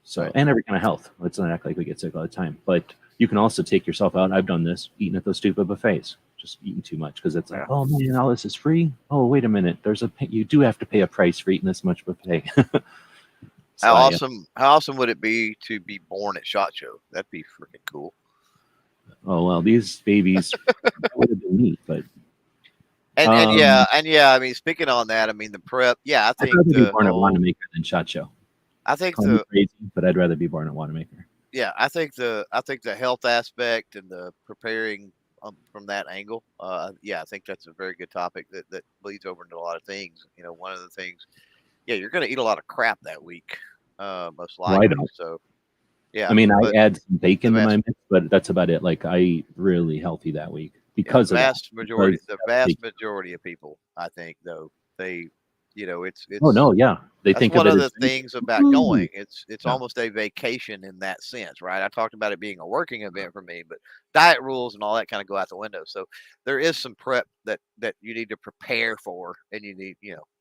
So, and every kind of health. Let's not act like we get sick all the time, but you can also take yourself out. I've done this, eating at those stupid buffets, just eating too much because it's like, oh man, all this is free. Oh, wait a minute. You do have to pay a price for eating this much buffet. So, how awesome would it be to be born at SHOT Show? That'd be freaking cool. Oh, well, these babies would have been neat, but. And yeah, I mean, speaking on that, I mean, the prep, yeah, I think I'd rather be born at Wanamaker than SHOT Show. I think Call me crazy, but I'd rather be born at Wanamaker. Yeah, I think the health aspect and the preparing from that angle, yeah, I think that's a very good topic that bleeds over into a lot of things. One of the things, yeah, you're going to eat a lot of crap that week, most likely. Well, so, yeah. I mean, I add some bacon to my mix, but that's about it. Like I eat really healthy that week because the of vast majority of people, I think, though, they You know, it's Oh no, yeah. They that's think one of of it the as things about "Woo." going. It's Yeah. almost a vacation in that sense, right? I talked about it being a working event for me, but diet rules and all that kind of go out the window. So there is some prep that you need to prepare for, and you need,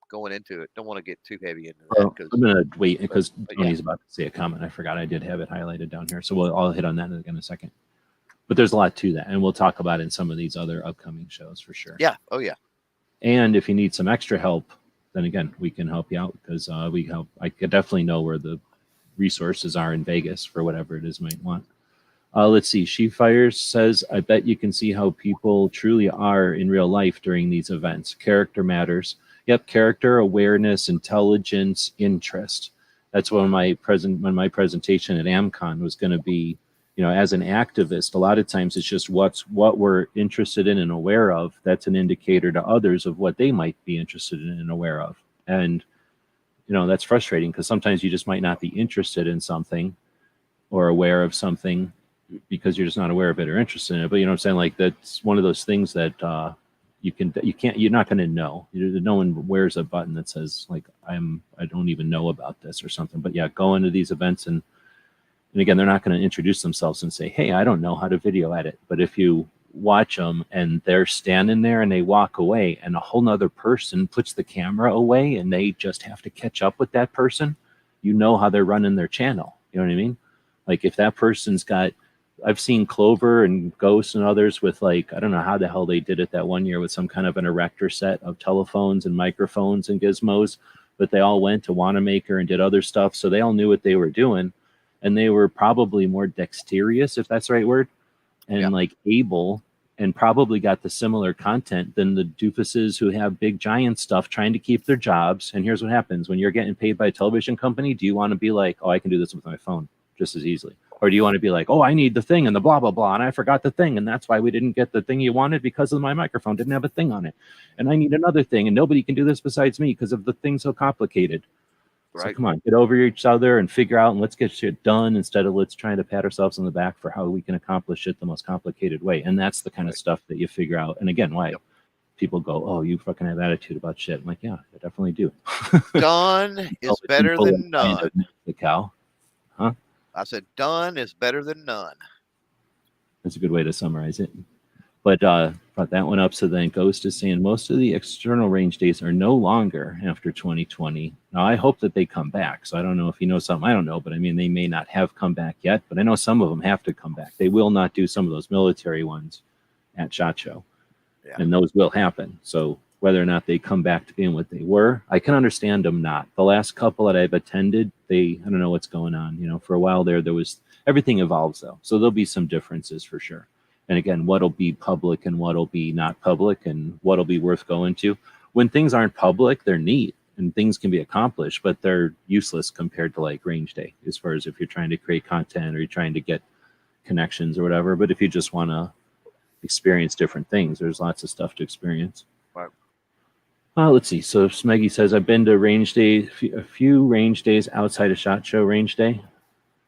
going into it. Don't want to get too heavy into that Well, I'm gonna wait because but yeah, Tony's about to say a comment. I forgot I did have it highlighted down here, so I'll hit on that in a second. But there's a lot to that, and we'll talk about it in some of these other upcoming shows for sure. yeah, oh yeah, And if you need some extra help, then again, we can help you out because we help. I could definitely know where the resources are in Vegas for whatever it is you might want. Let's see. She Fires says, I bet you can see how people truly are in real life during these events. Character matters. Yep, character, awareness, intelligence, interest. That's when my presentation at AmCon was going to be, as an activist, a lot of times it's just what we're interested in and aware of. That's an indicator to others of what they might be interested in and aware of. And, that's frustrating because sometimes you just might not be interested in something or aware of something because you're just not aware of it or interested in it. But you know what I'm saying? Like that's one of those things that you're not going to know. No one wears a button that says like I don't even know about this or something. But yeah, go into these events and again, they're not going to introduce themselves and say, hey, I don't know how to video edit. But if you watch them and they're standing there and they walk away and a whole nother person puts the camera away and they just have to catch up with that person, you know how they're running their channel. You know what I mean? Like if that person's got, I've seen Clover and Ghost and others with like, I don't know how the hell they did it that one year with some kind of an erector set of telephones and microphones and gizmos, but they all went to Wanamaker and did other stuff. So they all knew what they were doing and they were probably more dexterous, if that's the right word, and like able and probably got the similar content than the doofuses who have big giant stuff trying to keep their jobs. And here's what happens when you're getting paid by a television company. Do you want to be like, oh, I can do this with my phone just as easily? Or do you want to be like, oh, I need the thing and the blah, blah, blah, and I forgot the thing, and that's why we didn't get the thing you wanted because of my microphone didn't have a thing on it. And I need another thing, and nobody can do this besides me because of the thing so complicated. Right. So come on, get over each other and figure out, and let's get shit done instead of let's try to pat ourselves on the back for how we can accomplish it the most complicated way. And that's the kind of stuff that you figure out. And again, why people go, oh, you fucking have attitude about shit. I'm like, yeah, I definitely do. done is better than none. The cow. Huh? I said done is better than none. That's a good way to summarize it. But brought that one up. So then Ghost is saying most of the external range days are no longer after 2020. Now, I hope that they come back. So I don't know if you know something. I don't know. But I mean, they may not have come back yet. But I know some of them have to come back. They will not do some of those military ones at SHOT Show. Yeah. And those will happen. So whether or not they come back to being what they were, I can understand them not. The last couple that I've attended, I don't know what's going on. For a while there was, everything evolves though. So there'll be some differences for sure. And again, what'll be public and what'll be not public and what'll be worth going to. When things aren't public, they're neat and things can be accomplished, but they're useless compared to like range day, as far as if you're trying to create content or you're trying to get connections or whatever. But if you just want to experience different things, there's lots of stuff to experience. Right. Let's see. So Smeggy says, I've been to range day, a few range days outside of SHOT Show range day.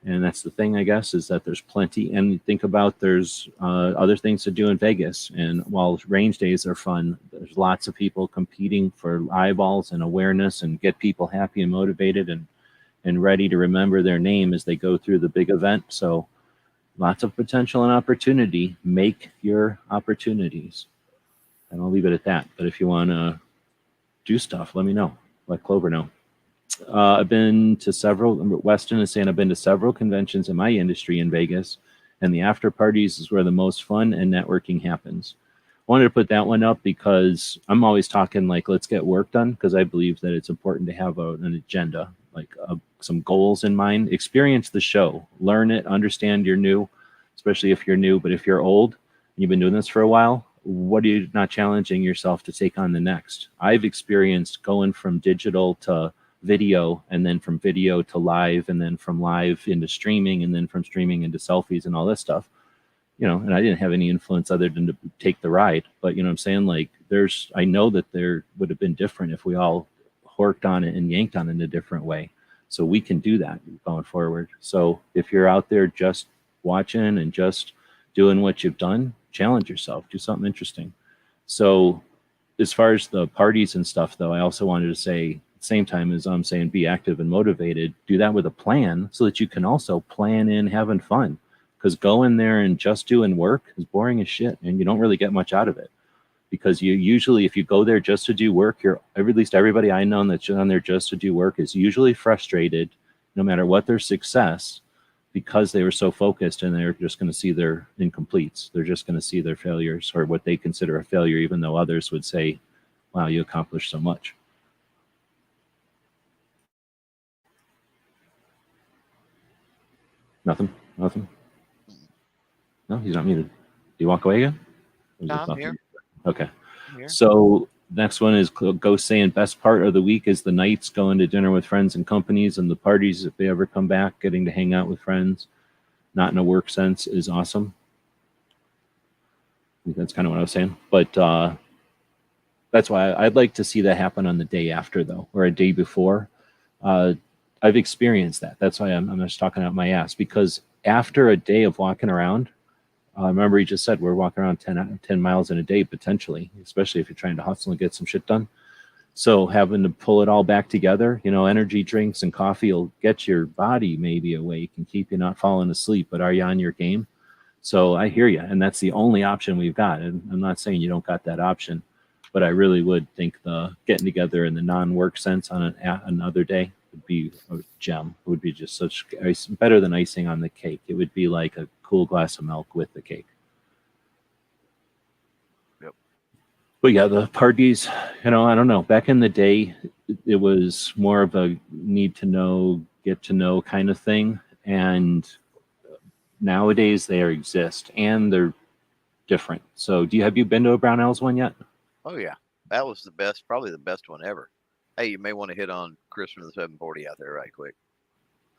And that's the thing, I guess, is that there's plenty. And think about there's other things to do in Vegas. And while range days are fun, there's lots of people competing for eyeballs and awareness and get people happy and motivated and ready to remember their name as they go through the big event. So lots of potential and opportunity. Make your opportunities. And I'll leave it at that. But if you want to do stuff, let me know. Let Clover know. I've been to several, Weston is saying I've been to several conventions in my industry in Vegas, and the after parties is where the most fun and networking happens. I wanted to put that one up because I'm always talking like, let's get work done, because I believe that it's important to have an agenda, like some goals in mind. Experience the show, learn it, understand you're new, especially if you're new, but if you're old and you've been doing this for a while, what are you not challenging yourself to take on the next? I've experienced going from digital to video, and then from video to live, and then from live into streaming, and then from streaming into selfies and all this stuff, and I didn't have any influence other than to take the ride. But I'm saying, like, I know that there would have been different if we all worked on it and yanked on it in a different way. So we can do that going forward. So if you're out there just watching and just doing what you've done, challenge yourself, do something interesting. So as far as the parties and stuff, though, I also wanted to say, at the same time as I'm saying be active and motivated, do that with a plan so that you can also plan in having fun. Because going there and just doing work is boring as shit, and you don't really get much out of it. Because you usually, if you go there just to do work, at least everybody I know that's on there just to do work is usually frustrated, no matter what their success, because they were so focused and they're just going to see their incompletes. They're just going to see their failures or what they consider a failure, even though others would say, wow, you accomplished so much. Nothing. No, he's not muted. Do you walk away again? No, I'm here. Okay. I'm here. So next one is Ghost saying best part of the week is the nights going to dinner with friends and companies, and the parties if they ever come back, getting to hang out with friends, not in a work sense, is awesome. I think that's kind of what I was saying. But that's why I'd like to see that happen on the day after, though, or a day before. I've experienced that. That's why I'm just talking out my ass, because after a day of walking around, remember he just said we're walking around 10 miles in a day potentially, especially if you're trying to hustle and get some shit done. So having to pull it all back together, energy drinks and coffee will get your body maybe awake and keep you not falling asleep, but are you on your game? So I hear you, and that's the only option we've got. And I'm not saying you don't got that option, but I really would think the getting together in the non-work sense on another day would be a gem. It would be just such better than icing on the cake. It would be like a cool glass of milk with the cake. Yep. But yeah, the parties, I don't know. Back in the day, it was more of a need to know, get to know kind of thing. And nowadays they exist and they're different. So have you been to a Brownells one yet? Oh yeah, that was the best, probably the best one ever. Hey, you may want to hit on Chris from the 740 out there right quick.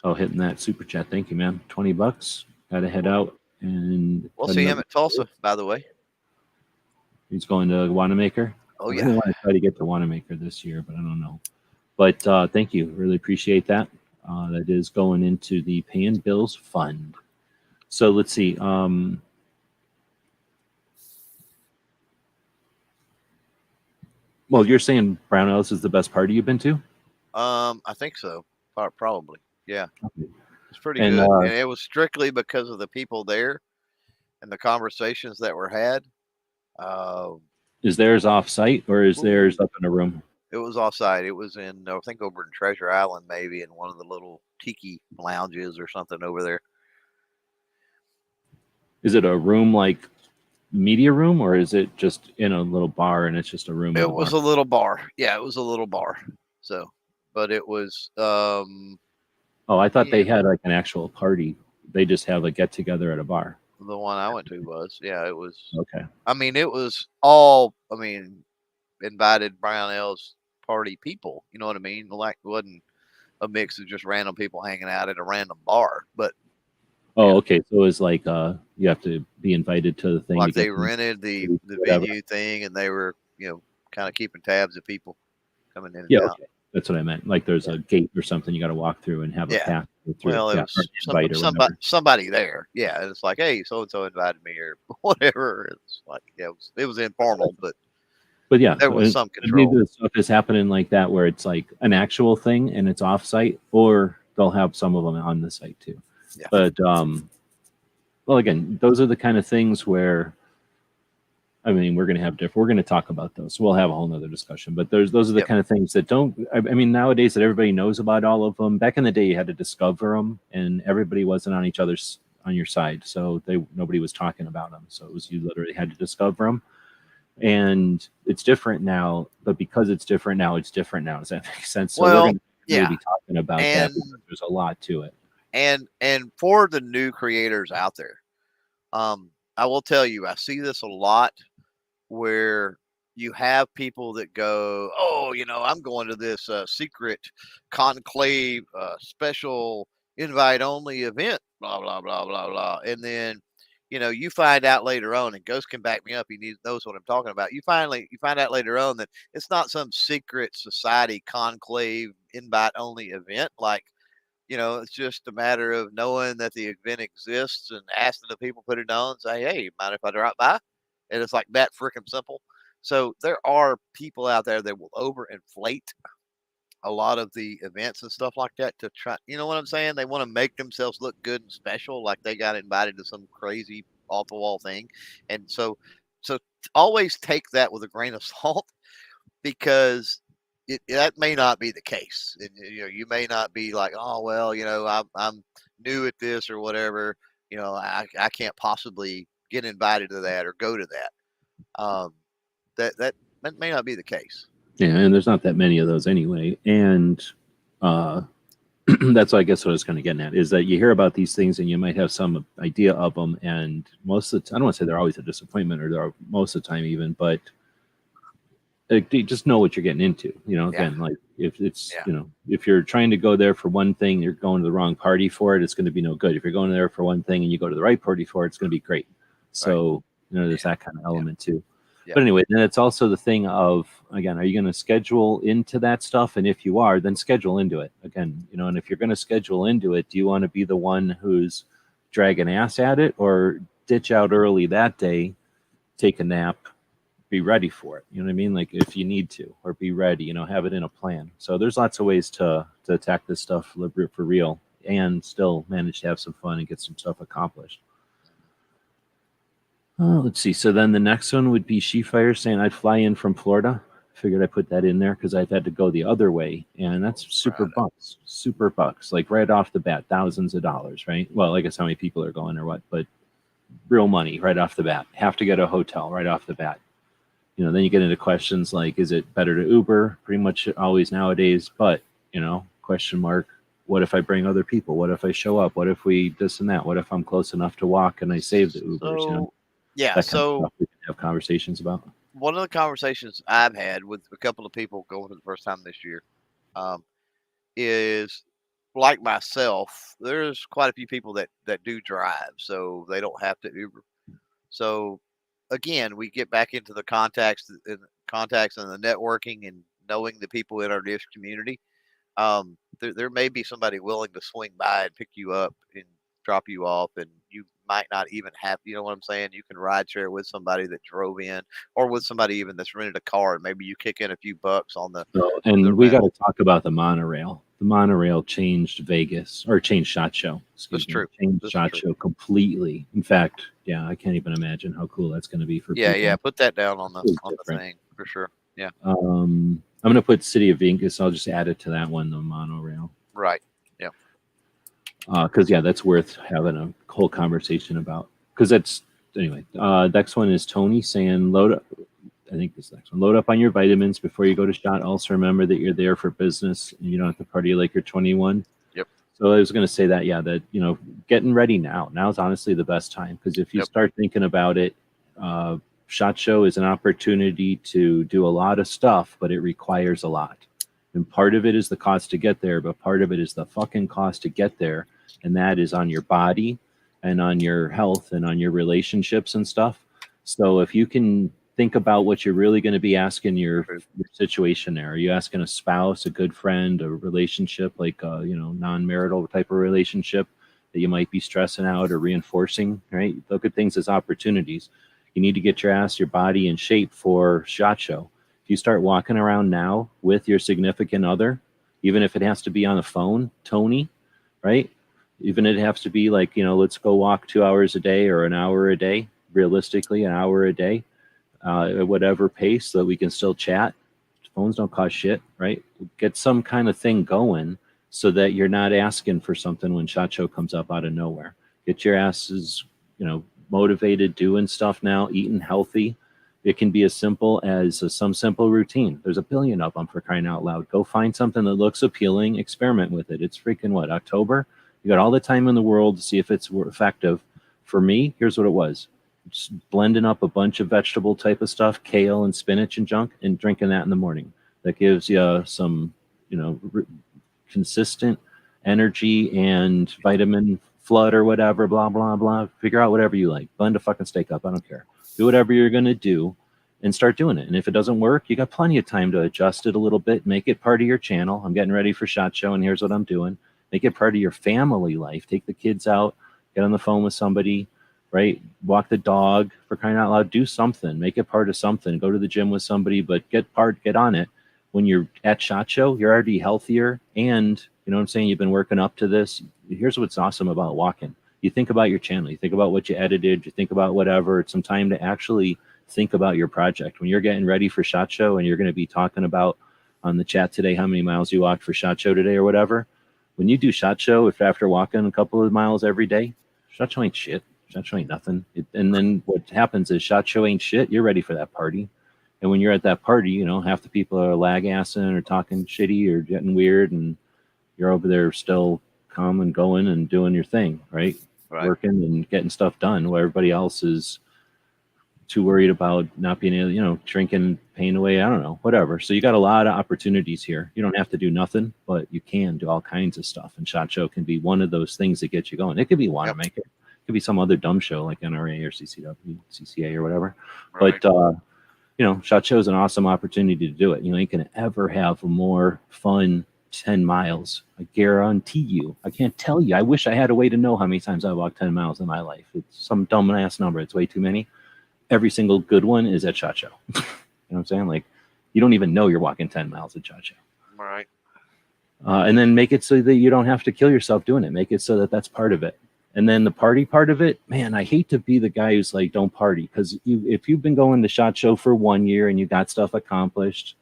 Oh, hitting that super chat. Thank you, man. $20. Got to head out and we'll see him at Tulsa, by the way. He's going to Wanamaker. Oh I yeah. really want to try to get to Wanamaker this year, but I don't know. But thank you. Really appreciate that. That is going into the Paying Bills Fund. So let's see. Well, you're saying Brownells is the best party you've been to? I think so. Probably. Yeah. Okay. It's pretty good. And it was strictly because of the people there and the conversations that were had. Is theirs off-site or is theirs up in a room? It was off-site. It was in, I think, over in Treasure Island, maybe in one of the little tiki lounges or something over there. Is it a room like media room, or is it just in a little bar and it's just a room? It was a little bar. Yeah, it was a little bar. So, but it was. Oh, I thought they had like an actual party. They just have a get together at a bar. The one I went to was, yeah, it was. Okay. I mean, it was all. I mean, invited Brownells party people. You know what I mean? Like, it wasn't a mix of just random people hanging out at a random bar, but. Oh, okay. So it was like you have to be invited to the thing. Like they rented the venue thing, and they were, kind of keeping tabs of people coming in and out. Okay. That's what I meant. Like there's a gate or something you got to walk through and have a path through. Well, it was somebody there. Yeah, and it's like, hey, so and so invited me or whatever. It's like, yeah, it was informal, but yeah, there was some control. Maybe the stuff is happening like that where it's like an actual thing and it's off-site, or they'll have some of them on the site too. Yeah. But well, again, those are the kind of things where, I mean, we're going to talk about those. We'll have a whole nother discussion, but those are the kind of things that I mean, nowadays that everybody knows about all of them. Back in the day, you had to discover them and everybody wasn't on your side. So nobody was talking about them. So it was, you literally had to discover them. And it's different now, but because it's different now, it's different now. Does that make sense? So we're going to be talking about that because there's a lot to it. And for the new creators out there, I will tell you, I see this a lot where you have people that go, oh, I'm going to this secret conclave special invite only event, blah, blah, blah, blah, blah. And then, you find out later on, and Ghost can back me up. He knows what I'm talking about. You find out later on that it's not some secret society conclave invite only event. Like, it's just a matter of knowing that the event exists and asking the people put it on and say, hey, mind if I drop by? And it's like that freaking simple. So there are people out there that will overinflate a lot of the events and stuff like that to try, you know what I'm saying? They want to make themselves look good and special, like they got invited to some crazy off the wall thing. And so always take that with a grain of salt because that may not be the case. And you may not be like, oh well, I'm new at this or whatever. I can't possibly get invited to that or go to that. That may not be the case. Yeah, and there's not that many of those anyway. And that's what I guess what I was kind of getting at is that you hear about these things and you might have some idea of them, and most of the time, I don't want to say they're always a disappointment, or they're most of the time even, but you just know what you're getting into. Again, like if it's if you're trying to go there for one thing, you're going to the wrong party for it, it's going to be no good. If you're going there for one thing and you go to the right party for it, it's going to be great. So there's that kind of element too. But anyway, then it's also the thing of, again, are you going to schedule into that stuff? And if you are, then schedule into it again, and if you're going to schedule into it, do you want to be the one who's dragging ass at it, or ditch out early that day, take a nap, be ready for it? You know what I mean? Like if you need to, or be ready, have it in a plan. So there's lots of ways to attack this stuff for real and still manage to have some fun and get some stuff accomplished. Let's see. So then the next one would be Shefire saying, I'd fly in from Florida. Figured I put that in there because I've had to go the other way. And that's super bucks, like right off the bat, thousands of dollars, right? Well, I guess how many people are going or what, but real money right off the bat. Have to get a hotel right off the bat. Then you get into questions like, is it better to Uber? Pretty much always nowadays. But, question mark, what if I bring other people? What if I show up? What if we this and that? What if I'm close enough to walk and I save the Ubers? Yeah, that kind of stuff we can have conversations about. One of the conversations I've had with a couple of people going for the first time this year is, like myself, there's quite a few people that do drive, so they don't have to Uber. So again, we get back into the contacts and the networking and knowing the people in our niche community. There may be somebody willing to swing by and pick you up and drop you off, and you might not even have, you know what I'm saying? You can ride share with somebody that drove in, or with somebody even that's rented a car, and maybe you kick in a few bucks on the. And we got to talk about the monorail. The monorail changed Vegas, or changed SHOT Show. That's true. Changed SHOT Show completely. In fact, I can't even imagine how cool that's going to be for people. Yeah. Put that down on the thing for sure. Yeah. I'm going to put City of Vegas. I'll just add it to that one, the monorail. Right. Because that's worth having a whole conversation about. Because that's anyway. Next one is Tony saying, load up. I think this next one, load up on your vitamins before you go to SHOT. Also remember that you're there for business and you don't have to party like you're 21. Yep. So I was going to say that that getting ready now is honestly the best time, because if you start thinking about it, SHOT Show is an opportunity to do a lot of stuff, but it requires a lot. And part of it is the cost to get there, but part of it is the fucking cost to get there. And that is on your body and on your health and on your relationships and stuff. So if you can think about what you're really going to be asking your situation there. Are you asking a spouse, a good friend, a relationship, like a non-marital type of relationship that you might be stressing out or reinforcing, right? Look at things as opportunities. You need to get your body in shape for SHOT Show. If you start walking around now with your significant other, even if it has to be on the phone, Tony, right? Even if it has to be like, let's go walk 2 hours a day or an hour a day, realistically, an hour a day, at whatever pace, so that we can still chat. Phones don't cost shit, right? Get some kind of thing going so that you're not asking for something when SHOT Show comes up out of nowhere. Get your asses, motivated, doing stuff now, eating healthy. It can be as simple as some simple routine. There's a billion of them, for crying out loud. Go find something that looks appealing, experiment with it. It's freaking October? You got all the time in the world to see if it's effective. For me, here's what it was. Just blending up a bunch of vegetable type of stuff, kale and spinach and junk, and drinking that in the morning. That gives you some, consistent energy and vitamin flood or whatever, blah, blah, blah. Figure out whatever you like. Blend a fucking steak up. I don't care. Do whatever you're going to do and start doing it. And if it doesn't work, you got plenty of time to adjust it a little bit. Make it part of your channel. I'm getting ready for SHOT Show, and here's what I'm doing. Make it part of your family life. Take the kids out. Get on the phone with somebody, right? Walk the dog, for crying out loud. Do something. Make it part of something. Go to the gym with somebody, but get on it. When you're at SHOT Show, you're already healthier, and you know what I'm saying. You've been working up to this. Here's what's awesome about walking. You think about your channel. You think about what you edited. You think about whatever. It's some time to actually think about your project. When you're getting ready for SHOT Show, and you're going to be talking about on the chat today how many miles you walked for SHOT Show today or whatever. When you do SHOT Show, if after walking a couple of miles every day, SHOT Show ain't shit. SHOT Show ain't nothing. And then what happens is SHOT Show ain't shit. You're ready for that party. And when you're at that party, you know, half the people are lag-assing or talking shitty or getting weird, and you're over there still calm and going and doing your thing, right? Working and getting stuff done, while everybody else is too worried about not being able, you know, drinking, paying away, I don't know, whatever. So you got a lot of opportunities here. You don't have to do nothing, but you can do all kinds of stuff. And SHOT Show can be one of those things that gets you going. It could be Wanamaker. It could be some other dumb show like NRA or CCW, CCA or whatever. But, you know, SHOT Show is an awesome opportunity to do it. You know, you can ever have a more fun 10 miles. I guarantee you. I can't tell you. I wish I had a way to know how many times I walked 10 miles in my life. It's some dumb ass number. It's way too many. Every single good one is at SHOT Show. You know what I'm saying? Like, you don't even know you're walking 10 miles at SHOT Show. Right. And then make it so that you don't have to kill yourself doing it. Make it so that that's part of it. And then the party part of it, man, I hate to be the guy who's like, don't party. Because if you've been going to SHOT Show for 1 year and you got stuff accomplished,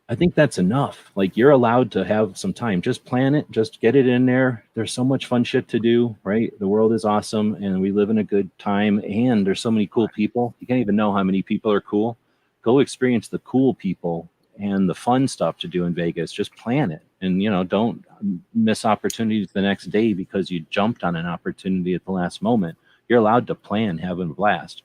I think that's enough. Like, you're allowed to have some time. Just plan it. Just get it in there. There's so much fun shit to do, right? The world is awesome, and we live in a good time, and there's so many cool people. You can't even know how many people are cool. Go experience the cool people and the fun stuff to do in Vegas. Just plan it. And, you know, don't miss opportunities the next day because you jumped on an opportunity at the last moment. You're allowed to plan having a blast.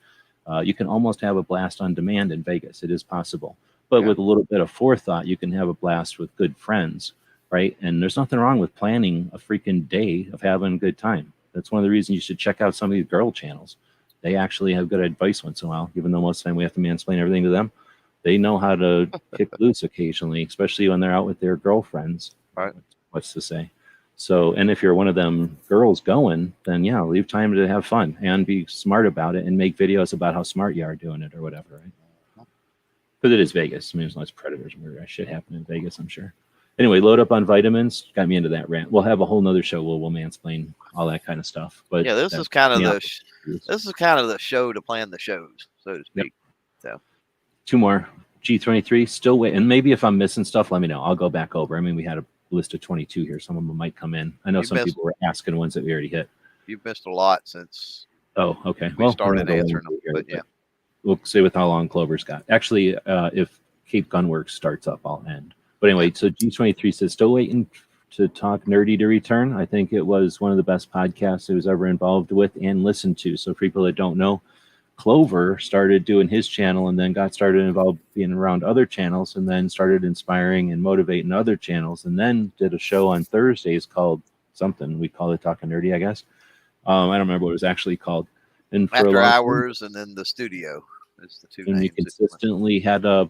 You can almost have a blast on demand in Vegas. It is possible. But with a little bit of forethought, you can have a blast with good friends, right? And there's nothing wrong with planning a freaking day of having a good time. That's one of the reasons you should check out some of these girl channels. They actually have good advice once in a while, even though most of the time we have to mansplain everything to them. They know how to kick loose occasionally, especially when they're out with their girlfriends. Right. What's to say? So, and if you're one of them girls going, then yeah, leave time to have fun and be smart about it and make videos about how smart you are doing it or whatever, right? Because it is Vegas. I mean, there's lots of predators and weird shit happening in Vegas, I'm sure. Anyway, load up on vitamins. Got me into that rant. We'll have a whole nother show where we'll mansplain all that kind of stuff. But yeah, this is kind of the show to plan the shows, so to speak. Yep. So 2 more. G23 still wait, and maybe if I'm missing stuff, let me know. I'll go back over. I mean, we had a list of 22 here. Some of them might come in. I know some people were asking ones that we already hit. You've missed a lot since. Oh, okay. We started answering them, but yeah. We'll see with how long Clover's got. Actually, if Cape Gunworks starts up, I'll end. But anyway, so G23 says, still waiting to talk nerdy to return. I think it was one of the best podcasts I was ever involved with and listened to. So for people that don't know, Clover started doing his channel and then got started involved being around other channels and then started inspiring and motivating other channels and then did a show on Thursdays called something. We call it Talking Nerdy, I guess. I don't remember what it was actually called. And for After Hours and then the studio. Is the 2 and names. you consistently had a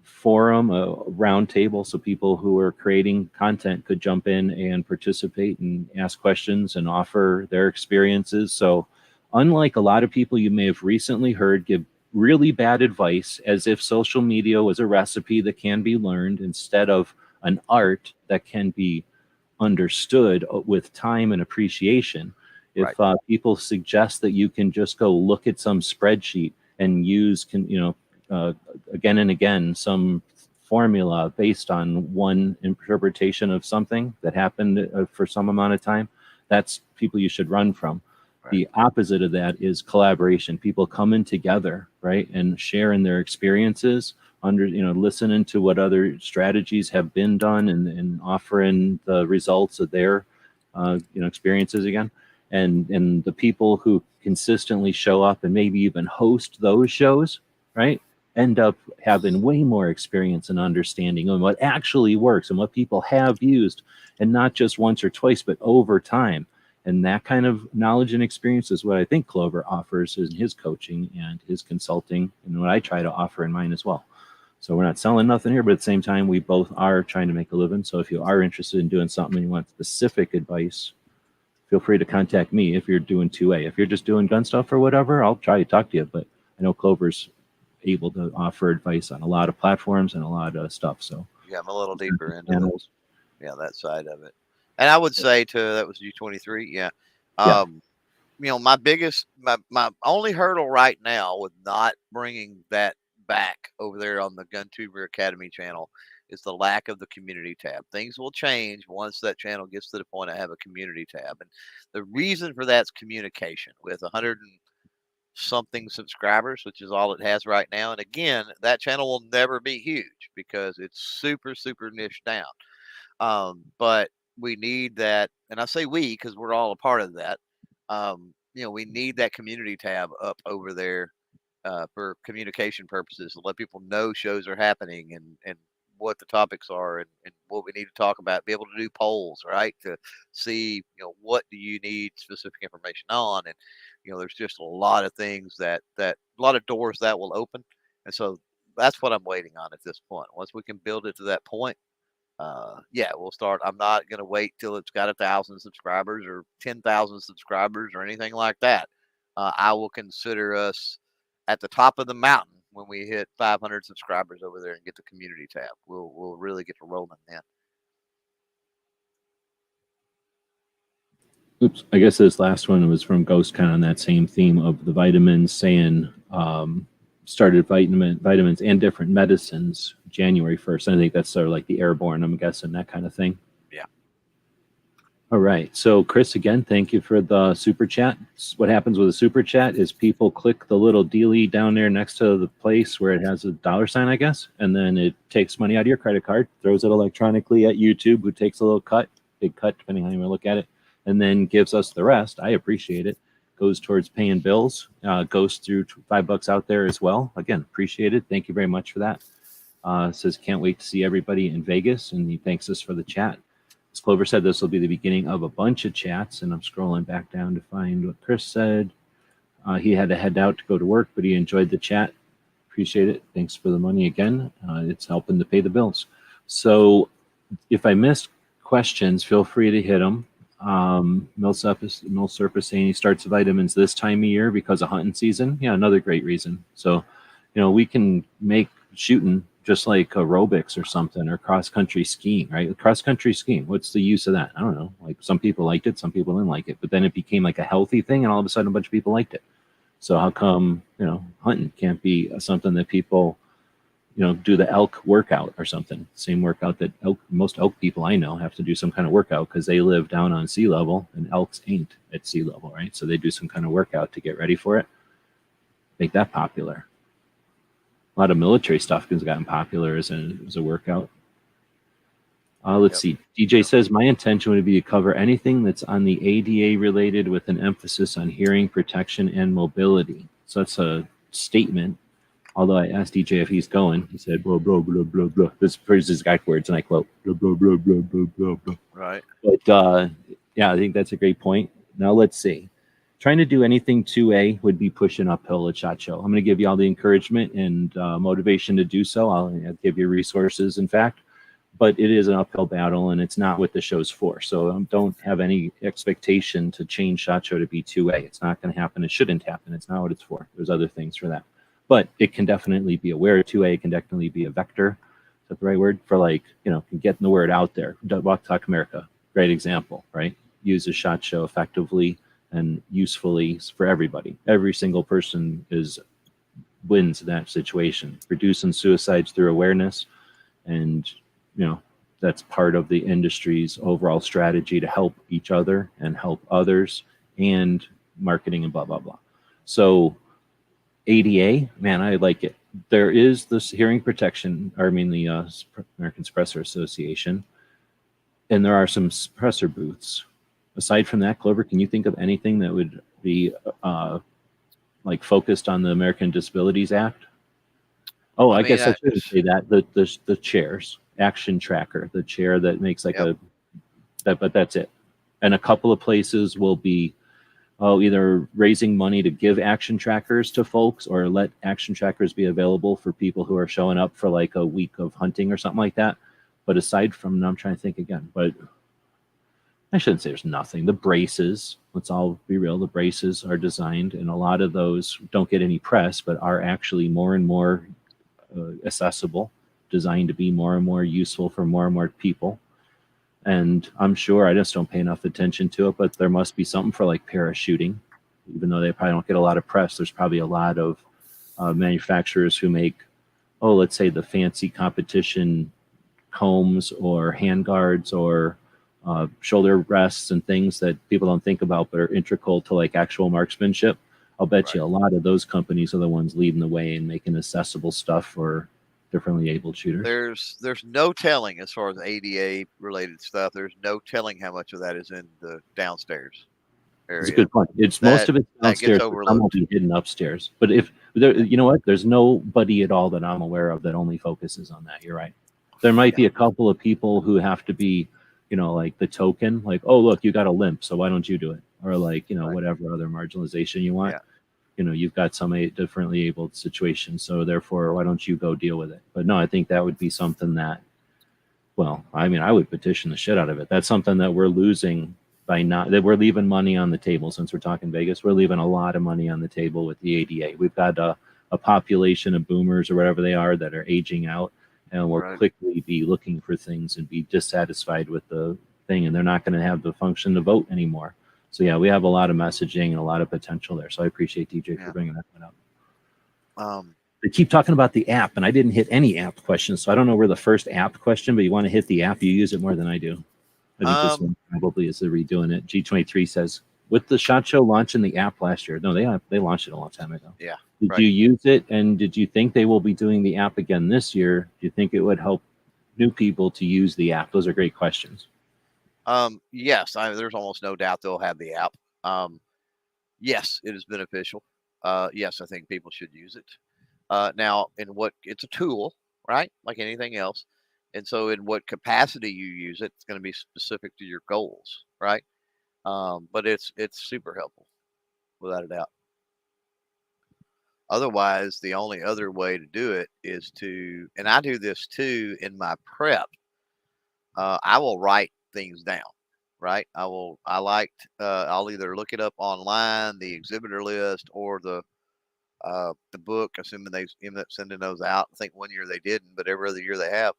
forum, a round table, so people who are creating content could jump in and participate and ask questions and offer their experiences. So unlike a lot of people you may have recently heard give really bad advice as if social media was a recipe that can be learned instead of an art that can be understood with time and appreciation. If people suggest that you can just go look at some spreadsheet and use, again and again, some formula based on one interpretation of something that happened for some amount of time, that's people you should run from. Right. The opposite of that is collaboration. People coming together, right, and sharing their experiences, listening to what other strategies have been done and offering the results of their, experiences again. And the people who consistently show up and maybe even host those shows, right, end up having way more experience and understanding on what actually works and what people have used, and not just once or twice, but over time. And that kind of knowledge and experience is what I think Clover offers in his coaching and his consulting, and what I try to offer in mine as well. So we're not selling nothing here, but at the same time, we both are trying to make a living. So if you are interested in doing something and you want specific advice, feel free to contact me if you're doing 2A. If you're just doing gun stuff or whatever, I'll try to talk to you. But I know Clover's able to offer advice on a lot of platforms and a lot of stuff. So Yeah, I'm a little deeper into channels. that side of it. And I would say that was U23. Yeah. Yeah. My biggest, my only hurdle right now with not bringing that back over there on the GunTuber Academy channel is the lack of the community tab. Things will change once that channel gets to the point I have a community tab. And the reason for that's communication with 100 and something subscribers, which is all it has right now. And again, that channel will never be huge because it's super, super niche down. But we need that, and I say we because we're all a part of that. We need that community tab up over there for communication purposes to let people know shows are happening and what the topics are and what we need to talk about. Be able to do polls, right? To see, what do you need specific information on, and there's just a lot of things that a lot of doors that will open, and so that's what I'm waiting on at this point. Once we can build it to that point, yeah, we'll start. I'm not going to wait till it's got 1,000 subscribers or 10,000 subscribers or anything like that. I will consider us at the top of the mountain when we hit 500 subscribers over there and get the community tab. We'll really get to rolling then. Oops, I guess this last one was from Ghost, kind of on that same theme of the vitamins, saying started vitamins and different medicines January 1st. I think that's sort of like the airborne, I'm guessing, that kind of thing. Yeah. All right. So Chris, again, thank you for the super chat. What happens with a super chat is people click the little dealie down there next to the place where it has a $sign, I guess, and then it takes money out of your credit card, throws it electronically at YouTube, who takes a little cut, big cut, depending on how you want to look at it, and then gives us the rest. I appreciate it. Goes towards paying bills, goes through $5 out there as well. Again, appreciate it. Thank you very much for that. Says, can't wait to see everybody in Vegas, and he thanks us for the chat. As Clover said, this will be the beginning of a bunch of chats, and I'm scrolling back down to find what Chris said. He had to head out to go to work, but he enjoyed the chat. Appreciate it. Thanks for the money again. It's helping to pay the bills. So if I missed questions, feel free to hit them. Millsurface saying he starts vitamins this time of year because of hunting season. Yeah, another great reason. So, we can make shooting just like aerobics or something, or cross-country skiing, right? Cross-country skiing, what's the use of that? I don't know. Like, some people liked it, some people didn't like it, but then it became like a healthy thing, and all of a sudden a bunch of people liked it. So how come, hunting can't be something that people do the elk workout or something? Same workout that most elk people I know have to do some kind of workout because they live down on sea level, and elks ain't at sea level, right? So they do some kind of workout to get ready for it. Make that popular. A lot of military stuff has gotten popular as a workout. Let's see. DJ says, my intention would be to cover anything that's on the ADA related with an emphasis on hearing protection and mobility. So that's a statement. Although I asked DJ if he's going, he said, blah, blah, blah, blah, blah. This is his exact words, and I quote, blah, blah, blah, blah, blah, blah, blah. Right. But, yeah, I think that's a great point. Now, let's see. Trying to do anything 2A would be pushing uphill at SHOT Show. I'm going to give you all the encouragement and motivation to do so. I'll give you resources, in fact. But it is an uphill battle, and it's not what the show's for. So don't have any expectation to change SHOT Show to be 2A. It's not going to happen. It shouldn't happen. It's not what it's for. There's other things for that. But it can definitely be aware. 2A can definitely be a vector. Is that the right word? For getting the word out there. Walk Talk America, great example, right? Use a SHOT Show effectively and usefully for everybody. Every single person wins that situation. Reducing suicides through awareness, and that's part of the industry's overall strategy to help each other and help others, and marketing and blah blah blah. So ADA, man, I like it. There is this hearing protection, the American Suppressor Association, and there are some suppressor booths. Aside from that, Clover, can you think of anything that would be focused on the American Disabilities Act? Oh, I guess I shouldn't say that. The chairs, Action Tracker, the chair that makes but that's it. And a couple of places will be either raising money to give action trackers to folks, or let action trackers be available for people who are showing up for like a week of hunting or something like that. But aside from, I'm trying to think again, but I shouldn't say there's nothing. The braces, let's all be real, the braces are designed, and a lot of those don't get any press, but are actually more and more accessible, designed to be more and more useful for more and more people. And I'm sure I just don't pay enough attention to it, but there must be something for like parachuting, even though they probably don't get a lot of press. There's probably a lot of manufacturers who make, oh, let's say the fancy competition combs or handguards or shoulder rests and things that people don't think about but are integral to like actual marksmanship. I'll bet you a lot of those companies are the ones leading the way and making accessible stuff for differently abled shooters. There's no telling as far as ADA related stuff. There's no telling how much of that is in the downstairs area. It's a good point. It's most of it's downstairs, but some will be hidden upstairs. But if there, you know what, there's nobody at all that I'm aware of that only focuses on that. You're right. There might be a couple of people who have to be, you know, like the token, like, oh, look, you got a limp, so why don't you do it? Or like, you know, whatever other marginalization you want. You know, you've got some differently abled situation, so therefore, why don't you go deal with it? But no, I think that would be something that, well, I mean, I would petition the shit out of it. That's something that we're losing by not, that we're leaving money on the table. Since we're talking Vegas, we're leaving a lot of money on the table with the ADA. We've got a population of boomers or whatever they are that are aging out, and will quickly be looking for things and be dissatisfied with the thing, and they're not going to have the function to vote anymore. So yeah, we have a lot of messaging and a lot of potential there. So I appreciate DJ for bringing that one up. They keep talking about the app, and I didn't hit any app questions, so I don't know where the first app question, but you want to hit the app. You use it more than I do. I think this one probably is redoing it. G23 says, with the SHOT Show launching the app last year. No, they launched it a long time ago. Yeah. Did you use it, and did you think they will be doing the app again this year? Do you think it would help new people to use the app? Those are great questions. Yes, there's almost no doubt they'll have the app. Yes, it is beneficial. Yes, I think people should use it. Now, it's a tool, right? Like anything else. And so in what capacity you use it, it's going to be specific to your goals, right? But it's super helpful, without a doubt. Otherwise, the only other way to do it is to, and I do this too in my prep, I will write things down, right? I'll either look it up online, the exhibitor list, or the book, assuming they end up sending those out. I think one year they didn't, but every other year they have.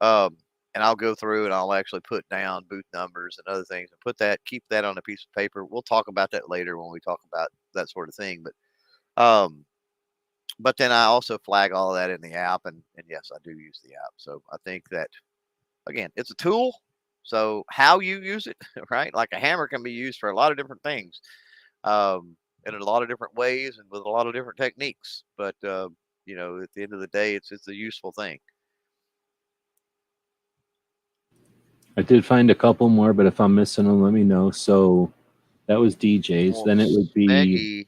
And I'll go through and I'll actually put down booth numbers and other things and keep that on a piece of paper. We'll talk about that later when we talk about that sort of thing. But then I also flag all of that in the app, and yes, I do use the app. So I think that, again, it's a tool. So how you use it, right? Like a hammer can be used for a lot of different things, in a lot of different ways and with a lot of different techniques. But you know, at the end of the day, it's a useful thing. I did find a couple more, but if I'm missing them, let me know. So that was DJ's. Well, then it would be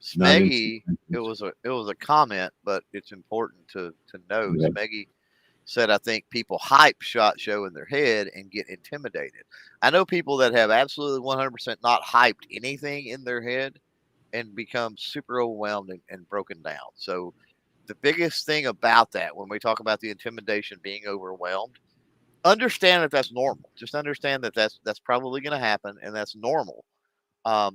Smeggy. It was a comment, but it's important to know. Right. Smeggy said, I think people hype SHOT Show in their head and get intimidated. I know people that have absolutely 100% not hyped anything in their head and become super overwhelmed and broken down. So the biggest thing about that, when we talk about the intimidation, being overwhelmed, understand that that's normal. Just understand that that's probably going to happen, and that's normal.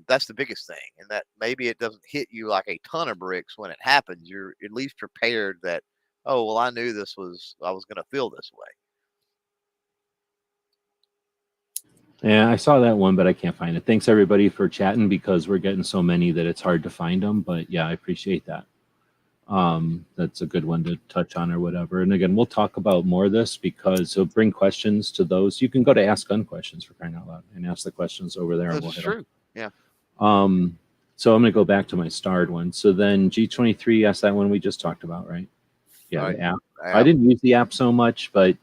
That's the biggest thing, and that maybe it doesn't hit you like a ton of bricks when it happens. You're at least prepared that, oh, well, I knew I was going to feel this way. Yeah, I saw that one, but I can't find it. Thanks everybody for chatting, because we're getting so many that it's hard to find them. But yeah, I appreciate that. That's a good one to touch on or whatever. And again, we'll talk about more of this, because it'll bring questions to those. You can go to Ask Gun Questions, for crying out loud, and ask the questions over there. That's true. Yeah. So I'm going to go back to my starred one. So then G23 asked that one we just talked about, right? Yeah, right. The app. I didn't use the app so much, but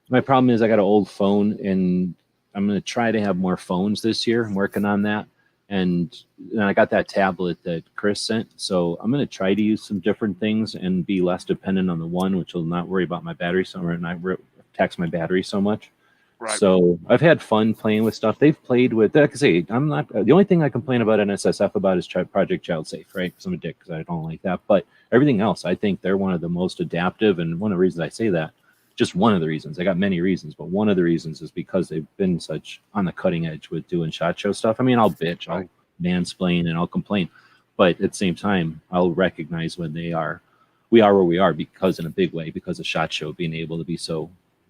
my problem is I got an old phone, and I'm going to try to have more phones this year. I'm working on that. And then I got that tablet that Chris sent. So I'm going to try to use some different things and be less dependent on the one, which will not worry about my battery so much, and I tax my battery so much. Right. So I've had fun playing with stuff. They've played with, like I say, I'm not, the only thing I complain about NSSF about is Project Child Safe, right? Because I'm a dick, because I don't like that. But everything else, I think they're one of the most adaptive. And one of the reasons I say that just one of the reasons. I got many reasons, but one of the reasons is because they've been such on the cutting edge with doing SHOT Show stuff. I mean, I'll bitch, I'll mansplain, and I'll complain, but at the same time, I'll recognize when we are where we are because in a big way, because of SHOT Show being able to be so,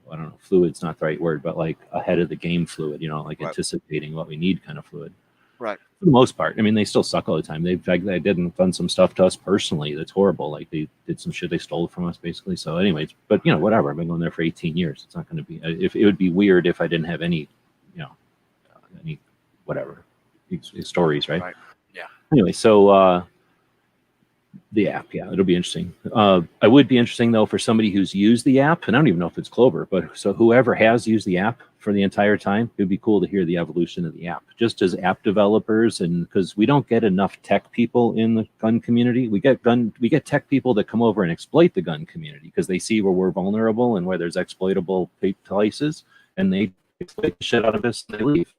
I don't know, fluid's not the right word, but like ahead of the game fluid, you know, like anticipating what we need kind of fluid. Right. For the most part. I mean, they still suck all the time. They done some stuff to us personally that's horrible. Like they did some shit they stole from us basically. So anyways, but you know, whatever. I've been going there for 18 years. It's not going to be, if it would be weird if I didn't have any, you know, any whatever stories, right? Right. Yeah. Anyway, so the app, yeah, it'll be interesting. I would be interesting though for somebody who's used the app, and I don't even know if it's Clover, but so whoever has used the app for the entire time, it'd be cool to hear the evolution of the app, just as app developers, and because we don't get enough tech people in the gun community. We get tech people that come over and exploit the gun community because they see where we're vulnerable and where there's exploitable places, and they exploit the shit out of us and they leave.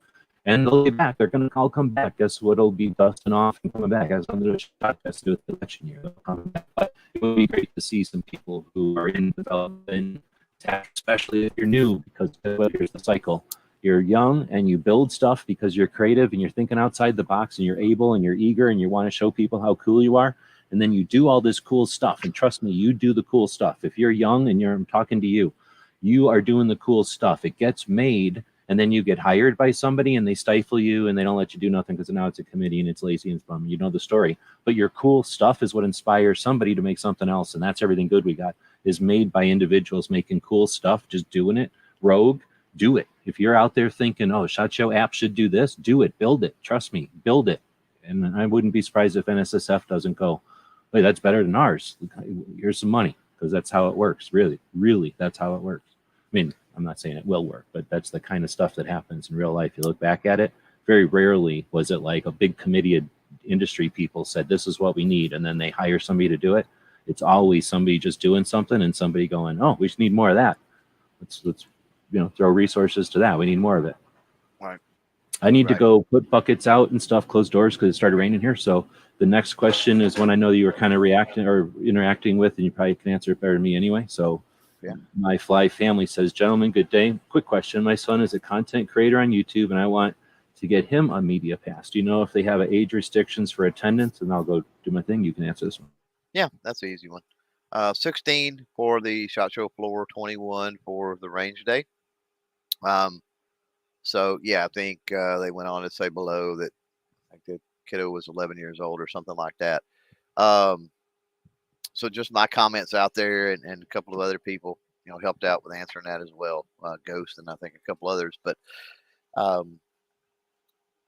And they'll be back. They're going to all come back. Guess what? It'll be dusting off and coming back. Has something to do with SHOT Test to do with the election year. They'll come back. But it would be great to see some people who are in development, especially if you're new, because here's the cycle. You're young and you build stuff because you're creative and you're thinking outside the box and you're able and you're eager and you want to show people how cool you are. And then you do all this cool stuff. And trust me, you do the cool stuff. If you're young and I'm talking to you, you are doing the cool stuff. It gets made. And then you get hired by somebody and they stifle you and they don't let you do nothing because now it's a committee and it's lazy and it's bum. You know the story. But your cool stuff is what inspires somebody to make something else. And that's everything good we got is made by individuals making cool stuff, just doing it. Rogue, do it. If you're out there thinking, oh, SHOT Show app should do this, do it. Build it. Trust me, build it. And I wouldn't be surprised if NSSF doesn't go, hey, that's better than ours. Here's some money, because that's how it works. Really, really, that's how it works. I mean, I'm not saying it will work, but that's the kind of stuff that happens in real life. You look back at it, very rarely was it like a big committee of industry people said, this is what we need, and then they hire somebody to do it. It's always somebody just doing something and somebody going, oh, we just need more of that. Let's throw resources to that. We need more of it. Right. I need to go put buckets out and stuff, close doors because it started raining here. So the next question is one I know you were kind of reacting or interacting with, and you probably can answer it better than me anyway. So My Fly family says, gentlemen, good day. Quick question. My son is a content creator on YouTube, and I want to get him a media pass. Do you know if they have age restrictions for attendance? And I'll go do my thing. You can answer this one. Yeah, that's an easy one. 16 for the SHOT Show floor, 21 for the range day. So yeah, I think they went on to say below that I think the kiddo was 11 years old or something like that. So just my comments out there, and a couple of other people, helped out with answering that as well. Ghost and I think a couple others, but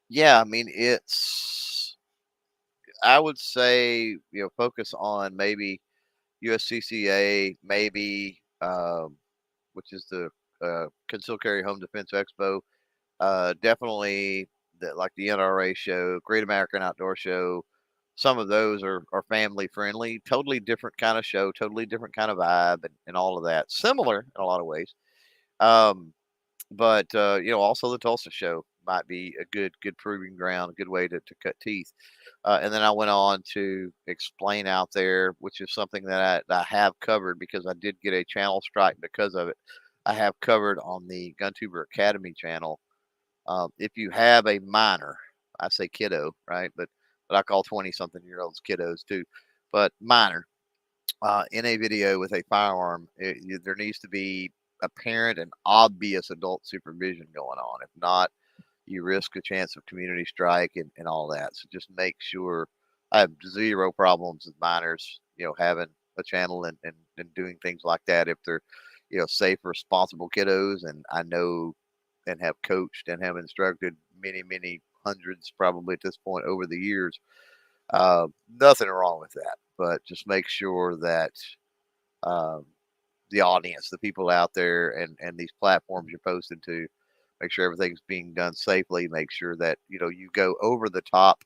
yeah, I mean, I would say, focus on maybe USCCA, maybe, which is the Concealed Carry Home Defense Expo. Definitely like the NRA show, Great American Outdoor Show. Some of those are family friendly, totally different kind of show, totally different kind of vibe, and all of that. Similar in a lot of ways. But also the Tulsa show might be a good proving ground, a good way to cut teeth. And then I went on to explain out there, which is something that I have covered because I did get a channel strike because of it. I have covered on the GunTuber Academy channel. If you have a minor, I say kiddo, right? But I call 20-something-year-olds kiddos too. But minor, in a video with a firearm, there needs to be apparent and obvious adult supervision going on. If not, you risk a chance of community strike and all that. So just make sure. I have zero problems with minors, having a channel and doing things like that if they're, safe, responsible kiddos. And I know and have coached and have instructed many, many hundreds probably at this point over the years. Nothing wrong with that, but just make sure that the audience, the people out there, and these platforms you're posting to, make sure everything's being done safely. Make sure that you go over the top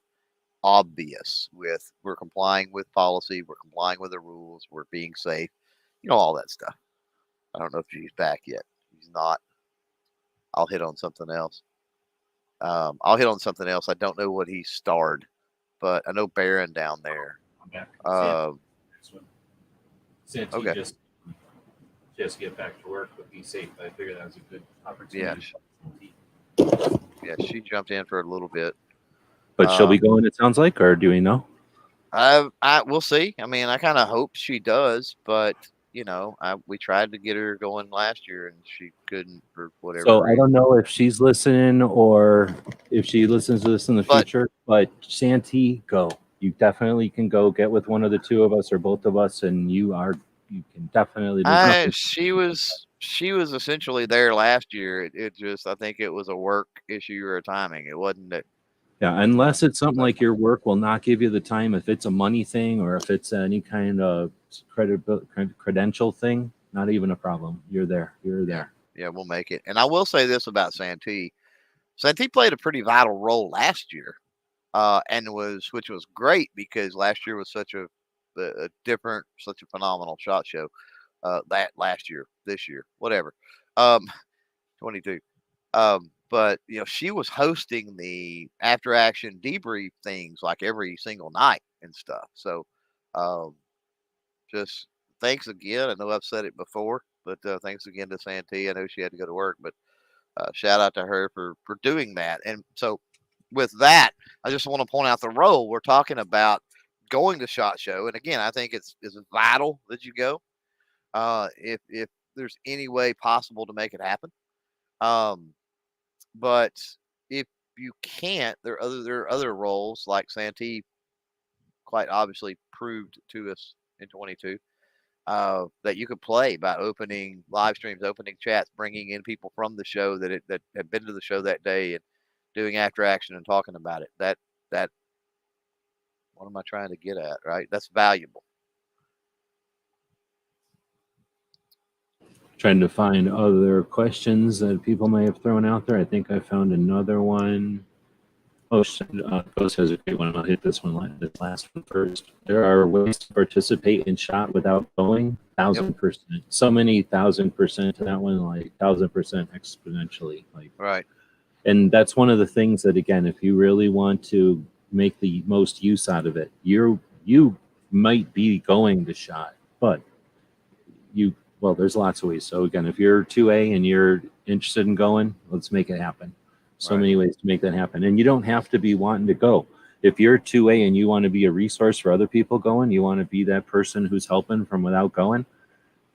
obvious with we're complying with policy, we're complying with the rules, we're being safe, all that stuff. I don't know if he's back yet. He's not. I'll hit on something else. I don't know what he starred, but I know Baron down there. I'm back. Okay. Just just get back to work, but be safe. I figured that was a good opportunity. Yeah, she jumped in for a little bit. But she'll be going, it sounds like, or do we know? We'll see. I mean, I kind of hope she does, but we tried to get her going last year and she couldn't for whatever So reason. I don't know if she's listening or if she listens to this in the future, but Santee, go. You definitely can go get with one of the two of us or both of us, and you can definitely. She was essentially there last year. It just, I think it was a work issue or a timing. It wasn't that. Yeah, unless it's something like your work will not give you the time. If it's a money thing or if it's any kind of credential thing, not even a problem. You're there. You're there. Yeah, we'll make it. And I will say this about Santee. Santee played a pretty vital role last year, which was great because last year was such a different, such a phenomenal shot show. That last year, this year, whatever, 22. But she was hosting the after action debrief things like every single night and stuff. So, just thanks again. I know I've said it before, but thanks again to Santee. I know she had to go to work, but shout out to her for doing that. And so, with that, I just want to point out the role we're talking about going to SHOT Show. And again, I think it's vital that you go. If there's any way possible to make it happen. But if you can't, there are other roles like Santee quite obviously proved to us in 22 that you could play by opening live streams, opening chats, bringing in people from the show that had been to the show that day and doing after action and talking about it. That what am I trying to get at? Right, that's valuable. Trying to find other questions that people may have thrown out there. I think I found another one. Oh, Ghost has a great one. I'll hit this last one first. There are ways to participate in SHOT without going 1,000%. So many 1,000% to that one, like 1,000% exponentially. Like right. And that's one of the things that, again, if you really want to make the most use out of it, you might be going to SHOT, but there's lots of ways. So again, if you're 2A and you're interested in going, let's make it happen. So many ways to make that happen. And you don't have to be wanting to go. If you're 2A and you want to be a resource for other people going, you want to be that person who's helping from without going,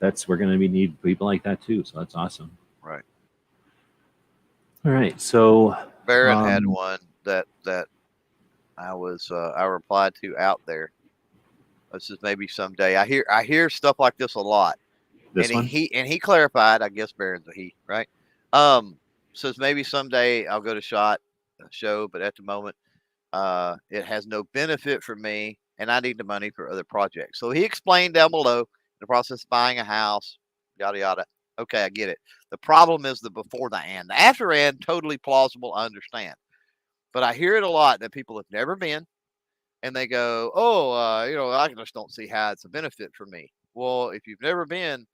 we're going to need people like that too. So that's awesome. Right. All right. So Barron had one that I replied to out there. This is maybe someday. I hear stuff like this a lot. He clarified, I guess Barron's a he, right? Says maybe someday I'll go to SHOT show, but at the moment, it has no benefit for me, and I need the money for other projects. So he explained down below the process of buying a house, yada yada. Okay, I get it. The problem is the before the and. The after and, totally plausible. I understand, but I hear it a lot that people have never been, and they go, "Oh, I just don't see how it's a benefit for me." Well, if you've never been,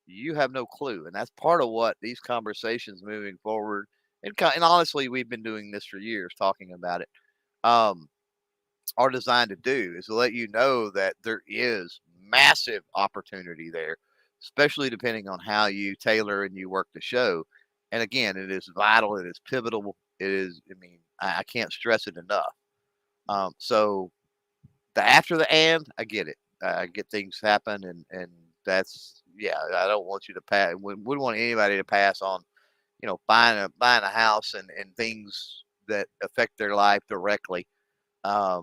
you have no clue, and that's part of what these conversations moving forward, and honestly, we've been doing this for years, talking about it, are designed to do, is to let you know that there is massive opportunity there, especially depending on how you tailor and you work the show. And again, it is vital, it is pivotal, it is. I mean, I can't stress it enough. So the after the and, I get it. I get things happen, and that's, yeah. I don't want you to pass. Wouldn't want anybody to pass on, buying a house and things that affect their life directly. I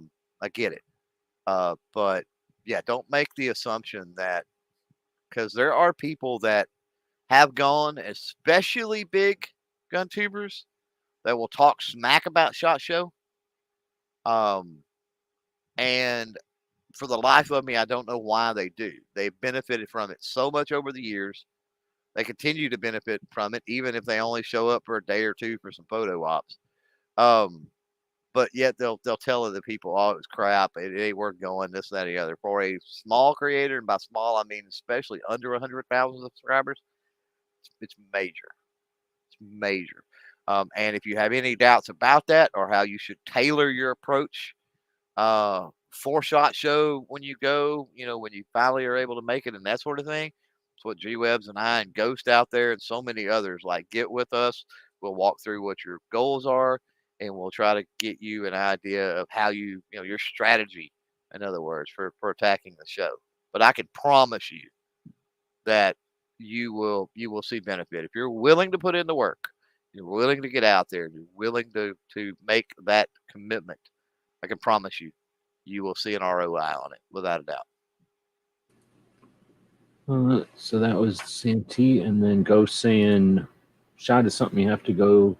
get it, but yeah, don't make the assumption that, because there are people that have gone, especially big gun tubers, that will talk smack about SHOT Show. And for the life of me, I don't know why they do. They've benefited from it so much over the years. They continue to benefit from it, even if they only show up for a day or two for some photo ops. But yet they'll tell other people, "Oh, it was crap. It ain't worth going. This, that, and the other." For a small creator, and by small I mean especially under 100,000 subscribers, it's major. It's major. And if you have any doubts about that or how you should tailor your approach for SHOT Show when you go, when you finally are able to make it and that sort of thing, It's what G-Webs and I and Ghost out there and so many others like. Get with us. We'll walk through what your goals are, and we'll try to get you an idea of how your strategy, in other words, for attacking the show. But I can promise you that you will see benefit if you're willing to put in the work. You're willing to get out there. You're willing to make that commitment. I can promise you, you will see an ROI on it without a doubt. So that was Santee, and then Ghost saying, "Shot is something you have to go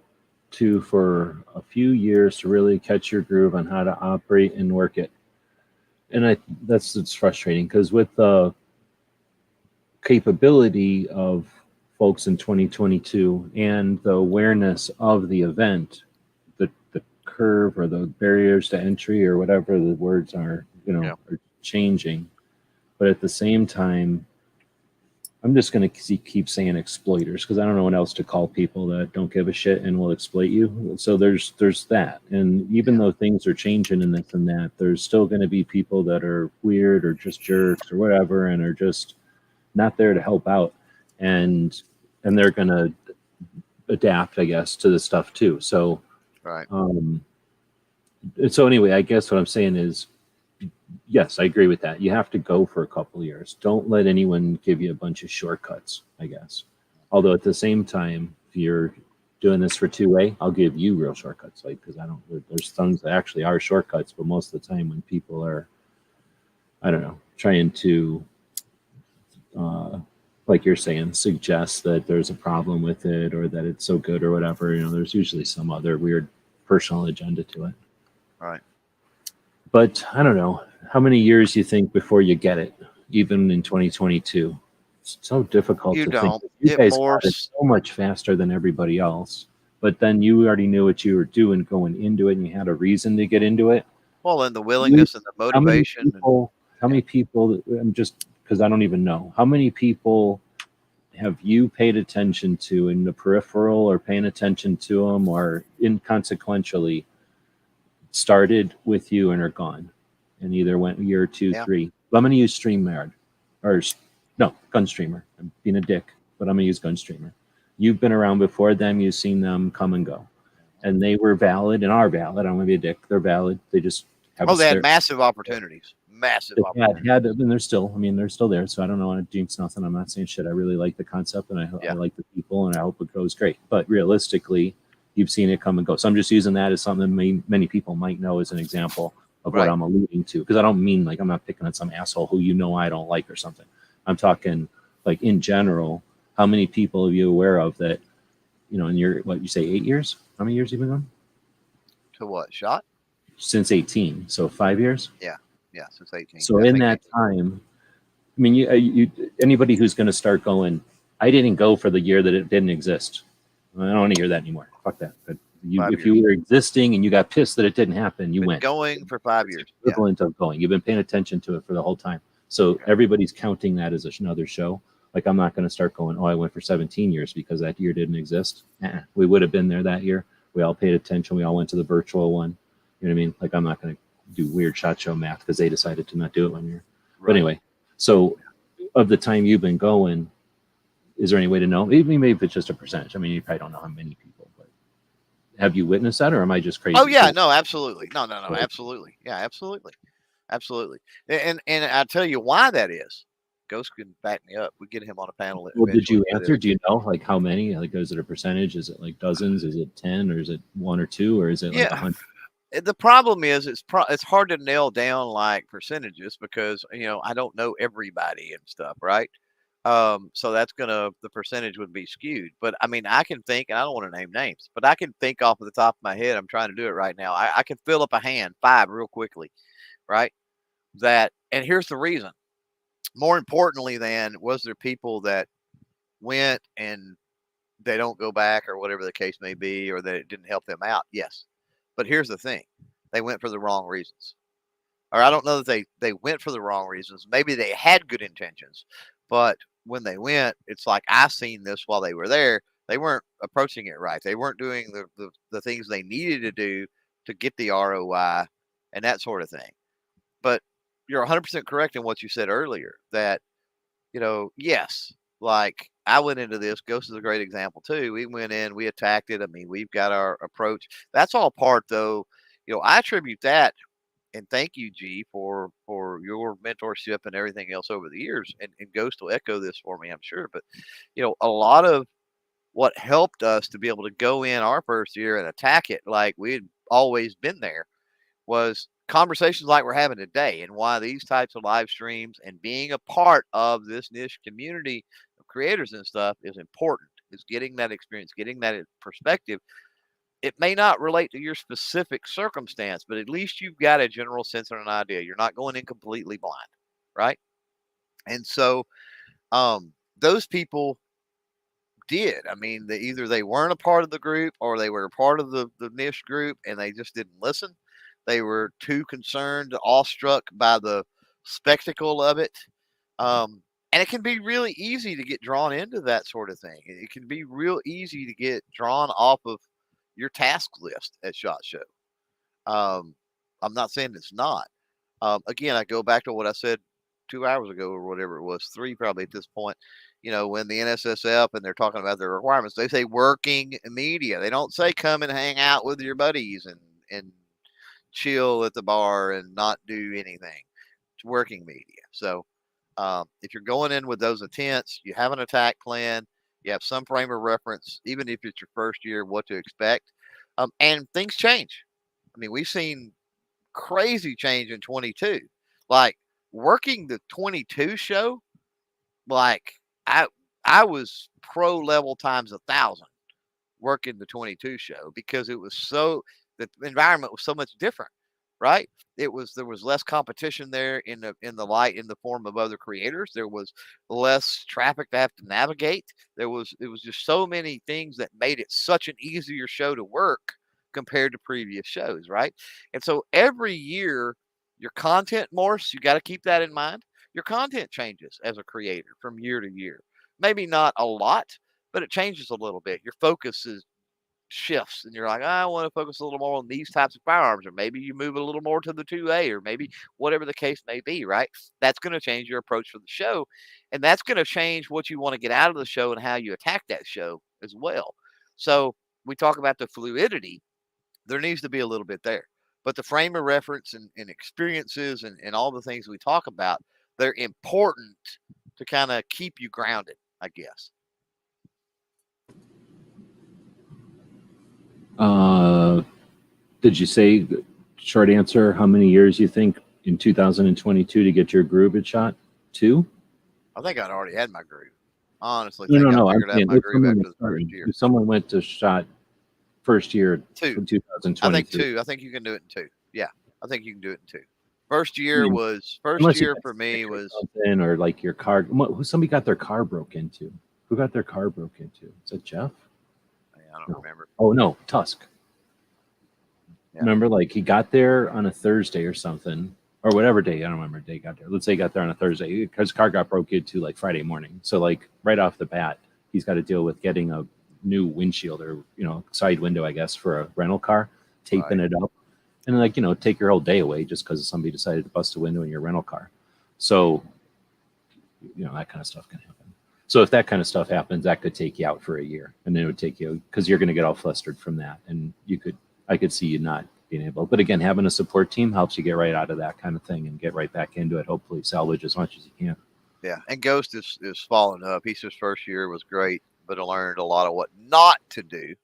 to for a few years to really catch your groove on how to operate and work it." And it's frustrating because with the capability of folks in 2022 and the awareness of the event, the curve or the barriers to entry or whatever the words are, Yeah. are changing. But at the same time, I'm just going to keep saying exploiters because I don't know what else to call people that don't give a shit and will exploit you. So there's that. And even though things are changing in this and that, there's still going to be people that are weird or just jerks or whatever and are just not there to help out. And they're going to adapt, I guess, to the stuff too. So, Right. So anyway, I guess what I'm saying is, yes, I agree with that. You have to go for a couple of years. Don't let anyone give you a bunch of shortcuts, I guess. Although at the same time, if you're doing this for 2A, I'll give you real shortcuts. Like, because there's things that actually are shortcuts, but most of the time when people are, I don't know, trying to, like you're saying, suggest that there's a problem with it or that it's so good or whatever, there's usually some other weird personal agenda to it. Right. But I don't know how many years you think before you get it, even in 2022. It's so difficult You to don't. think. You It guys got it morphs. so much faster than everybody else. But then you already knew what you were doing going into it, and you had a reason to get into it. Well, and the willingness and the How many motivation. people? How many people? I'm just because I don't even know. How many people have you paid attention to in the peripheral, or paying attention to them, or inconsequentially started with you and are gone, and either went a year, two, Yeah. 3. I'm going to use StreamYard, or no, Gunstreamer. I'm being a dick, but I'm going to use Gunstreamer. You've been around before them. You've seen them come and go, and they were valid and are valid. I don't want to be a dick. They're valid. They just have They had massive opportunities. Massive opportunities. and they're still. I mean, they're still there. So I don't want to jinx nothing. I'm not saying shit. I really like the concept, and I like the people, and I hope it goes great. But realistically, you've seen it come and go. So I'm just using that as something many people might know as an example of what I'm alluding to. Because I don't mean like I'm not picking on some asshole who I don't like or something. I'm talking like in general. How many people are you aware of that? In your you say 8 years? How many years have you been going? To what? Shot? Since 18. So 5 years. Yeah, since 18. So in that time, I mean, you anybody who's going to start going, I didn't go for the year that it didn't exist. I don't want to hear that anymore. Fuck that. But if you were existing and you got pissed that it didn't happen, you went. Going for 5 years. Equivalent of going. You've been paying attention to it for the whole time. So everybody's counting that as another show. Like I'm not going to start going, I went for 17 years because that year didn't exist. We would have been there that year. We all paid attention. We all went to the virtual one. You know what I mean? Like I'm not going to do weird SHOT Show math because they decided to not do it one year. Right. But anyway, so of the time you've been going, is there any way to know? Maybe if it's just a percentage. I mean, you probably don't know how many people, but have you witnessed that, or am I just crazy? Oh yeah, no, absolutely, no, absolutely, yeah, absolutely. And I'll tell you why that is. Ghost can back me up. We get him on a panel. Well, did you answer? Do you know like how many? Like, is it a percentage? Is it like dozens? Is it 10, or is it 1 or 2, or is it like 100? The problem is it's hard to nail down like percentages because I don't know everybody and stuff, right? So the percentage would be skewed. But I mean, I can think, and I don't want to name names, but I can think off of the top of my head. I'm trying to do it right now. I can fill up a hand, 5 real quickly, right? And here's the reason. More importantly was there people that went and they don't go back or whatever the case may be, or that it didn't help them out? Yes. But here's the thing. They went for the wrong reasons. Or I don't know that they went for the wrong reasons. Maybe they had good intentions, but when they went, it's like I seen this while they were there. They weren't approaching it right. They weren't doing the things they needed to do to get the ROI and that sort of thing. But you're 100% correct in what you said earlier that, yes, like I went into this. Ghost is a great example too. We went in, we attacked it. I mean, we've got our approach. That's all part though. I attribute that and thank you, G, for your mentorship and everything else over the years. And Ghost will echo this for me, I'm sure. But a lot of what helped us to be able to go in our first year and attack it like we had always been there was conversations like we're having today, and why these types of live streams and being a part of this niche community of creators and stuff is important. Is getting that experience, getting that perspective. It may not relate to your specific circumstance, but at least you've got a general sense and an idea. You're not going in completely blind, right? And so those people did. I mean, either they weren't a part of the group or they were a part of the niche group and they just didn't listen. They were too concerned, awestruck by the spectacle of it. And it can be really easy to get drawn into that sort of thing. It can be real easy to get drawn off of your task list at SHOT Show. I'm not saying it's not. Again, I go back to what I said 2 hours ago or whatever it was, 3 probably at this point. When the NSSF and they're talking about their requirements, they say working media. They don't say come and hang out with your buddies and chill at the bar and not do anything. It's working media. So if you're going in with those intents, you have an attack plan, you have some frame of reference, even if it's your first year, what to expect. And things change. I mean, we've seen crazy change in 22. Like working the 22 show, like I was pro level times 1,000 working the 22 show because it was the environment was so much different, right? There was less competition there in the form of other creators. There was less traffic to have to navigate. It was just so many things that made it such an easier show to work compared to previous shows, right? And so every year your content morphs. You got to keep that in mind. Your content changes as a creator from year to year. Maybe not a lot, but it changes a little bit. Your focus shifts and you're like, I want to focus a little more on these types of firearms, or maybe you move a little more to the 2A, or maybe whatever the case may be, right? That's going to change your approach for the show, and that's going to change what you want to get out of the show and how you attack that show as well. So we talk about the fluidity. There needs to be a little bit there, but the frame of reference and experiences and all the things we talk about, they're important to kind of keep you grounded, I guess. Did you say, short answer, how many years you think in 2022 to get your groove at SHOT? 2? I think I'd already had my groove. Honestly, No. I figured out my groove after the first year. If someone went to SHOT first year 2. in 2022. I think 2. I think you can do it in 2. Yeah, I think you can do it in 2. First year for me was or like your car. Somebody got their car broke into. Who got their car broke into? Is that Jeff? I don't remember. Oh no, Tusk. Yeah. Remember, like he got there on a Thursday or something, or whatever day. I don't remember the day he got there. Let's say he got there on a Thursday because his car got broke into like Friday morning. So like right off the bat, he's got to deal with getting a new windshield or side window, I guess, for a rental car, taping it up, and like take your whole day away just because somebody decided to bust a window in your rental car. So that kind of stuff can happen. So if that kind of stuff happens, that could take you out for a year, and then it would take you because you're going to get all flustered from that, and I could see you not being able. But again, having a support team helps you get right out of that kind of thing and get right back into it. Hopefully, salvage as much as you can. Yeah, and Ghost is following up. He says first year was great, but I learned a lot of what not to do,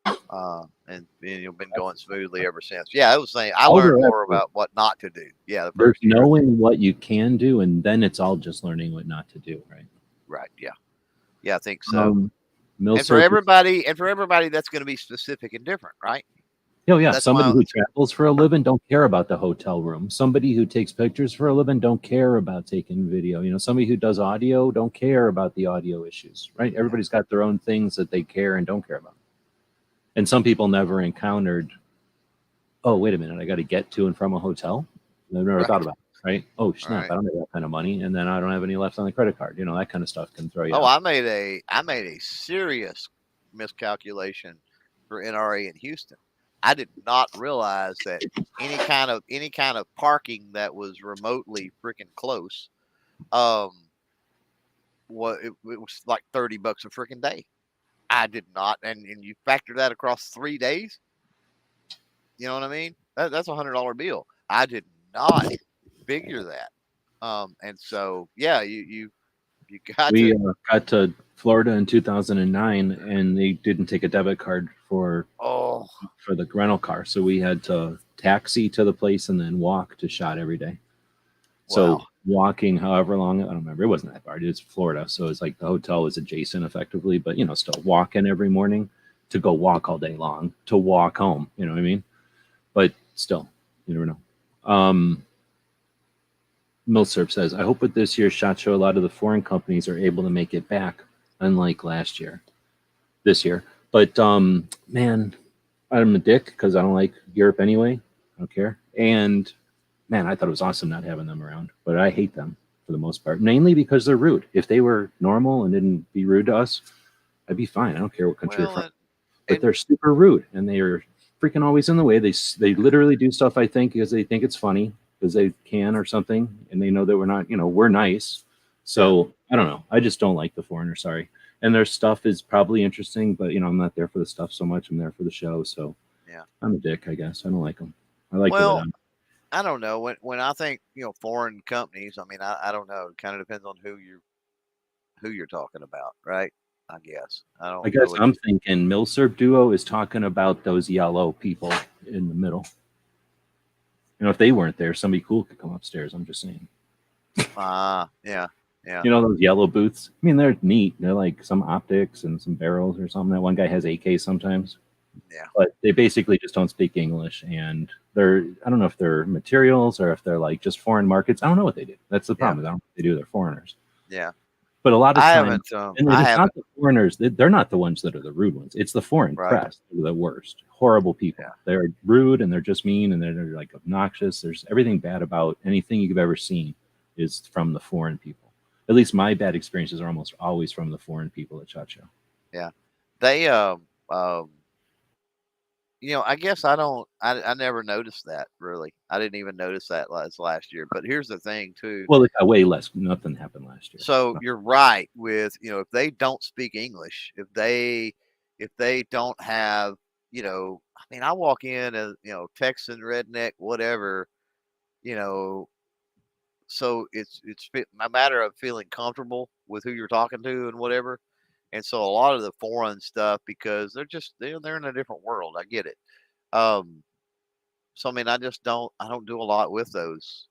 and you've been going smoothly ever since. Yeah, I was saying I learned more about what not to do. Yeah, there's knowing what you can do, and then it's all just learning what not to do, right? Right. Yeah, I think so. And for everybody, that's going to be specific and different, right? Oh yeah, somebody who travels for a living don't care about the hotel room. Somebody who takes pictures for a living don't care about taking video. Somebody who does audio don't care about the audio issues, right? Everybody's got their own things that they care and don't care about. And some people never encountered, oh, wait a minute, I got to get to and from a hotel. I've never thought about it. Right? Oh snap! Right. I don't have that kind of money, and then I don't have any left on the credit card. That kind of stuff can throw you. Oh, out. I made a serious miscalculation for NRA in Houston. I did not realize that any kind of parking that was remotely freaking close, it was like $30 a freaking day. I did not, and you factor that across 3 days. You know what I mean? That's $100 bill. I did not figure that. And so yeah, you got We to. got to Florida in 2009, and they didn't take a debit card for Oh the rental car, so we had to taxi to the place and then walk to shot every day. So wow. walking however long, I don't remember, it wasn't that far. It's Florida, so it's like the hotel was adjacent effectively, but still walking every morning to go walk all day long to walk home. You know what I mean? But still, you never know. Milsurp says, I hope with this year's SHOT Show, a lot of the foreign companies are able to make it back, unlike this year. But man, I'm a dick because I don't like Europe anyway. I don't care. And man, I thought it was awesome not having them around, but I hate them for the most part, mainly because they're rude. If they were normal and didn't be rude to us, I'd be fine. I don't care what country you're from. But they're super rude, and they are freaking always in the way. They literally do stuff, I think, because they think it's funny, because they can or something, and they know that we're not, we're nice. So I don't know. I just don't like the foreigners. Sorry. And their stuff is probably interesting, but I'm not there for the stuff so much. I'm there for the show. So Yeah. I'm a dick, I guess. I don't like them. I like Well, it. I don't know. When I think foreign companies, I mean I don't know. It kind of depends on who you're talking about, right? I guess I don't I guess really. I'm thinking Milsurp Duo is talking about those yellow people in the middle. If they weren't there, somebody cool could come upstairs. I'm just saying. Yeah. Those yellow booths. I mean, they're neat. They're like some optics and some barrels or something. That one guy has AK sometimes. Yeah. But they basically just don't speak English, and I don't know if they're materials or if they're like just foreign markets. I don't know what they do. That's the problem. I don't know what they do. They're foreigners. Yeah. But a lot of I times, haven't. and it's not the foreigners. They're not the ones that are the rude ones. It's the foreign Right. press. They're the worst. Horrible people. Yeah. They're rude and they're just mean and they're like obnoxious. There's everything bad about anything you've ever seen is from the foreign people. At least my bad experiences are almost always from the foreign people at SHOT Show. Yeah. They I guess I never noticed that really. I didn't even notice that last year. But here's the thing too. Well, it got way less. Nothing happened last year. So you're right with, if they don't speak English, if they don't have, I mean, I walk in as, Texan, redneck, whatever, you know, so it's a matter of feeling comfortable with who you're talking to and whatever. And so a lot of the foreign stuff, because they're in a different world. I get it. Um, so I mean, I don't do a lot with those,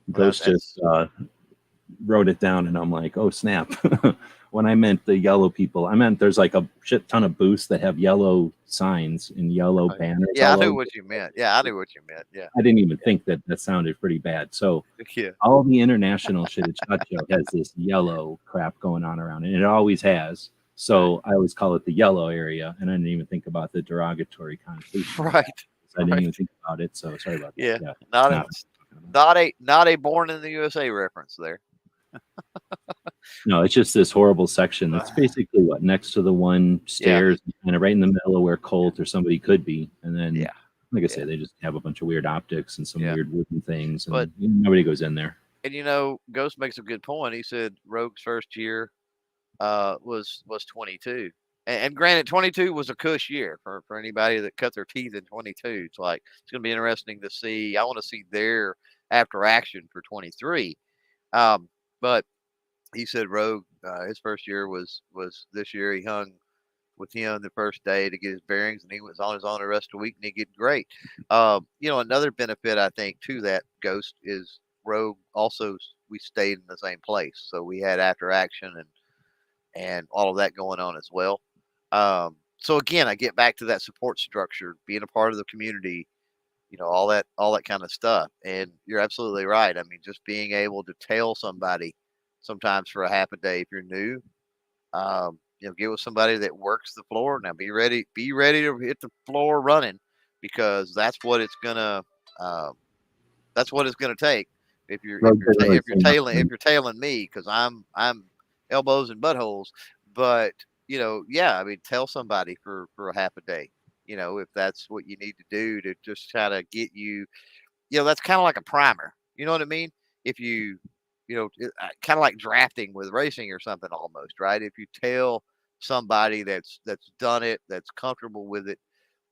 Those just wrote it down, and I'm like, oh snap. When I meant the yellow people, I meant there's like a shit ton of booths that have yellow signs and yellow banners. Yeah, I knew what you meant. Yeah, I knew what you meant. Yeah, I didn't even think that sounded pretty bad. So yeah, all the international shit at SHOT Show has this yellow crap going on around it, and it always has. So I always call it the yellow area, and I didn't even think about the derogatory connotation. right. I didn't even think about it. So sorry about that. Yeah, not a Born in the USA reference there. No, it's just this horrible section. That's basically what, next to the one stairs, kind of right in the middle of where Colt or somebody could be. And then, like I said, they just have a bunch of weird optics and some weird wooden things, and But nobody goes in there. And Ghost makes a good point. He said Rogue's first year was 22. And granted, 22 was a cush year for anybody that cut their teeth in 22. It's like, it's going to be interesting to see. I want to see their after action for 23. But he said Rogue, his first year was this year. He hung with him the first day to get his bearings, and he was on his own the rest of the week, and he did great. Another benefit I think to that Ghost is Rogue also, we stayed in the same place, so we had after action and all of that going on as well. So again, I get back to that support structure, being a part of the community, all that kind of stuff. And you're absolutely right. I mean, just being able to tell somebody sometimes for a half a day if you're new, get with somebody that works the floor. Now be ready to hit the floor running, because that's what it's gonna take. If you're tailing me, because I'm elbows and buttholes. But I mean, tell somebody for a half a day, if that's what you need to do to just try to get you, that's kind of like a primer. You know what I mean? If you kind of like drafting with racing or something almost, right? If you tell somebody that's done it, that's comfortable with it,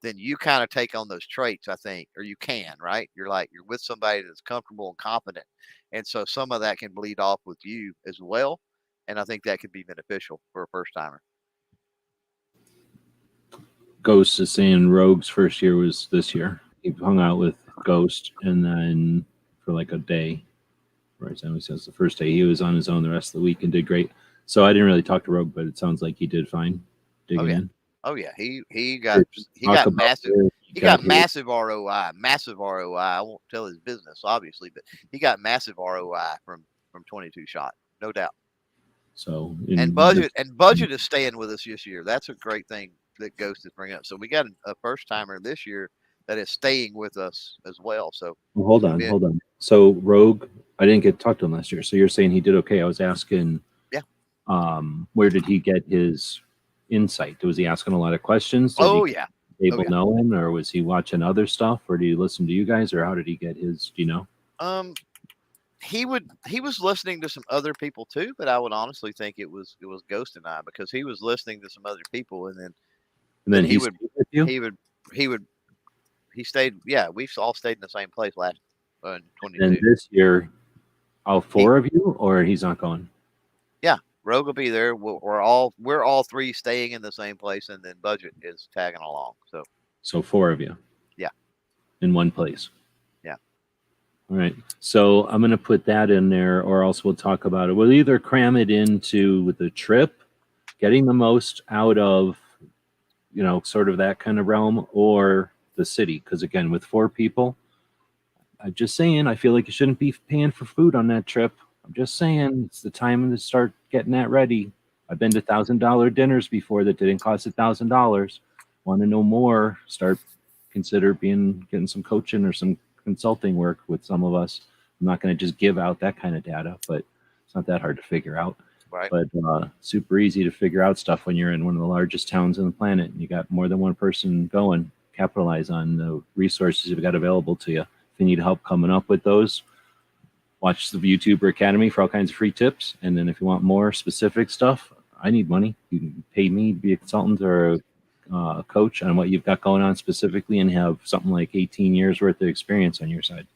then you kind of take on those traits, I think, or you can, right? You're with somebody that's comfortable and confident. And so some of that can bleed off with you as well. And I think that could be beneficial for a first timer. Ghost is saying Rogue's first year was this year. He hung out with Ghost, and then for like a day, right? So he says the first day he was on his own the rest of the week and did great. So I didn't really talk to Rogue, but it sounds like he did fine digging in. Oh yeah, he got massive ROI, massive ROI. I won't tell his business obviously, but he got massive ROI from 22 shot, no doubt. So budget is staying with us this year. That's a great thing that Ghost is bringing up. So we got a first timer this year that is staying with us as well. So hold on. So Rogue, I didn't get to talk to him last year. So you're saying he did okay. I was asking, where did he get his insight? Was he asking a lot of questions? People know him, or was he watching other stuff, or did he listen to you guys, or how did he get his? Do you know? He was listening to some other people too, but I would honestly think it was Ghost and I, because he was listening to some other people, and then he stayed. Yeah, we've all stayed in the same place last 22. And this year, all four of you, or he's not going? Yeah, Rogue will be there. We're all three staying in the same place, and then Budget is tagging along. So four of you. Yeah. In one place. Yeah. All right. So I'm going to put that in there, or else we'll talk about it. We'll either cram it into the trip, getting the most out of, sort of that kind of realm, or the city. Because again, with four people, I'm just saying, I feel like you shouldn't be paying for food on that trip. I'm just saying, it's the time to start getting that ready. I've been to $1,000 dinners before that didn't cost $1,000. Want to know more? Consider getting some coaching or some consulting work with some of us. I'm not going to just give out that kind of data, but it's not that hard to figure out. Right. But super easy to figure out stuff when you're in one of the largest towns on the planet and you got more than one person going. Capitalize on the resources you've got available to you. If you need help coming up with those, watch the YouTuber Academy for all kinds of free tips. And then if you want more specific stuff, I need money. You can pay me to be a consultant or a coach on what you've got going on specifically, and have something like 18 years worth of experience on your side.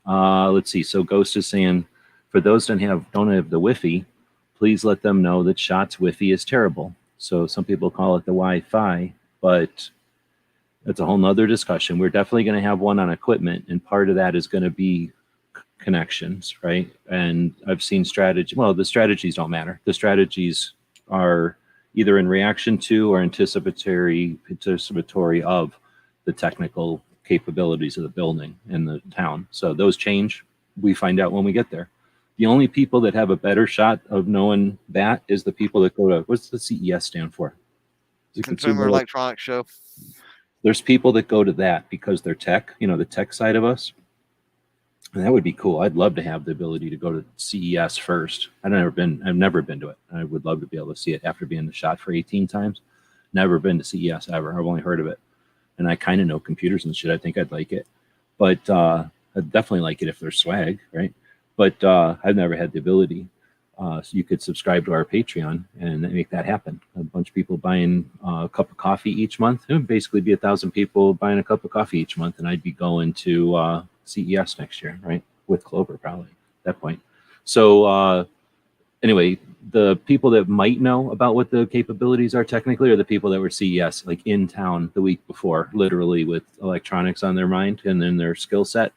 Let's see. So Ghost is saying, for those that don't have the Wi-Fi, please let them know that SHOT's Wi-Fi is terrible. So some people call it the Wi-Fi, but that's a whole nother discussion. We're definitely going to have one on equipment, and part of that is going to be connections, right? And I've seen strategy. Well, the strategies don't matter. The strategies are either in reaction to or anticipatory of the technical capabilities of the building and the town. So those change. We find out when we get there. The only people that have a better shot of knowing that is the people that go to, what's the CES stand for? Consumer Electronics Show. There's people that go to that because they're tech, the tech side of us. And that would be cool. I'd love to have the ability to go to CES first. I've never been to it. I would love to be able to see it after being the shot for 18 times. Never been to CES ever. I've only heard of it. And I kind of know computers and shit. I think I'd like it. But I'd definitely like it if there's swag, right? But I've never had the ability. So you could subscribe to our Patreon and make that happen. A bunch of people buying a cup of coffee each month. It would basically be 1,000 people buying a cup of coffee each month. And I'd be going to CES next year, right? With Clover probably at that point. So anyway, the people that might know about what the capabilities are technically are the people that were CES, like in town the week before, literally with electronics on their mind and then their skill set.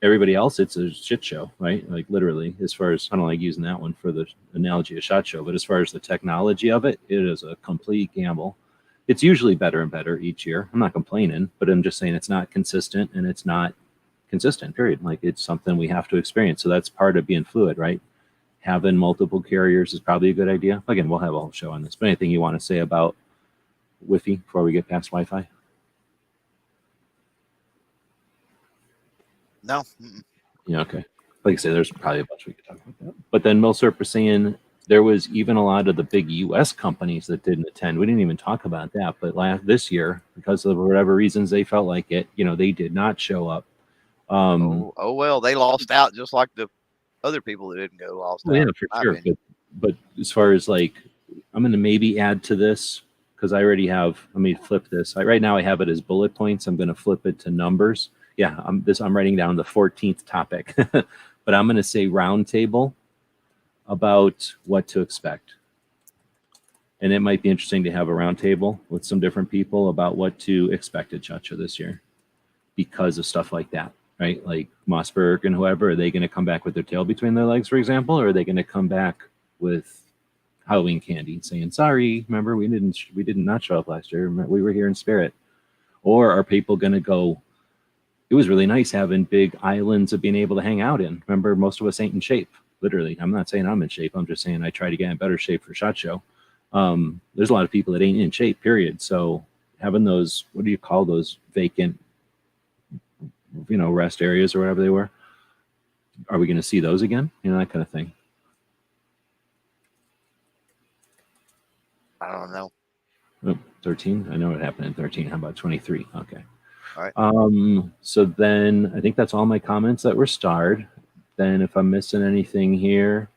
Everybody else, it's a shit show, right? Like literally, as far as, I don't like using that one for the analogy of SHOT Show, but as far as the technology of it, it is a complete gamble. It's usually better and better each year. I'm not complaining, but I'm just saying it's not consistent, and it's not consistent, period. Like, it's something we have to experience. So that's part of being fluid, right? Having multiple carriers is probably a good idea. Again, we'll have a whole show on this, but anything you want to say about Wi-Fi before we get past Wi-Fi? No. Yeah, okay. Like I say, there's probably a bunch we could talk about that. But then Milsurp was saying there was even a lot of the big U.S. companies that didn't attend. We didn't even talk about that. But this year, because of whatever reasons they felt like it, they did not show up. Well, they lost out just like the other people that didn't go lost Well, out, yeah, in for my sure. opinion. But as far as like, I'm going to maybe add to this because I already have. Let me flip this. Right now I have it as bullet points. I'm going to flip it to numbers. Yeah, I'm writing down the 14th topic, but I'm going to say roundtable about what to expect. And it might be interesting to have a roundtable with some different people about what to expect at Chacha this year because of stuff like that, right? Like Mossberg and whoever, are they going to come back with their tail between their legs, for example, or are they going to come back with Halloween candy saying, sorry, remember we did not show up last year. We were here in spirit. Or are people going to go, it was really nice having big islands of being able to hang out in. Remember, most of us ain't in shape, literally. I'm not saying I'm in shape. I'm just saying I try to get in better shape for SHOT Show. There's a lot of people that ain't in shape, period. So having those, what do you call those vacant, rest areas or whatever they were? Are we going to see those again? That kind of thing. I don't know. Oh, 13? I know what happened in 13. How about 23? Okay. All right. So then I think that's all my comments that were starred. Then if I'm missing anything here,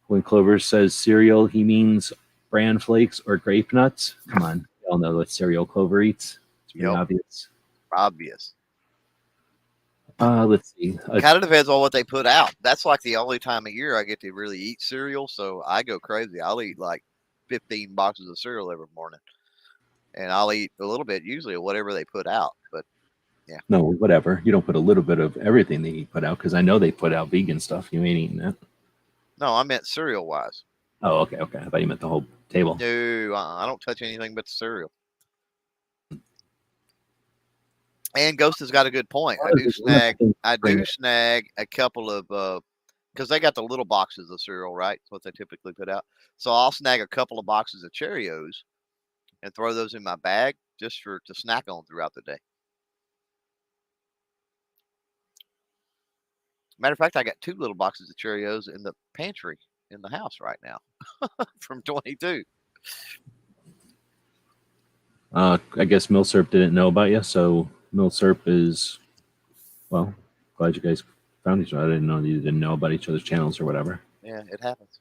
when Clover says cereal, he means bran flakes or grape nuts. Come on. We all know what cereal Clover eats. It's pretty obvious. Obvious. Let's see. Kind of depends on what they put out. That's like the only time of year I get to really eat cereal, so I go crazy. I'll eat like 15 boxes of cereal every morning, and I'll eat a little bit usually of whatever they put out. But yeah, No, whatever. You don't put a little bit of everything that you put out because I know they put out vegan stuff. You ain't eating that. no, I meant cereal wise. Oh, okay. I thought you meant the whole table. No, I don't touch anything but the cereal. And Ghost has got a good point. I do snag a couple of because they got the little boxes of cereal, right? That's what they typically put out. So I'll snag a couple of boxes of Cheerios and throw those in my bag just to snack on throughout the day. Matter of fact, I got 2 little boxes of Cheerios in the pantry in the house right now from 22. I guess Milsurp didn't know about you, so Milsurp is, well, glad you guys found each other. I didn't know you didn't know about each other's channels or whatever. Yeah, it happens.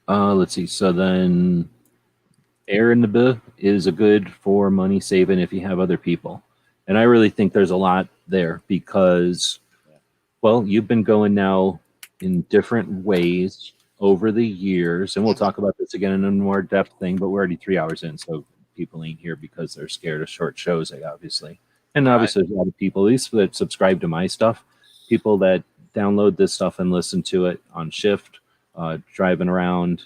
Let's see. So then air in the B is a good for money saving if you have other people. And I really think there's a lot there because, well, you've been going now in different ways over the years. And we'll talk about this again in a more depth thing, but we're already 3 hours in. So people ain't here because they're scared of short shows, obviously. And obviously, there's a lot of people, at least that subscribe to my stuff, people that download this stuff and listen to it on shift, driving around,